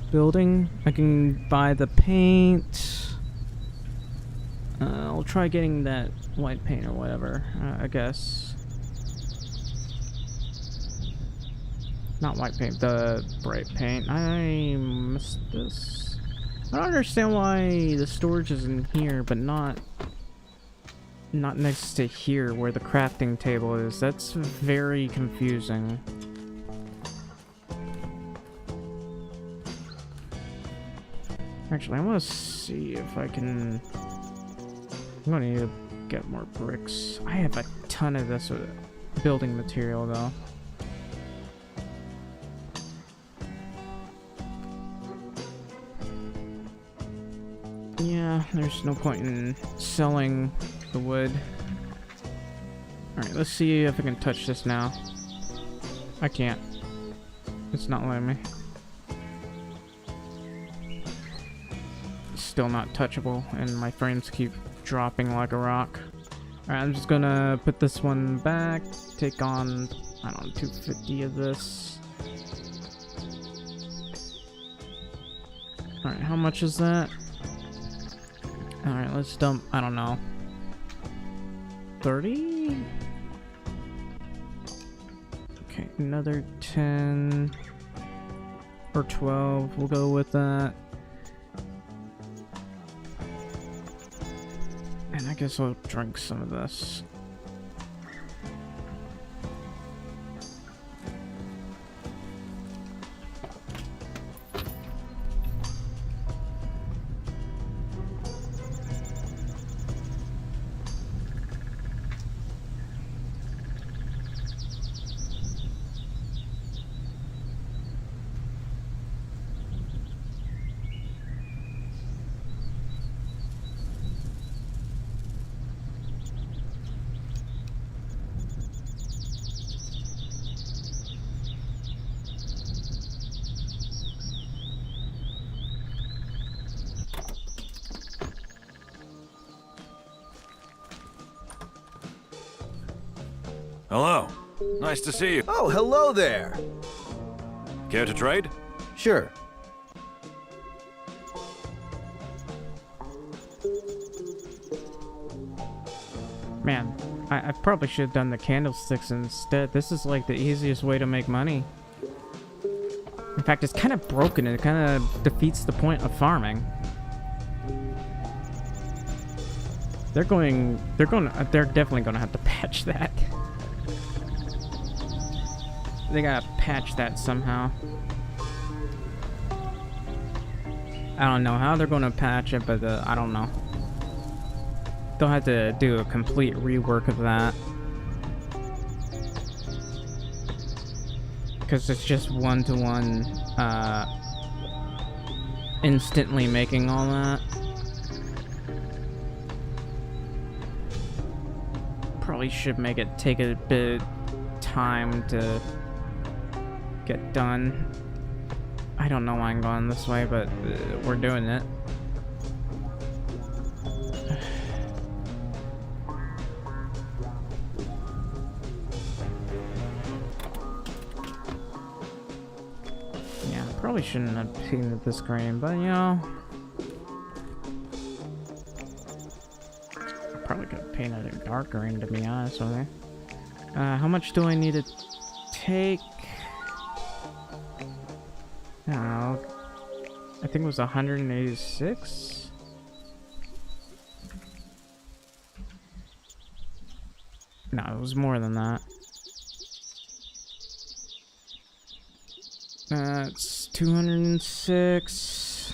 S1: building. I can buy the paint. I'll try getting that white paint or whatever, I guess. Not white paint, the bright paint. I missed this. I don't understand why the storage is in here, but not next to here where the crafting table is. That's very confusing. Actually, I want to see if I can... I'm gonna need to get more bricks. I have a ton of this building material though. Yeah, there's no point in selling the wood. Alright, let's see if I can touch this now. I can't. It's not letting me. It's still not touchable, and my frames keep dropping like a rock. Alright, I'm just gonna put this one back, take on, I don't know, 250 of this. Alright, how much is that? Alright, let's dump, I don't know, 30? Okay, another 10 or 12, we'll go with that. And I guess I'll drink some of this.
S4: Hello. Nice to see you.
S5: Oh, hello there.
S4: Care to trade?
S5: Sure.
S1: Man, I probably should have done the candlesticks instead. This is like the easiest way to make money. In fact, it's kind of broken. It kind of defeats the point of farming. They're definitely gonna have to patch that. They gotta patch that somehow. I don't know how they're gonna patch it, but I don't know. They'll have to do a complete rework of that. Because it's just one-to-one instantly making all that. Probably should make it take a bit time to get done. I don't know why I'm going this way, but we're doing it. Yeah, probably shouldn't have painted this green, but you know, I probably could have painted it dark green, to be honest with you. How much do I need to take? I don't know. I think it was 186. No, it was more than that. It's 206.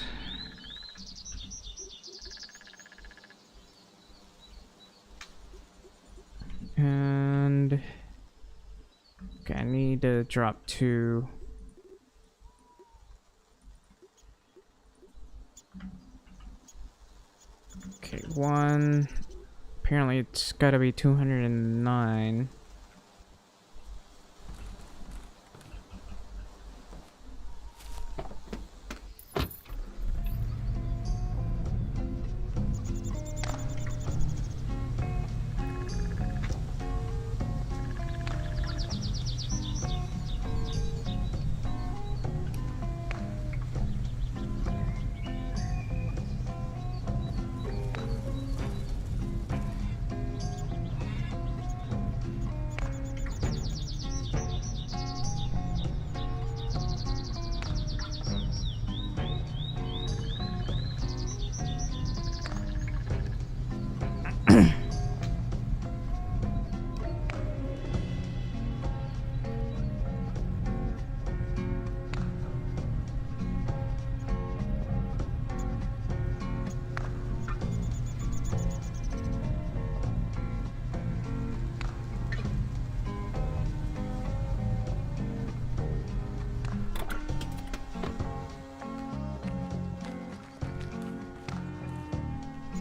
S1: And okay, I need to drop 2. Okay, 1. Apparently it's gotta be 209.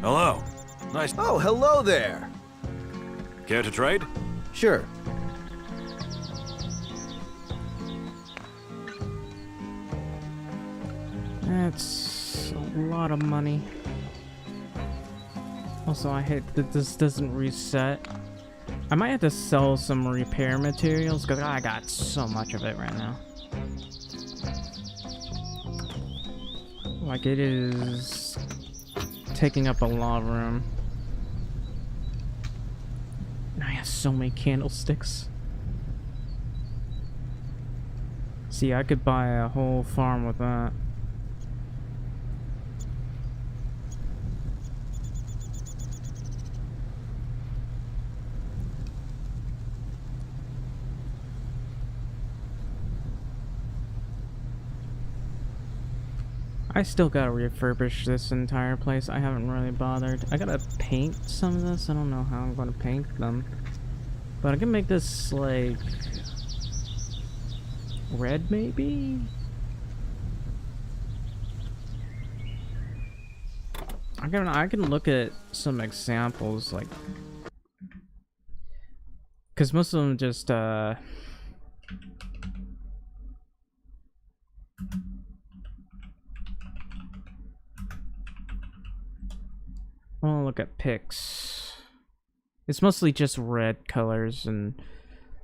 S4: Hello. Nice.
S5: Oh, hello there.
S4: Care to trade?
S5: Sure.
S1: That's a lot of money. Also, I hate that this doesn't reset. I might have to sell some repair materials because I got so much of it right now. Like, it is taking up a lot of room. And I have so many candlesticks. See, I could buy a whole farm with that. I still gotta refurbish this entire place. I haven't really bothered. I gotta paint some of this. I don't know how I'm gonna paint them. But I can make this, like, red, maybe? I can look at some examples, like, because most of them just, I'll look at pics. It's mostly just red colors and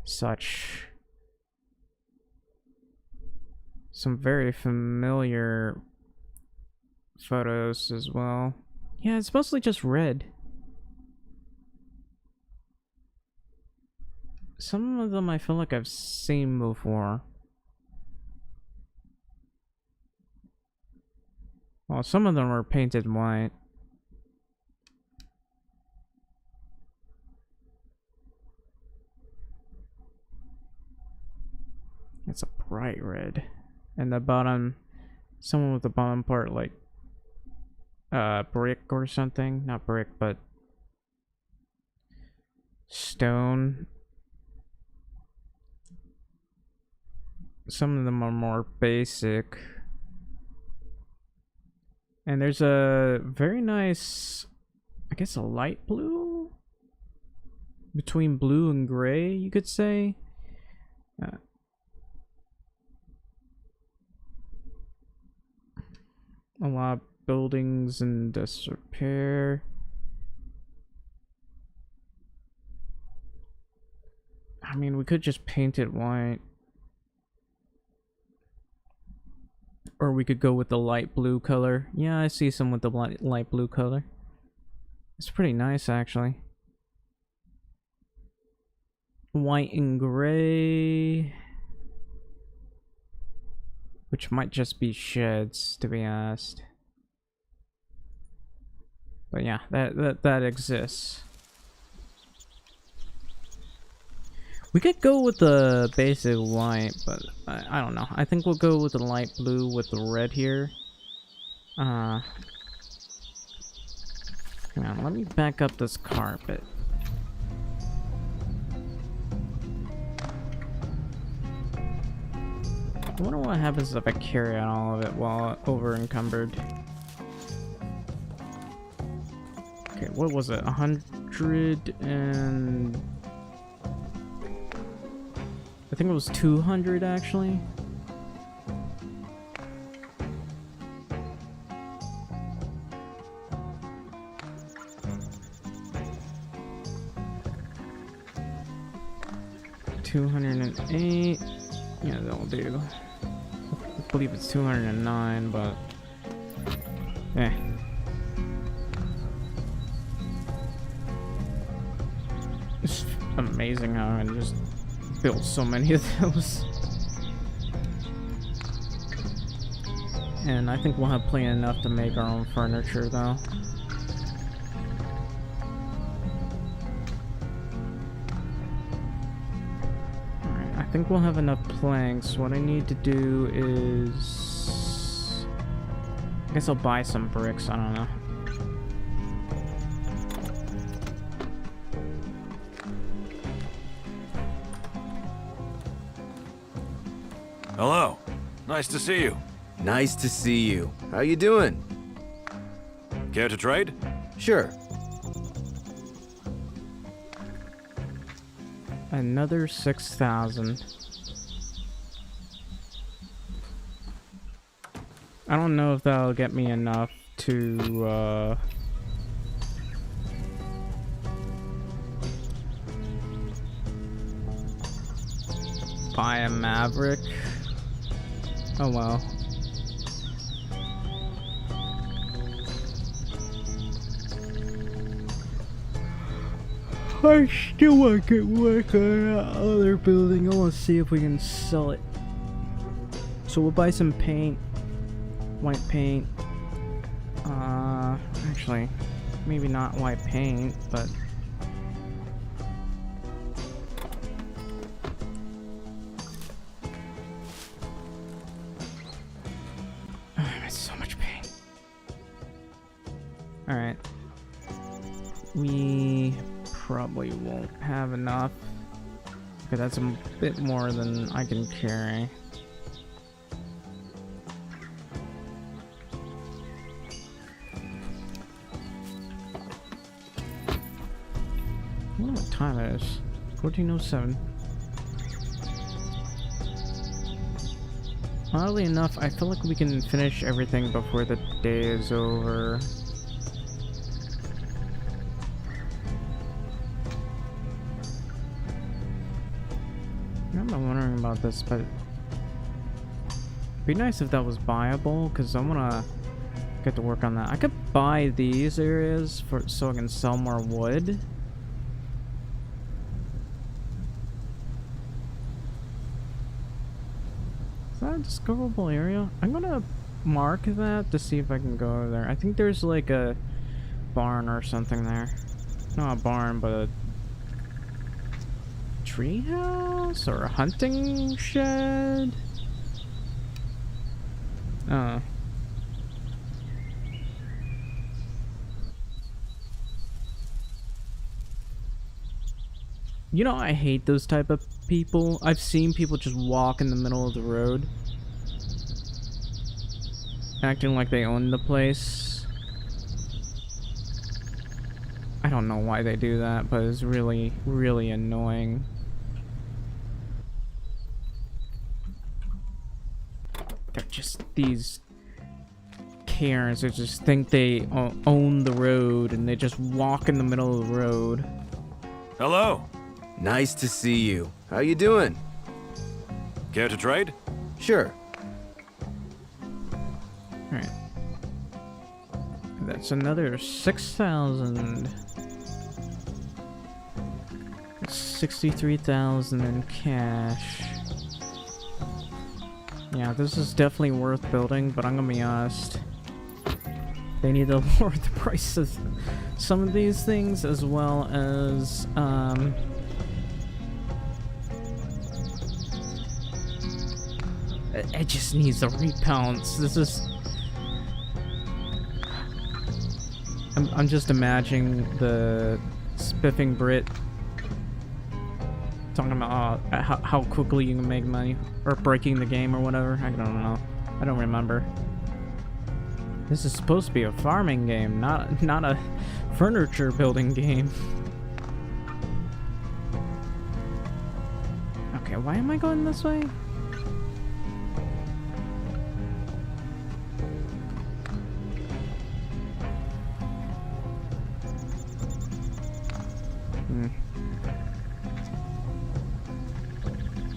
S1: such. Some very familiar photos as well. Yeah, it's mostly just red. Some of them I feel like I've seen before. Well, some of them are painted white. It's a bright red. And the bottom, someone with the bottom part like brick or something. Not brick, but stone. Some of them are more basic. And there's a very nice, I guess, a light blue? Between blue and gray, you could say. A lot of buildings in disrepair. I mean, we could just paint it white. Or we could go with the light blue color. Yeah, I see some with the light blue color. It's pretty nice, actually. White and gray. Which might just be sheds, to be honest. But yeah, that exists. We could go with the basic white, but I don't know. I think we'll go with the light blue with the red here. Hang on, let me back up this carpet. I wonder what happens if I carry out all of it while over encumbered. Okay, what was it? 100 and... I think it was 200 actually. $208. Yeah, that'll do. I believe it's 209, but eh. It's amazing how I just built so many of those. And I think we'll have plenty enough to make our own furniture though. Alright, I think we'll have enough planks. What I need to do is... I guess I'll buy some bricks, I don't know.
S4: Hello. Nice to see you.
S5: Nice to see you. How you doing?
S4: Care to trade?
S5: Sure.
S1: Another 6,000. I don't know if that'll get me enough to buy a Maverick. Oh well. I still want to get work on that other building. I want to see if we can sell it. So we'll buy some paint. White paint. Actually, maybe not white paint, but... It's so much paint. Alright. We probably won't have enough. Okay, that's a bit more than I can carry. I wonder what time it is. 14:07. Oddly enough, I feel like we can finish everything before the day is over. I'm not wondering about this, but it'd be nice if that was buyable, because I want to get to work on that. I could buy these areas for so I can sell more wood. Is that a discoverable area? I'm gonna mark that to see if I can go over there. I think there's like a barn or something there. Not a barn, but a treehouse or a hunting shed. Oh. You know, I hate those type of people. I've seen people just walk in the middle of the road. acting like they own the place. I don't know why they do that, but it's really, really annoying. They're just these Karens that just think they own the road and they just walk in the middle of the road.
S4: Hello.
S5: Nice to see you. How you doing?
S4: Care to trade?
S5: Sure.
S1: Alright. That's another 6,000. 63,000 in cash. Yeah, this is definitely worth building, but I'm gonna be honest. They need to lower the price of some of these things, as well as it just needs a rebalance. This is I'm just imagining the spiffing Brit talking about how quickly you can make money, or breaking the game or whatever. I don't know. I don't remember. This is supposed to be a farming game, not a furniture building game. Okay, why am I going this way?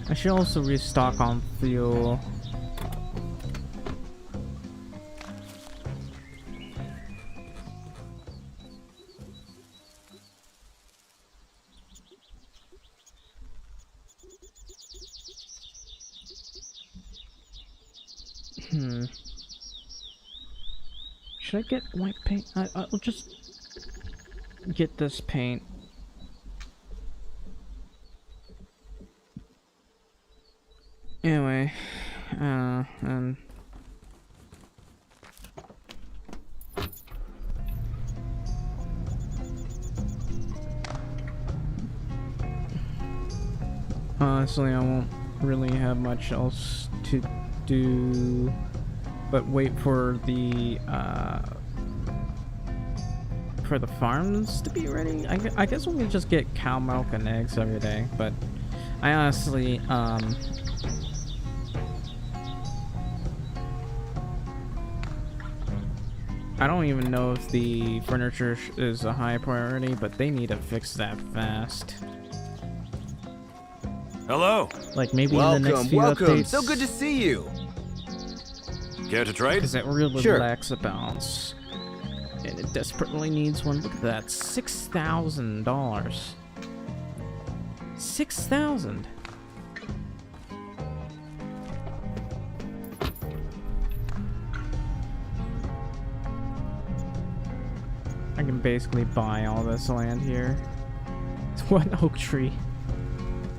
S1: I should also restock on fuel. Should I get white paint? I'll just get this paint. Anyway, and honestly, I won't really have much else to do but wait for the farms to be ready. I guess we can just get cow milk and eggs every day, but I honestly I don't even know if the furniture is a high priority, but they need to fix that fast.
S4: Hello.
S1: Like maybe in the next few
S5: welcome.
S1: updates.
S5: So good to see you.
S4: Care to trade?
S1: Because it really
S5: Sure.
S1: lacks a balance, and it desperately needs one. Look at that, $6,000. 6,000. I can basically buy all this land here. It's one oak tree.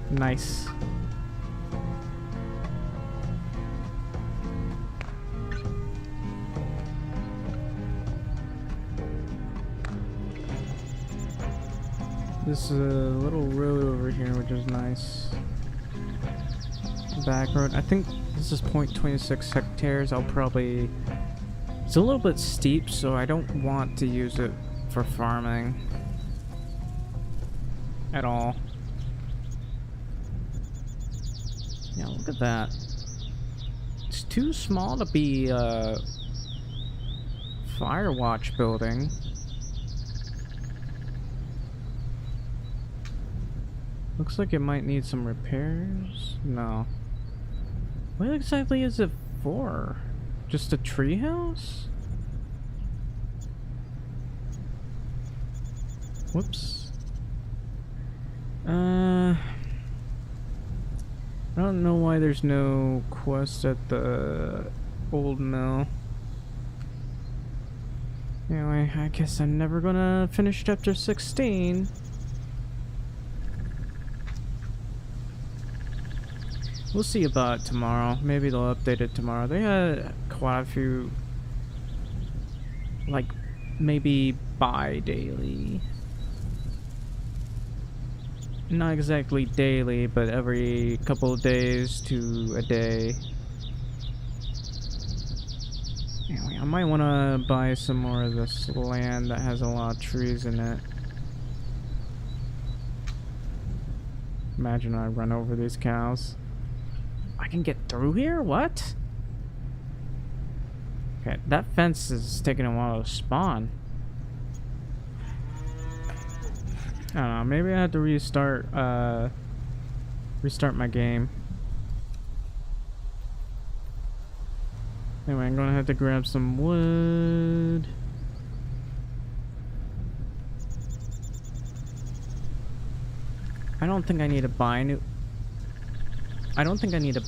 S1: Nice. This little road over here, which is nice. Back road. I think this is 0.26 hectares. I'll probably... It's a little bit steep, so I don't want to use it for farming at all. Yeah, look at that. It's too small to be a Firewatch building. Looks like it might need some repairs. No. What exactly is it for? Just a treehouse? Whoops. I don't know why there's no quest at the old mill. Anyway, I guess I'm never gonna finish chapter 16. We'll see about it tomorrow. Maybe they'll update it tomorrow. They had quite a few, like, maybe bi-daily. Not exactly daily, but every couple of days to a day. Anyway, I might want to buy some more of this land that has a lot of trees in it. Imagine I run over these cows. I can get through here? What? Okay, that fence is taking a while to spawn. I don't know, maybe I have to restart my game. Anyway, I'm gonna have to grab some wood. I don't think I need to buy new... I don't think I need to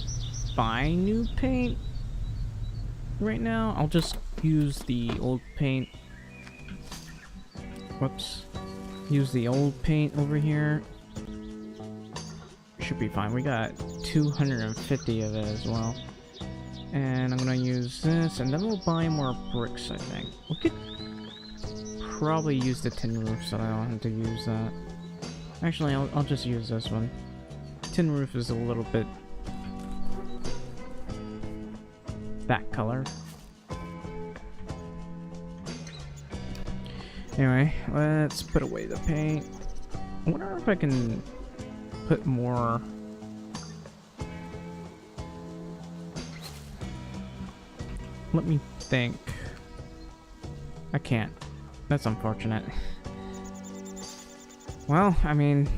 S1: buy new paint right now. I'll just use the old paint. Whoops. Use the old paint over here. Should be fine. We got 250 of it as well. And I'm gonna use this, and then we'll buy more bricks, I think. We could probably use the tin roof so I don't have to use that. Actually, I'll just use this one. Tin roof is a little bit that color. Anyway, let's put away the paint. I wonder if I can put more... Let me think. I can't. That's unfortunate. Well, I mean...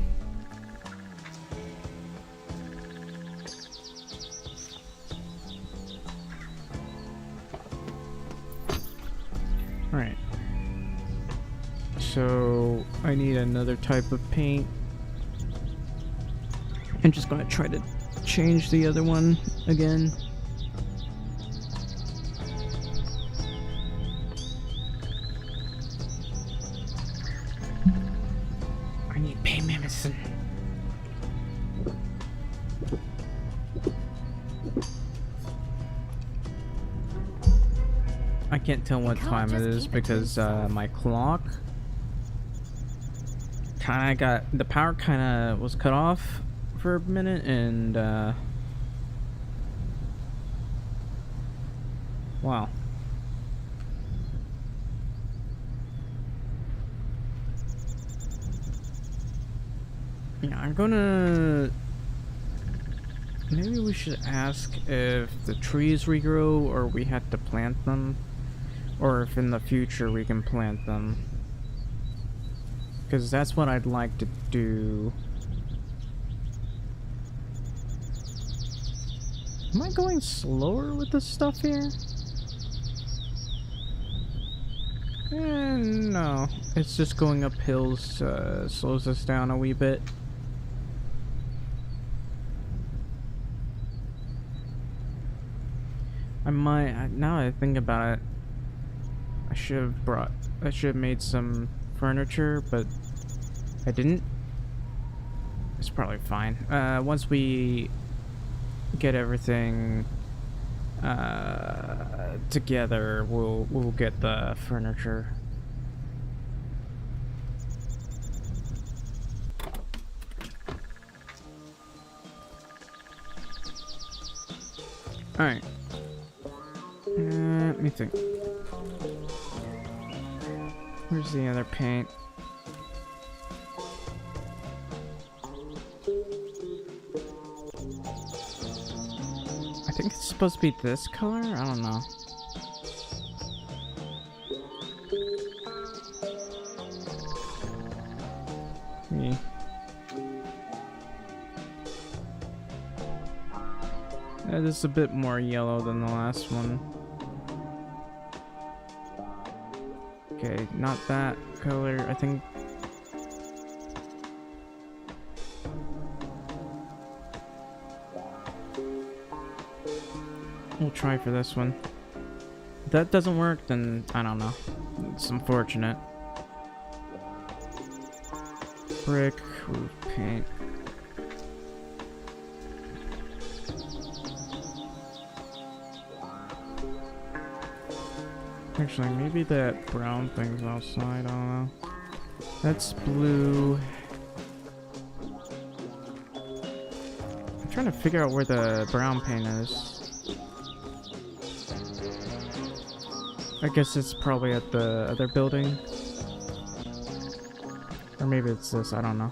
S1: Alright. So, I need another type of paint. I'm just gonna try to change the other one again. I need paint medicine. I can't tell what time it is because my clock kinda got... the power kinda was cut off for a minute, and wow. Yeah, I'm gonna... maybe we should ask if the trees regrow or we have to plant them, or if in the future we can plant them. Because that's what I'd like to do. Am I going slower with this stuff here? No. It's just going up hills slows us down a wee bit. I might... now that I think about it, I should have made some furniture, but I didn't. It's probably fine. Once we get everything together, we'll get the furniture. All right. Let me think. Where's the other paint? I think it's supposed to be this color? I don't know. Yeah. This is a bit more yellow than the last one. Okay, not that color, I think. We'll try for this one. If that doesn't work, then I don't know. It's unfortunate. Brick, roof paint. Actually, maybe that brown thing's outside, I don't know. That's blue. I'm trying to figure out where the brown paint is. I guess it's probably at the other building. Or maybe it's this, I don't know.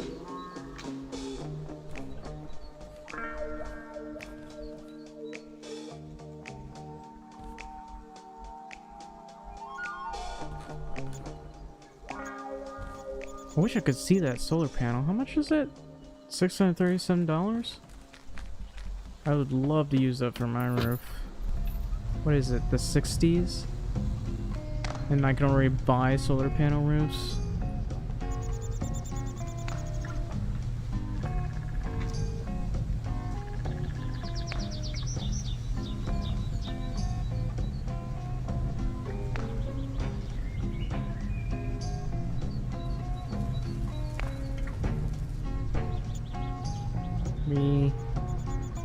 S1: I wish I could see that solar panel. How much is it? $637? I would love to use that for my roof. What is it? The 60s? And I can already buy solar panel roofs?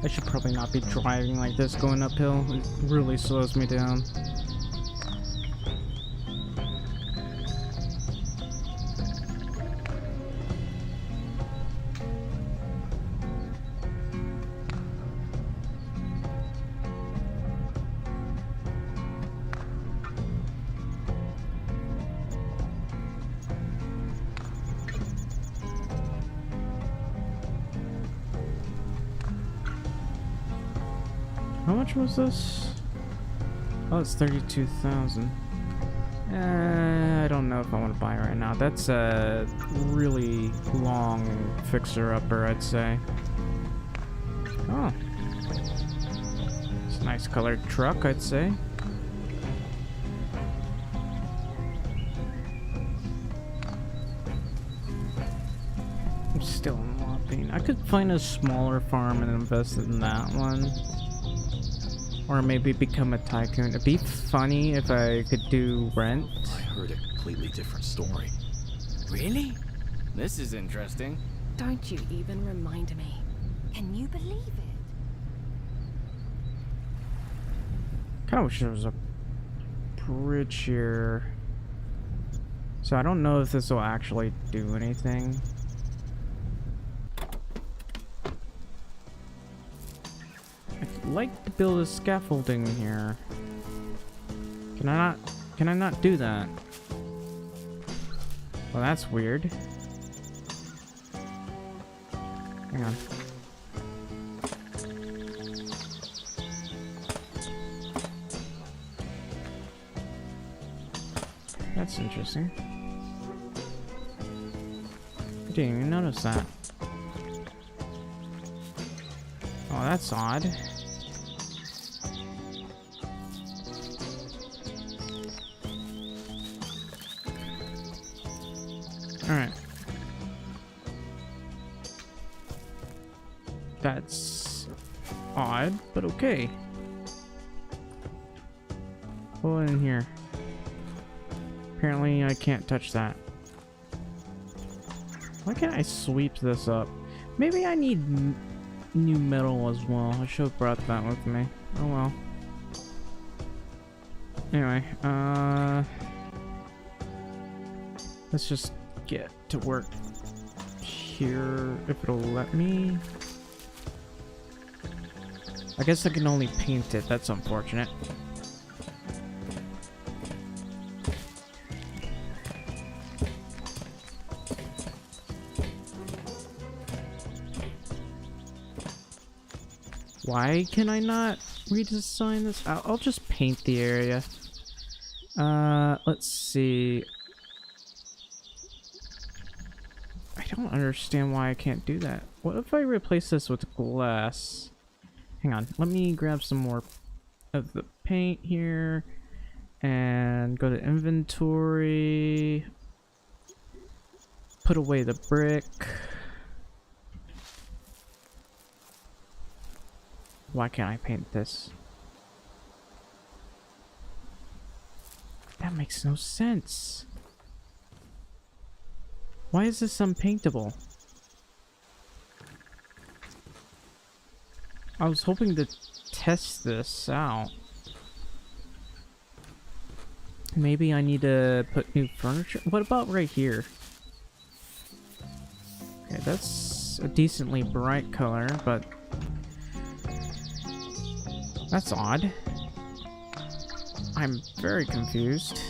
S1: I should probably not be driving like this going uphill. It really slows me down. How much was this? Oh, it's 32,000. I don't know if I want to buy it right now. That's a really long fixer-upper, I'd say. Oh. It's a nice colored truck, I'd say. I'm still unlocking. I could find a smaller farm and invest in that one. Or maybe become a tycoon. It'd be funny if I could do rent.
S6: I heard a completely different story.
S7: Really? This is interesting.
S3: Don't you even remind me. Can you believe it?
S1: Kinda wish there was a bridge here. So I don't know if this will actually do anything. I'd like to build a scaffolding here. Can I not do that? Well, that's weird. Hang on. That's interesting. I didn't even notice that. Oh, that's odd. Alright. That's odd, but okay. Pull it in here. Apparently I can't touch that. Why can't I sweep this up? Maybe I need new metal as well. I should have brought that with me. Oh well. Anyway, let's just get to work here if it'll let me. I guess I can only paint it. That's unfortunate. Why can I not redesign this? I'll just paint the area. Let's see. I don't understand why I can't do that. What if I replace this with glass? Hang on, let me grab some more of the paint here and go to inventory. Put away the brick. Why can't I paint this? That makes no sense. Why is this unpaintable? I was hoping to test this out. Maybe I need to put new furniture. What about right here? Okay, that's a decently bright color, but that's odd. I'm very confused.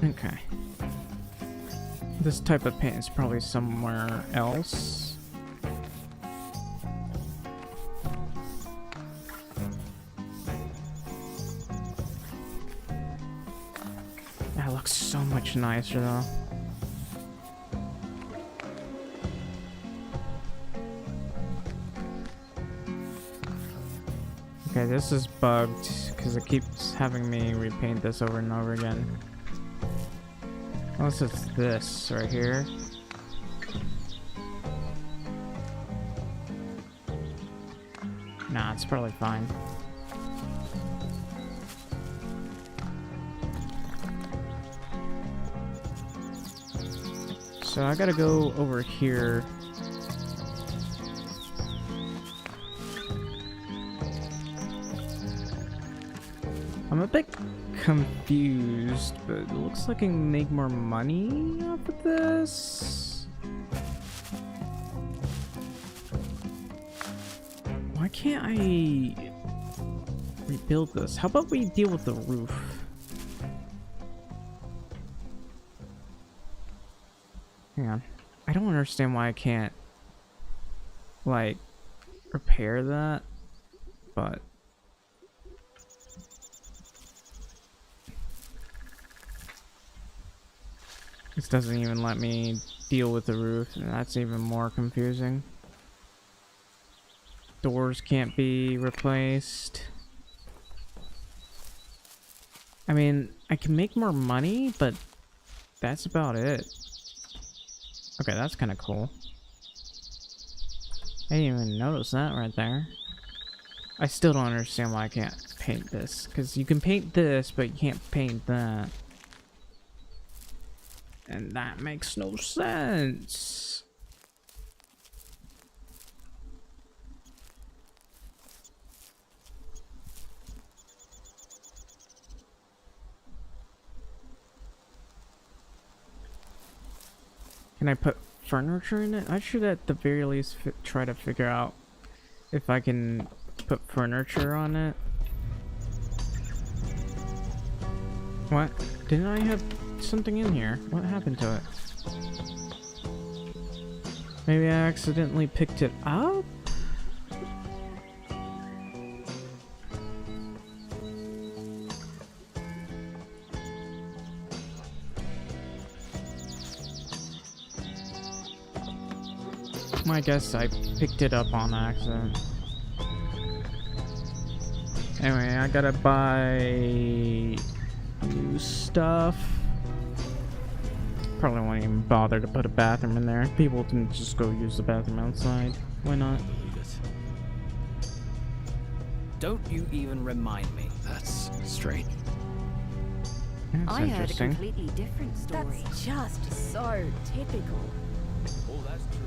S1: Okay. This type of paint is probably somewhere else. That looks so much nicer though. Okay, this is bugged because it keeps having me repaint this over and over again. Unless it's this right here. Nah, it's probably fine. So I gotta go over here. I'm a bit confused, but it looks like I can make more money off of this. Why can't I rebuild this? How about we deal with the roof? Hang on. I don't understand why I can't, like, repair that, but... This doesn't even let me deal with the roof, and that's even more confusing. Doors can't be replaced. I mean, I can make more money, but that's about it. Okay, that's kind of cool. I didn't even notice that right there. I still don't understand why I can't paint this, because you can paint this, but you can't paint that. And that makes no sense. Can I put furniture in it? I should at the very least try to figure out if I can put furniture on it. What? Didn't I have something in here? What happened to it? Maybe I accidentally picked it up? I guess I picked it up on accident. Anyway, I gotta buy new stuff. Probably won't even bother to put a bathroom in there. People can just go use the bathroom outside. Why not?
S7: Don't you even remind me.
S4: That's strange.
S1: That's
S8: I heard a
S1: interesting.
S8: completely different story.
S3: That's just so typical.
S7: Oh, that's true.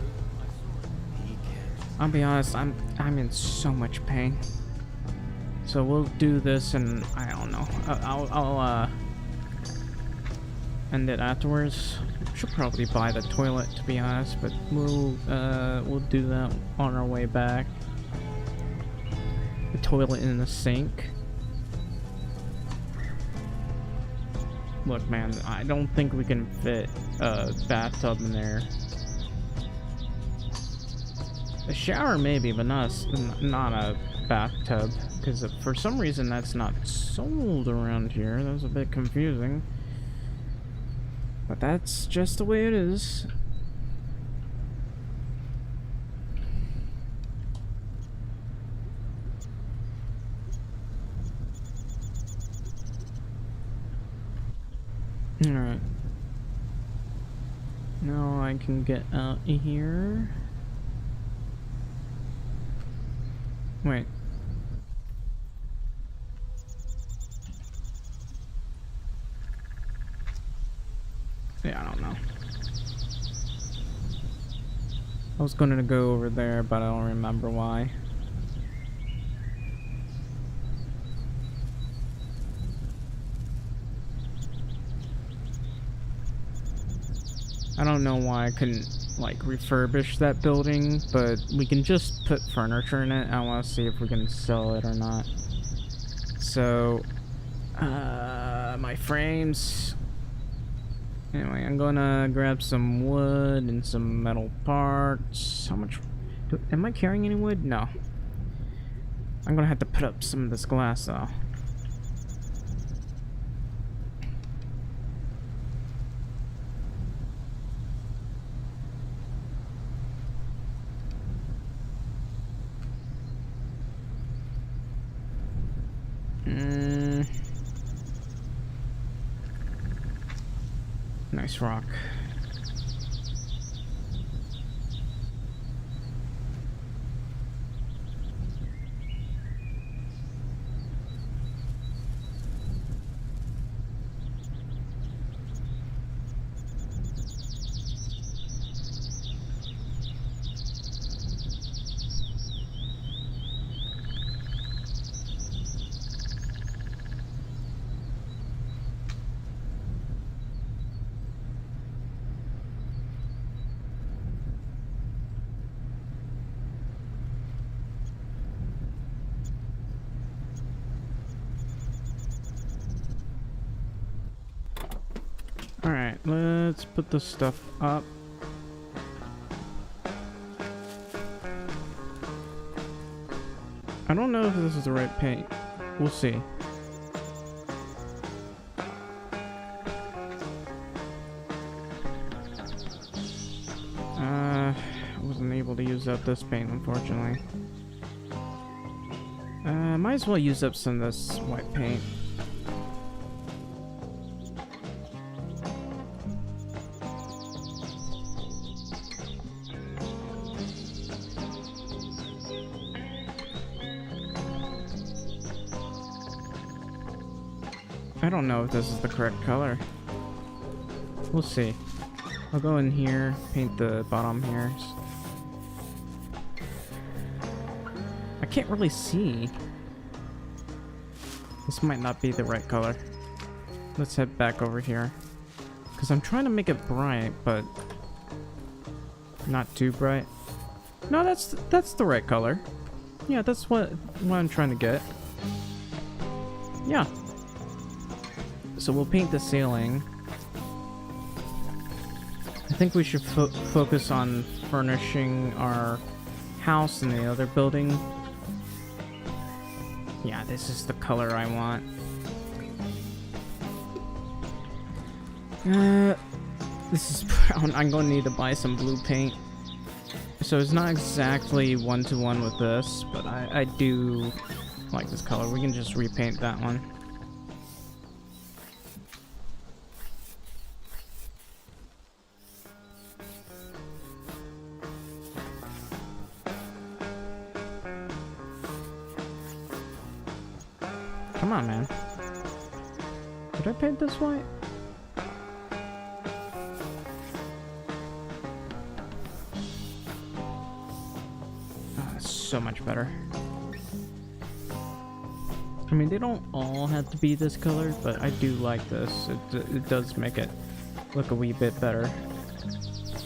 S1: I'll be honest, I'm in so much pain. So we'll do this, and I don't know. I'll end it afterwards. Should probably buy the toilet, to be honest, but we'll do that on our way back. The toilet in the sink. Look, man, I don't think we can fit a bathtub in there. A shower maybe, but not a bathtub, because for some reason that's not sold around here. That was a bit confusing, but that's just the way it is. All right, now I can get out of here. Wait. Yeah, I don't know. I was going to go over there, but I don't remember why. I don't know why I couldn't like refurbish that building, but we can just put furniture in it. I want to see if we can sell it or not. So, my frames. Anyway, I'm gonna grab some wood and some metal parts. How much? Am I carrying any wood? No. I'm gonna have to put up some of this glass though. Nice rock. Alright, let's put this stuff up. I don't know if this is the right paint. We'll see. I wasn't able to use up this paint, unfortunately. Might as well use up some of this white paint. I don't know if this is the correct color. We'll see. I'll go in here, paint the bottom here. I can't really see. This might not be the right color. Let's head back over here. Because I'm trying to make it bright, but not too bright. No, that's the right color. Yeah, that's what I'm trying to get. Yeah. So we'll paint the ceiling. I think we should focus on furnishing our house in the other building. Yeah, this is the color I want. This is brown. I'm going to need to buy some blue paint. So it's not exactly one-to-one with this, but I do like this color. We can just repaint that one. Come on, man. Did I paint this white? Oh, that's so much better. I mean, they don't all have to be this color, but I do like this. It does make it look a wee bit better.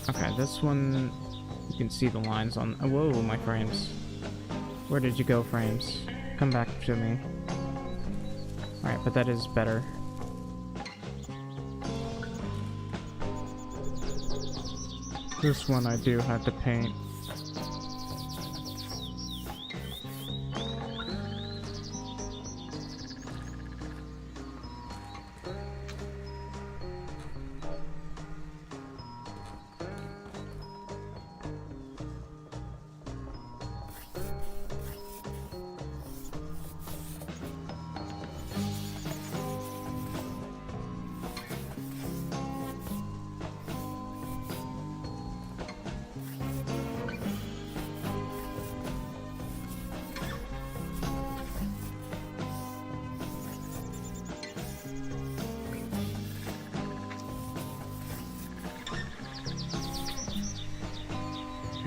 S1: Okay, this one, you can see the lines on... Oh, whoa, my frames. Where did you go, frames? Come back to me. Alright, but that is better. This one I do have to paint.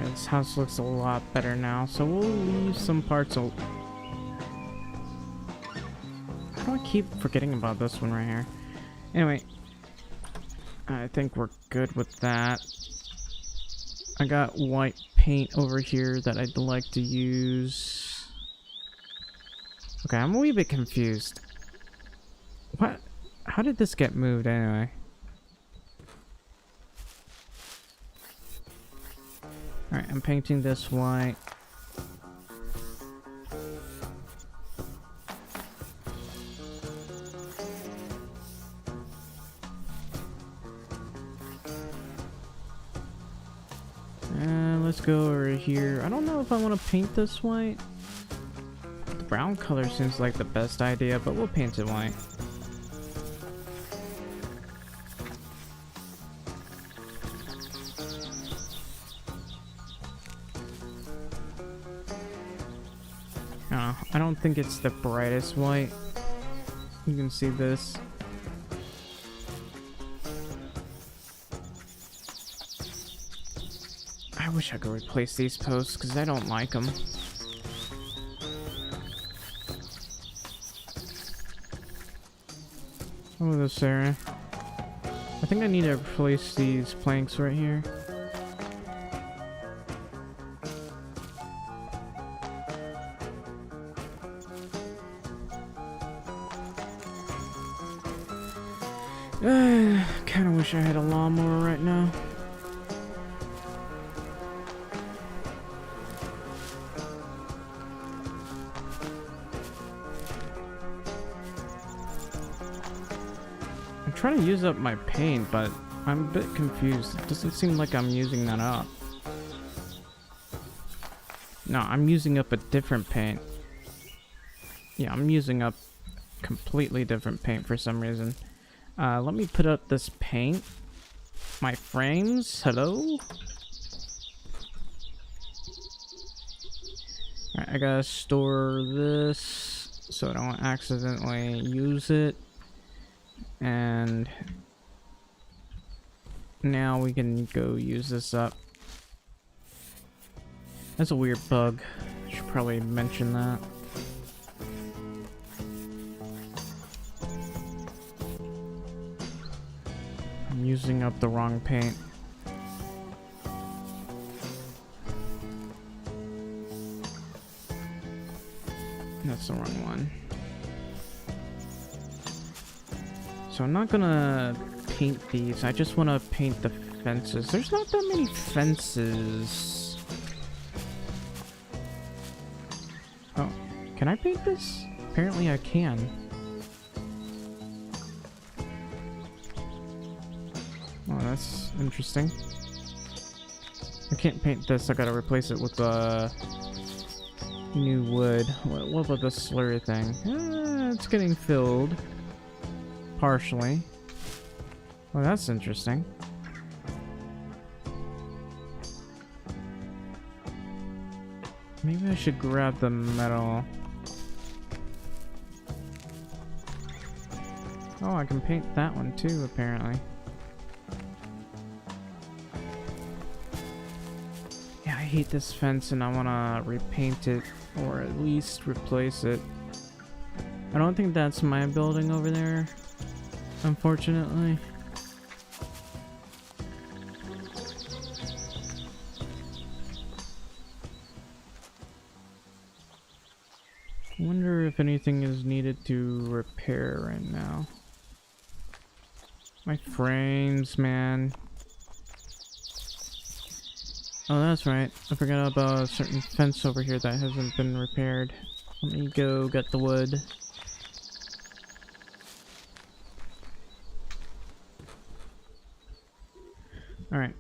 S1: This house looks a lot better now, so we'll leave some parts. How do I keep forgetting about this one right here? Anyway, I think we're good with that. I got white paint over here that I'd like to use. Okay, I'm a wee bit confused. What? How did this get moved anyway? Alright, I'm painting this white. Let's go over here. I don't know if I want to paint this white. The brown color seems like the best idea, but we'll paint it white. Oh, I don't think it's the brightest white. You can see this. I wish I could replace these posts because I don't like them. Oh, this area. I think I need to replace these planks right here. Kind of wish I had a lawnmower right now. I'm trying to use up my paint, but I'm a bit confused. It doesn't seem like I'm using that up. No, I'm using up a different paint. Yeah, I'm using up completely different paint for some reason. Let me put up this paint. My frames, hello? Alright, I gotta store this so I don't accidentally use it. And now we can go use this up. That's a weird bug. I should probably mention that. I'm using up the wrong paint. That's the wrong one. So I'm not gonna paint these, I just want to paint the fences. There's not that many fences. Oh, can I paint this? Apparently I can. Oh, that's interesting. I can't paint this, I gotta replace it with new wood. What about the slurry thing? It's getting filled. Partially. Well, that's interesting. Maybe I should grab the metal. Oh, I can paint that one too, apparently. Yeah, I hate this fence and I want to repaint it or at least replace it. I don't think that's my building over there, unfortunately. I wonder if anything is needed to repair right now. My frames, man. Oh, that's right. I forgot about a certain fence over here that hasn't been repaired. Let me go get the wood. Alright.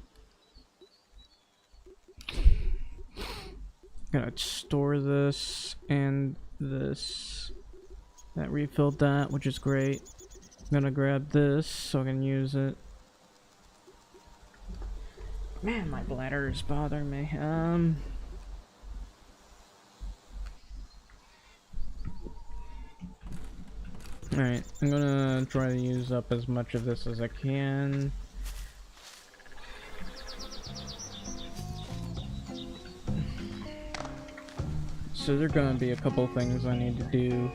S1: Gotta store this and this. That refilled that, which is great. I'm gonna grab this so I can use it. Man, my bladder is bothering me. Alright, I'm gonna try to use up as much of this as I can. So there are gonna be a couple things I need to do.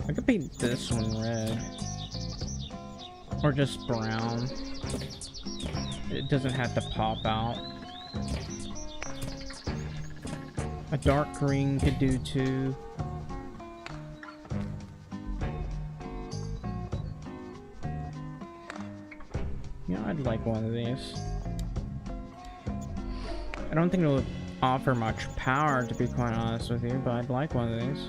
S1: I could paint this one red. Or just brown. It doesn't have to pop out. A dark green could do too. Yeah, I'd like one of these. I don't think it will offer much power, to be quite honest with you, but I'd like one of these.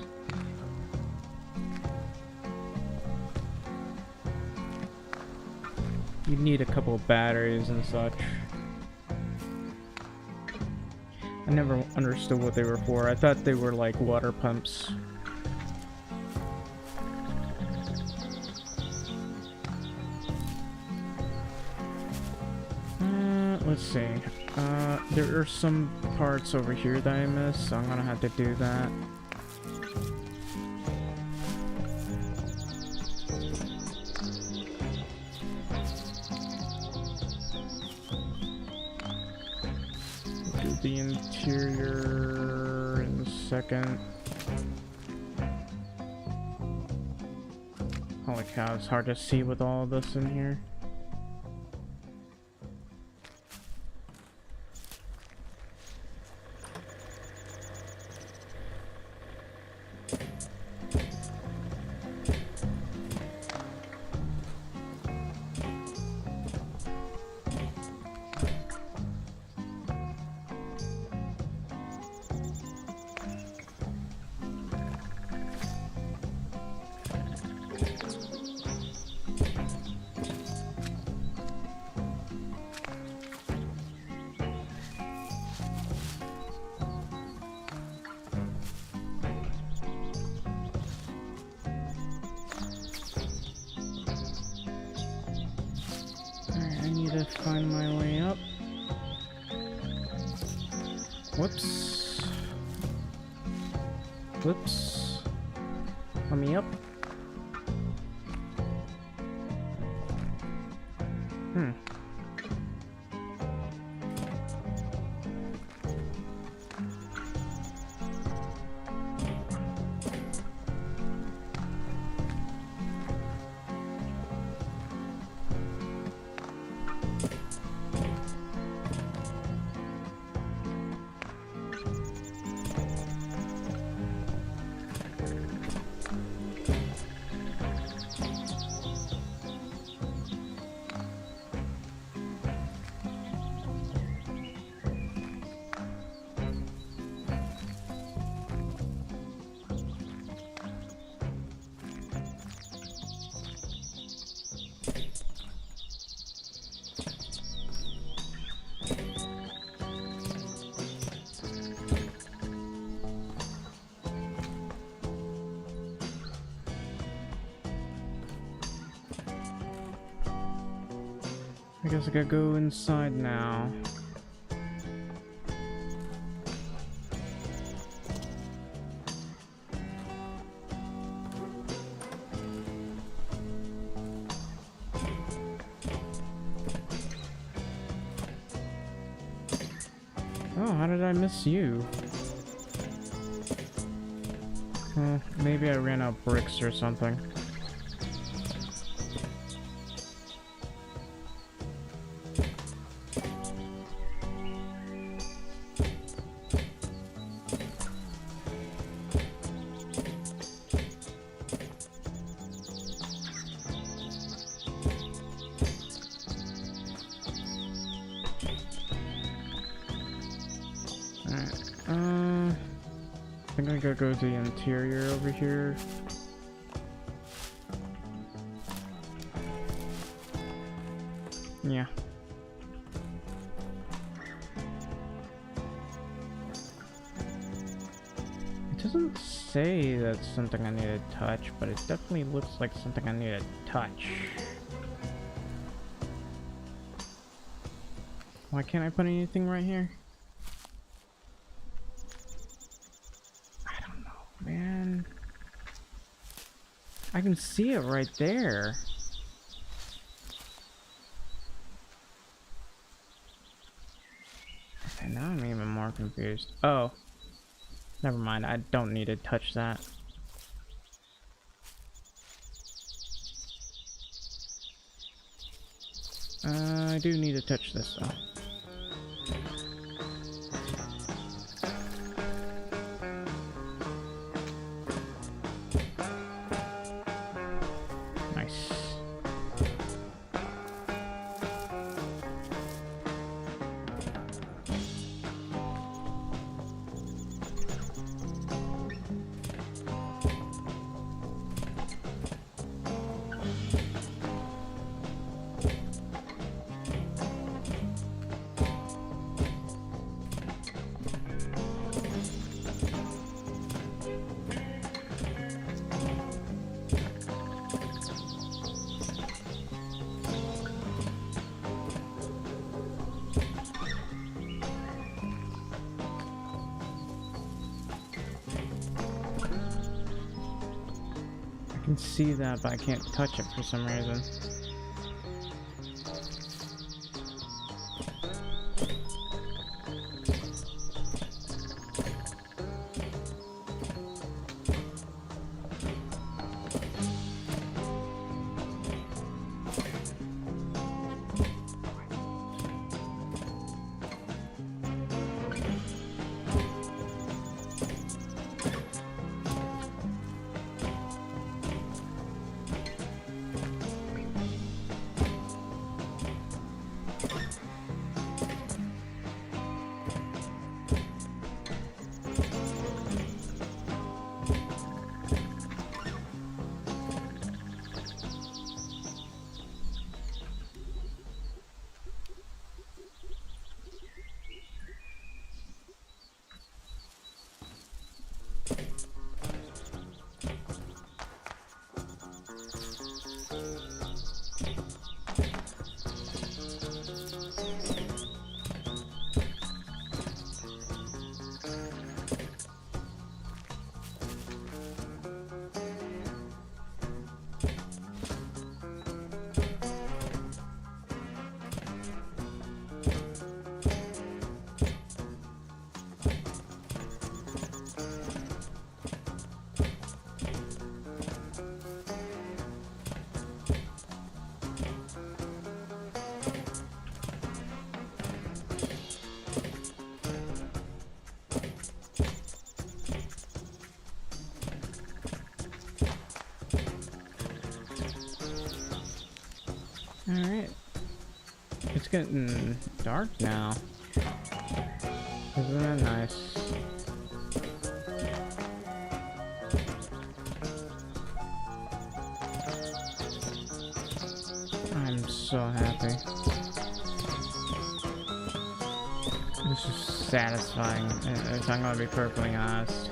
S1: You'd need a couple of batteries and such. I never understood what they were for. I thought they were like water pumps. Let's see. There are some parts over here that I missed, so I'm gonna have to do that. Do the interior in a second. Holy cow, it's hard to see with all of this in here. Find my way up. Whoops. Whoops. Let me up. I guess I gotta go inside now. Oh, how did I miss you? Maybe I ran out of bricks or something. I think I gotta go to the interior over here. Yeah. It doesn't say that's something I need to touch, but it definitely looks like something I need to touch. Why can't I put anything right here? Man, I can see it right there. Okay, now I'm even more confused. Oh, never mind. I don't need to touch that. I do need to touch this though. Nice. I can see that, but I can't touch it for some reason. Alright. It's getting dark now. Isn't that nice? I'm so happy. This is satisfying, if I'm gonna be perfectly honest.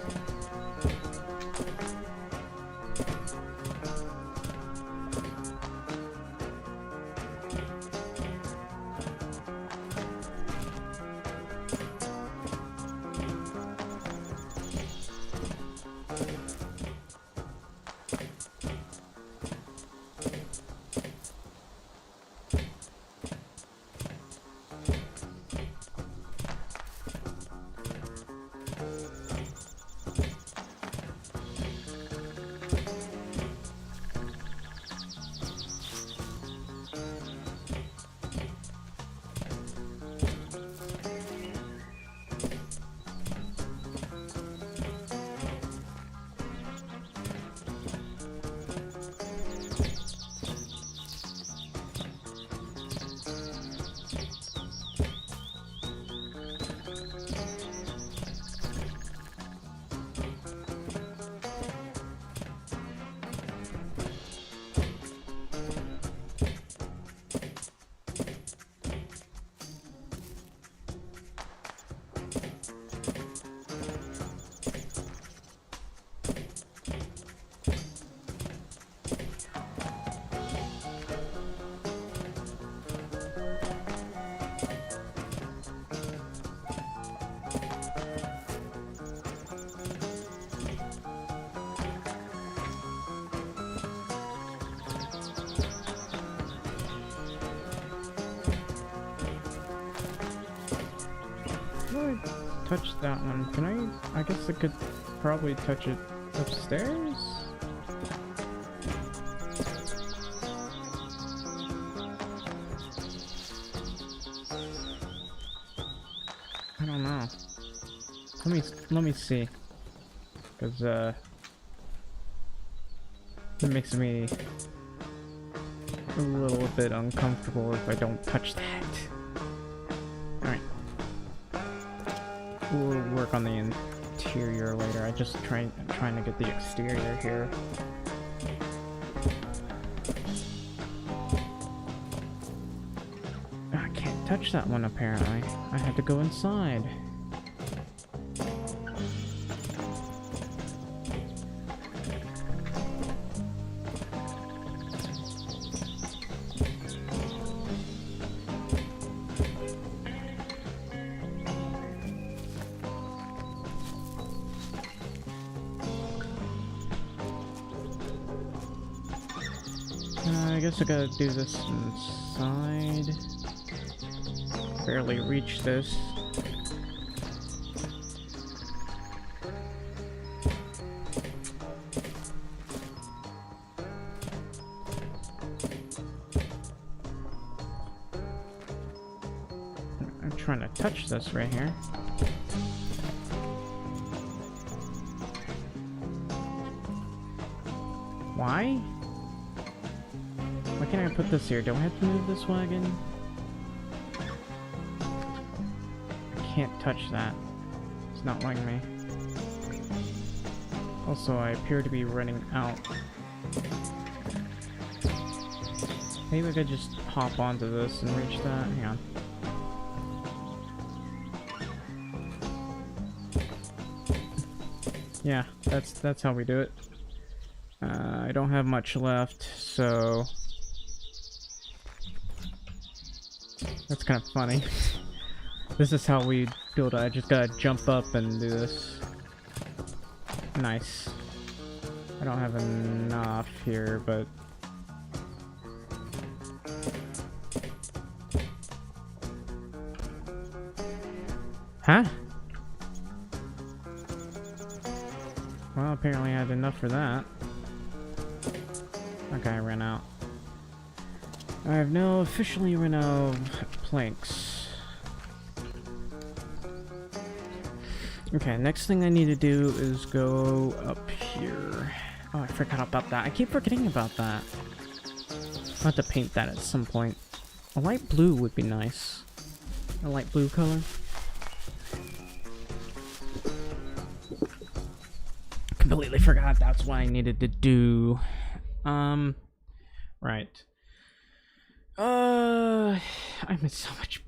S1: How do I touch that one? Can I guess I could probably touch it upstairs? know. Let me see. Cause it makes me a little bit uncomfortable if I don't touch that. Alright. We'll work on the interior later. I'm trying to get the exterior here. I can't touch that one apparently. I had to go inside. I guess I gotta do this inside. Barely reach this. I'm trying to touch this right here. Why? Why can't I put this here? Do I have to move this wagon? I can't touch that. It's not letting me. Also, I appear to be running out. Maybe I could just hop onto this and reach that. Hang on. Yeah, that's how we do it. I don't have much left, so that's kind of funny. This is how we build it. I just gotta jump up and do this. Nice. I don't have enough here, but huh? Well, apparently I had enough for that. Okay, I ran out. I have now officially run out of planks. Okay, next thing I need to do is go up here. Oh, I forgot about that. I keep forgetting about that. I'll have to paint that at some point. A light blue would be nice. A light blue color. Completely forgot that's what I needed to do. Right. I'm in so much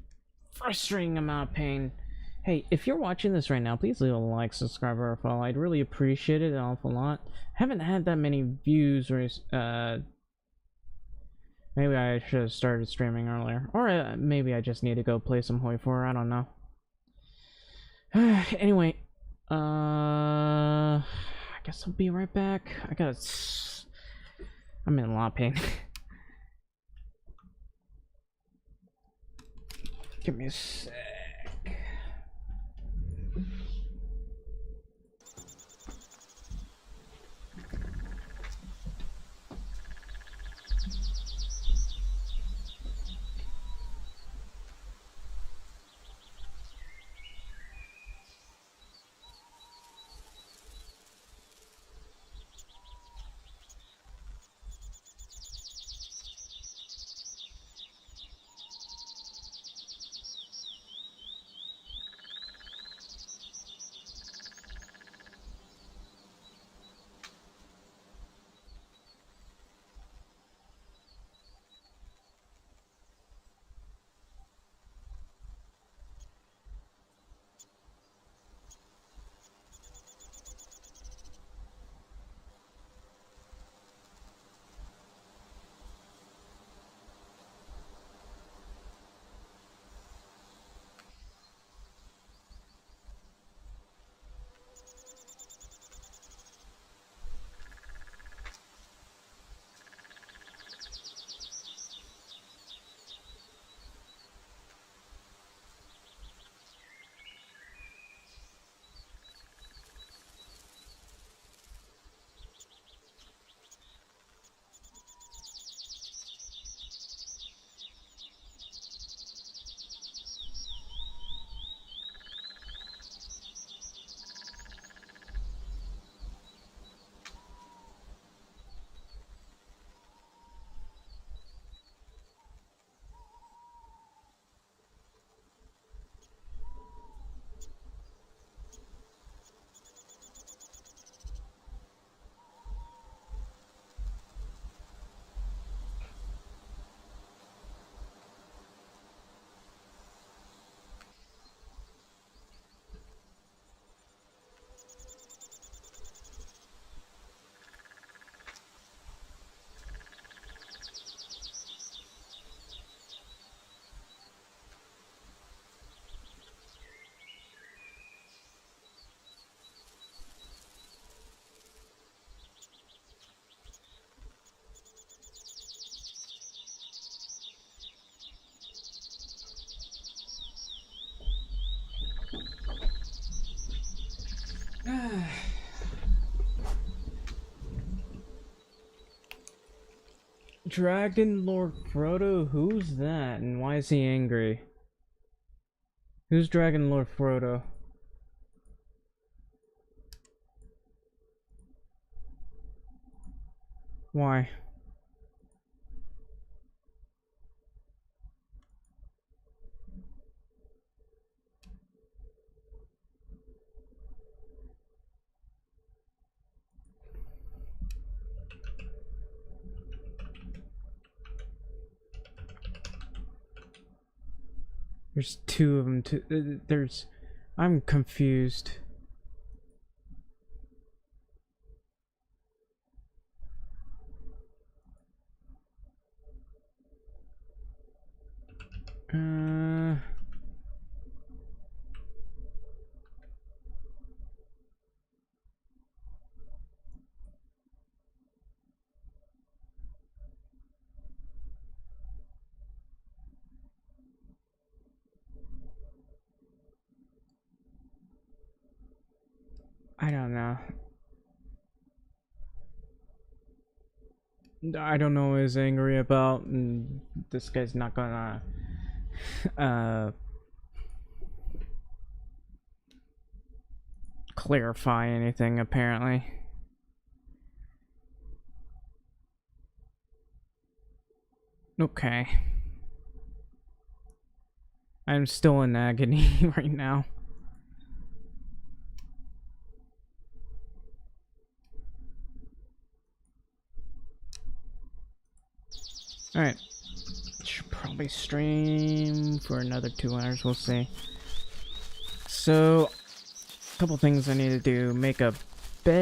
S1: frustrating amount of pain. Hey, if you're watching this right now, please leave a like, subscribe, or a follow. I'd really appreciate it an awful lot. I haven't had that many views or maybe I should have started streaming earlier, or maybe I just need to go play some Hoi 4. I don't know. Anyway, I guess I'll be right back. I'm in a lot of pain. Give me a sec. Dragon Lord Frodo? Who's that? And why is he angry? Who's Dragon Lord Frodo? Why? There's two of them. There's... I'm confused. I don't know. I don't know what he's angry about, and this guy's not gonna clarify anything, apparently. Okay. I'm still in agony right now. Alright. Should probably stream for another 2 hours, we'll see. So, a couple things I need to do. Make a bed.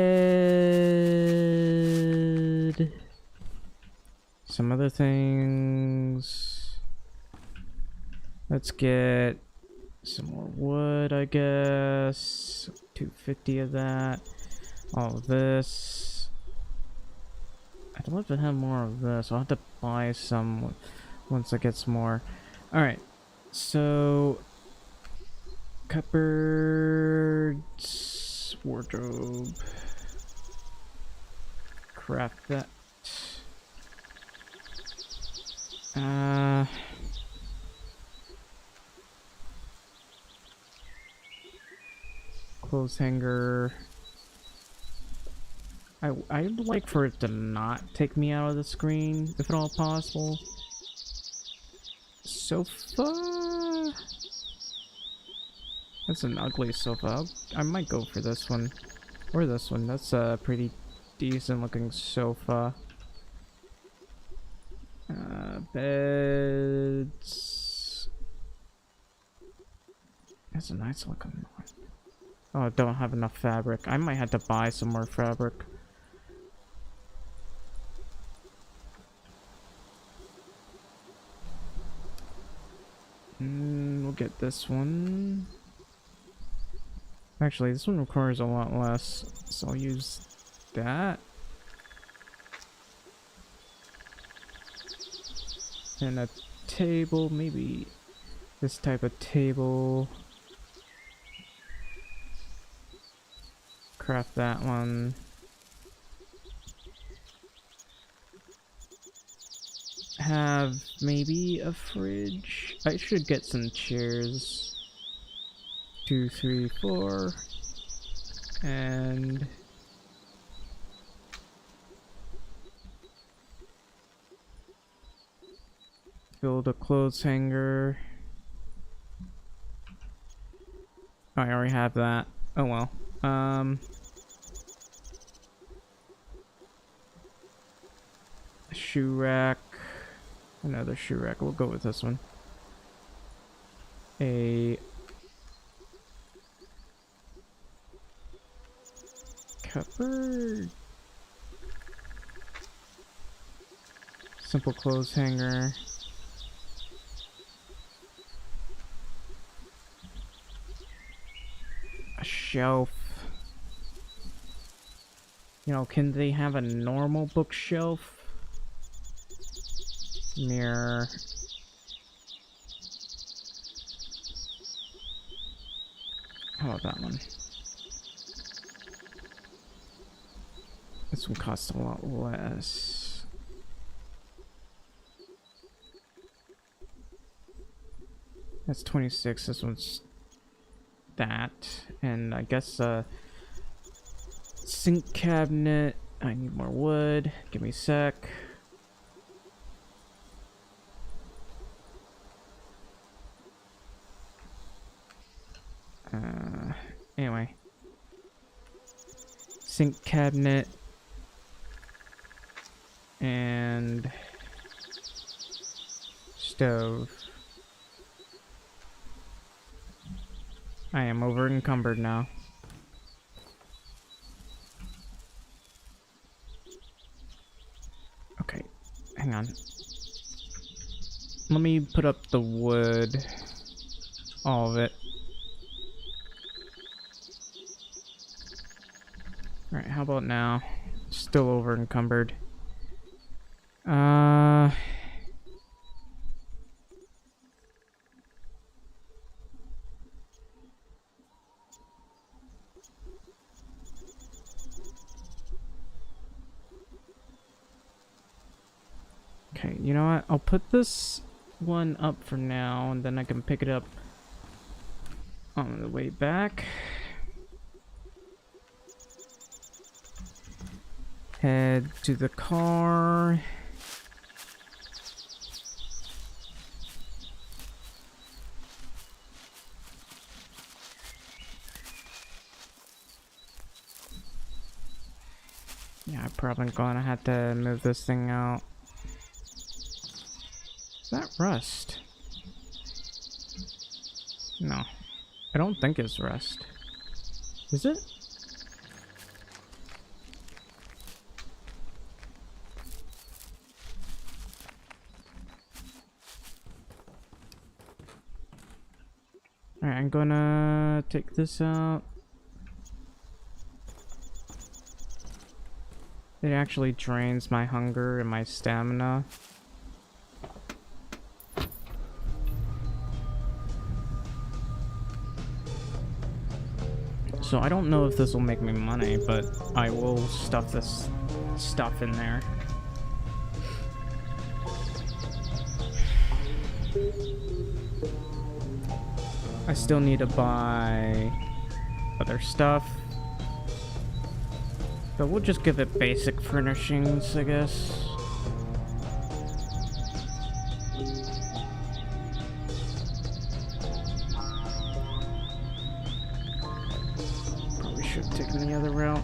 S1: Some other things. Let's get some more wood, I guess. 250 of that. All of this. I'd love to have more of this. I'll have to buy some once I get some more. Alright, so cupboards, wardrobe, craft that. Clothes hanger. I'd like for it to not take me out of the screen, if at all possible. Sofa? That's an ugly sofa. I might go for this one. Or this one. That's a pretty decent looking sofa. Beds. That's a nice looking one. Oh, I don't have enough fabric. I might have to buy some more fabric. We'll get this one. Actually, this one requires a lot less, so I'll use that. And a table, maybe this type of table. Craft that one. Have maybe a fridge. I should get some chairs. 2, 3, 4. And build a clothes hanger. I already have that. Oh well. Shoe rack. Another shoe rack. We'll go with this one. A cupboard. Simple clothes hanger. A shelf. You know, can they have a normal bookshelf? Mirror. How about that one? This one costs a lot less. That's 26. This one's that. And I guess sink cabinet. I need more wood. Give me a sec. Anyway. Sink cabinet. And stove. I am over encumbered now. Okay, hang on. Let me put up the wood. All of it. Alright, how about now? Still over encumbered. Okay, you know what? I'll put this one up for now, and then I can pick it up on the way back. Head to the car. Yeah, I'm probably gonna have to move this thing out. Is that rust? No. I don't think it's rust. Is it? Alright, I'm gonna take this out. It actually drains my hunger and my stamina. So I don't know if this will make me money, but I will stuff this stuff in there. I still need to buy other stuff. But we'll just give it basic furnishings, I guess. Probably should have taken the other route.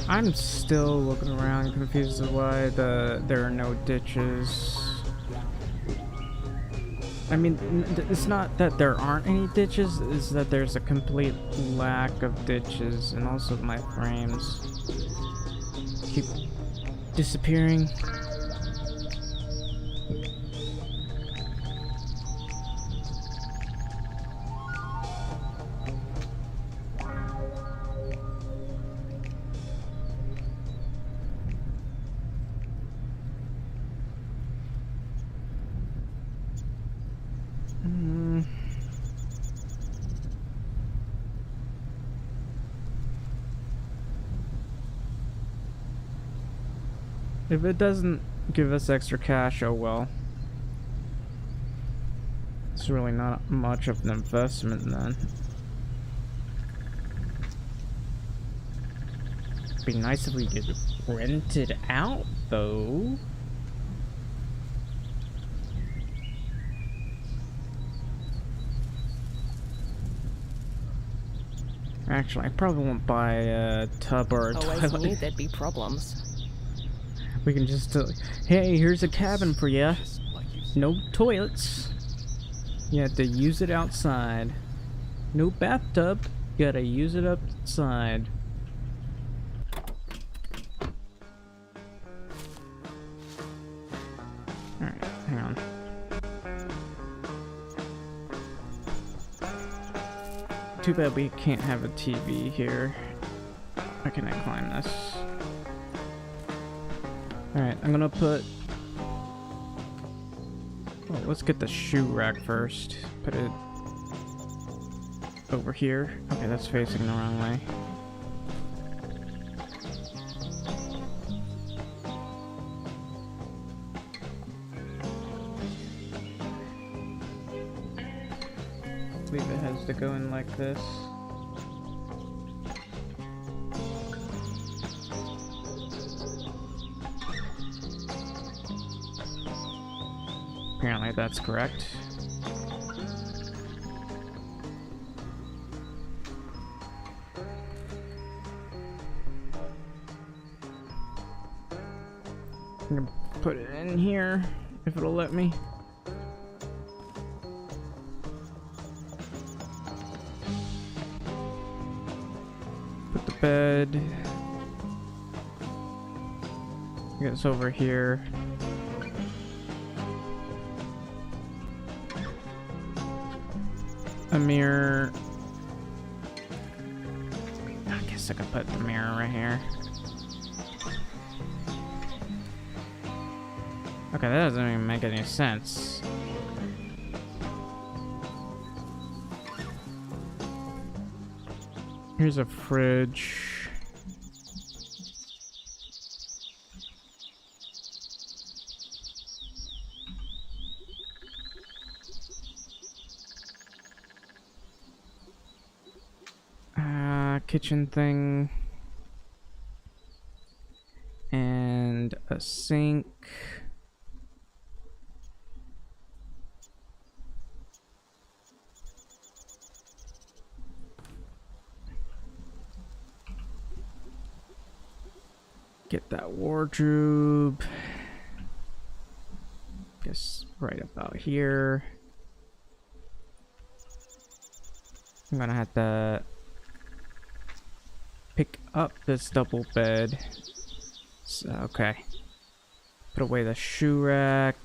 S1: I'm still looking around, confused as why there are no ditches. I mean, it's not that there aren't any ditches, it's that there's a complete lack of ditches, and also my frames keep disappearing. If it doesn't give us extra cash, oh well. It's really not much of an investment then. Be nice if we could rent it out though. Actually, I probably won't buy a tub or a
S10: Always
S1: toilet.
S10: knew there'd be problems.
S1: We can just, hey, here's a cabin for ya. No toilets. You have to use it outside. No bathtub. Gotta use it outside. Alright, hang on. Too bad we can't have a TV here. How can I climb this? Alright, I'm gonna put... Oh, let's get the shoe rack first. Put it over here. Okay, that's facing the wrong way. I believe it has to go in like this. Apparently that's correct. I'm gonna put it in here, if it'll let me. Put the bed. I guess over here. A mirror. I guess I could put the mirror right here. Okay, that doesn't even make any sense. Here's a fridge. Kitchen thing. And a sink. Get that wardrobe. Guess right about here. I'm gonna have to pick up this double bed. So, okay. Put away the shoe rack.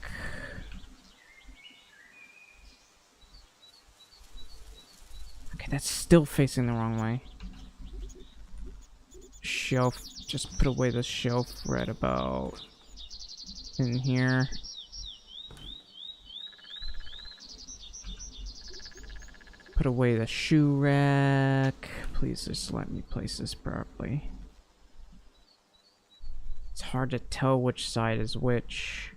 S1: Okay, that's still facing the wrong way. Shelf. Just put away the shelf right about in here. Put away the shoe rack. Please just let me place this properly. It's hard to tell which side is which.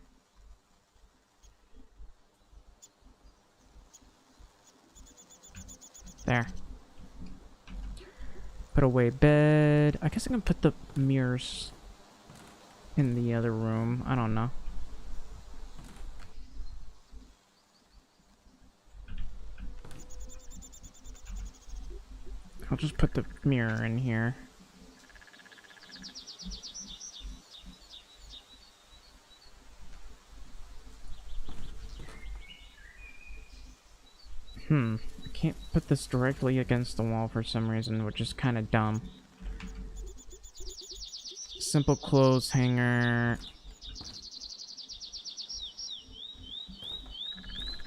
S1: There. Put away bed. I guess I can put the mirrors in the other room. I don't know. I'll just put the mirror in here. I can't put this directly against the wall for some reason, which is kind of dumb. Simple clothes hanger.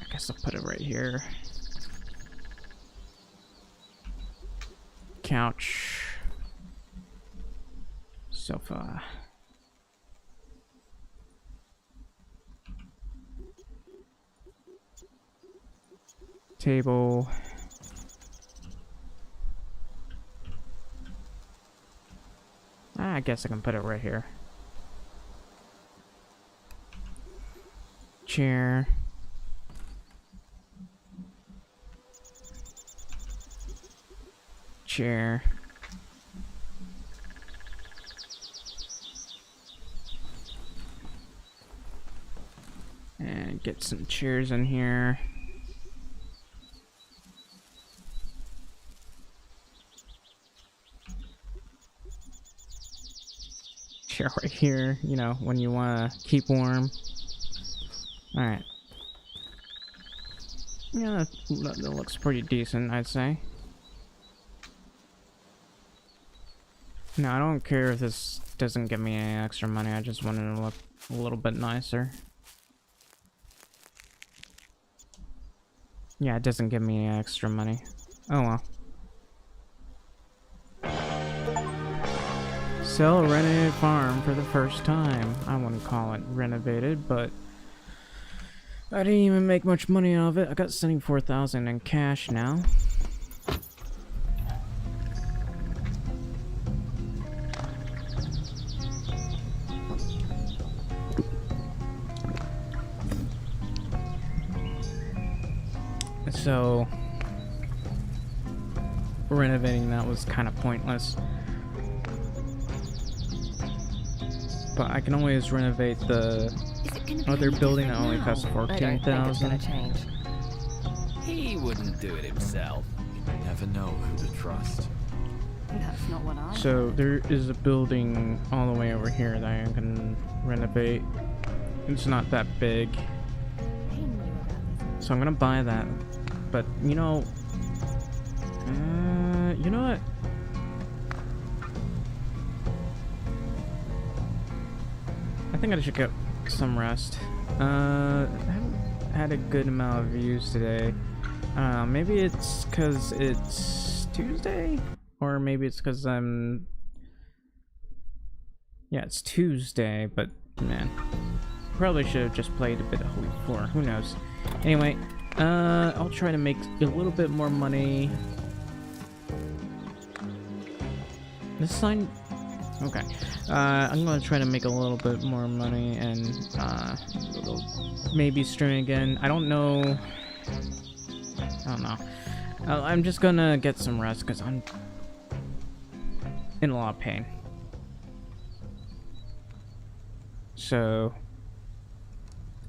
S1: I guess I'll put it right here. Couch. Sofa. Table. I guess I can put it right here. Chair. Chair. And get some chairs in here. Chair right here, you know, when you want to keep warm. Alright. Yeah, that looks pretty decent, I'd say. No, I don't care if this doesn't give me any extra money. I just want it to look a little bit nicer. Yeah, it doesn't give me any extra money. Oh well. Sell a renovated farm for the first time. I wouldn't call it renovated, but I didn't even make much money out of it. I got 74,000 in cash now. So renovating that was kind of pointless. But I can always renovate the other building that only costs 14,000.
S7: He wouldn't do it himself.
S5: You never know who to trust.
S9: That's not what I.
S1: So there is a building all the way over here that I can renovate. It's not that big, so I'm gonna buy that. But you know what? I think I should get some rest. I haven't had a good amount of views today. Maybe it's because it's Tuesday, or maybe it's because I'm. Yeah, it's Tuesday, but man, probably should have just played a bit of Holy 4. Who knows? Anyway, I'll try to make a little bit more money. This sign. Okay. I'm gonna try to make a little bit more money and maybe stream again. I don't know. I'm just gonna get some rest because I'm in a lot of pain. So,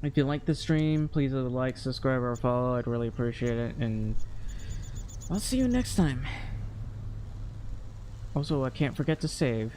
S1: if you like the stream, please leave a like, subscribe, or follow. I'd really appreciate it, and I'll see you next time. Also, I can't forget to save.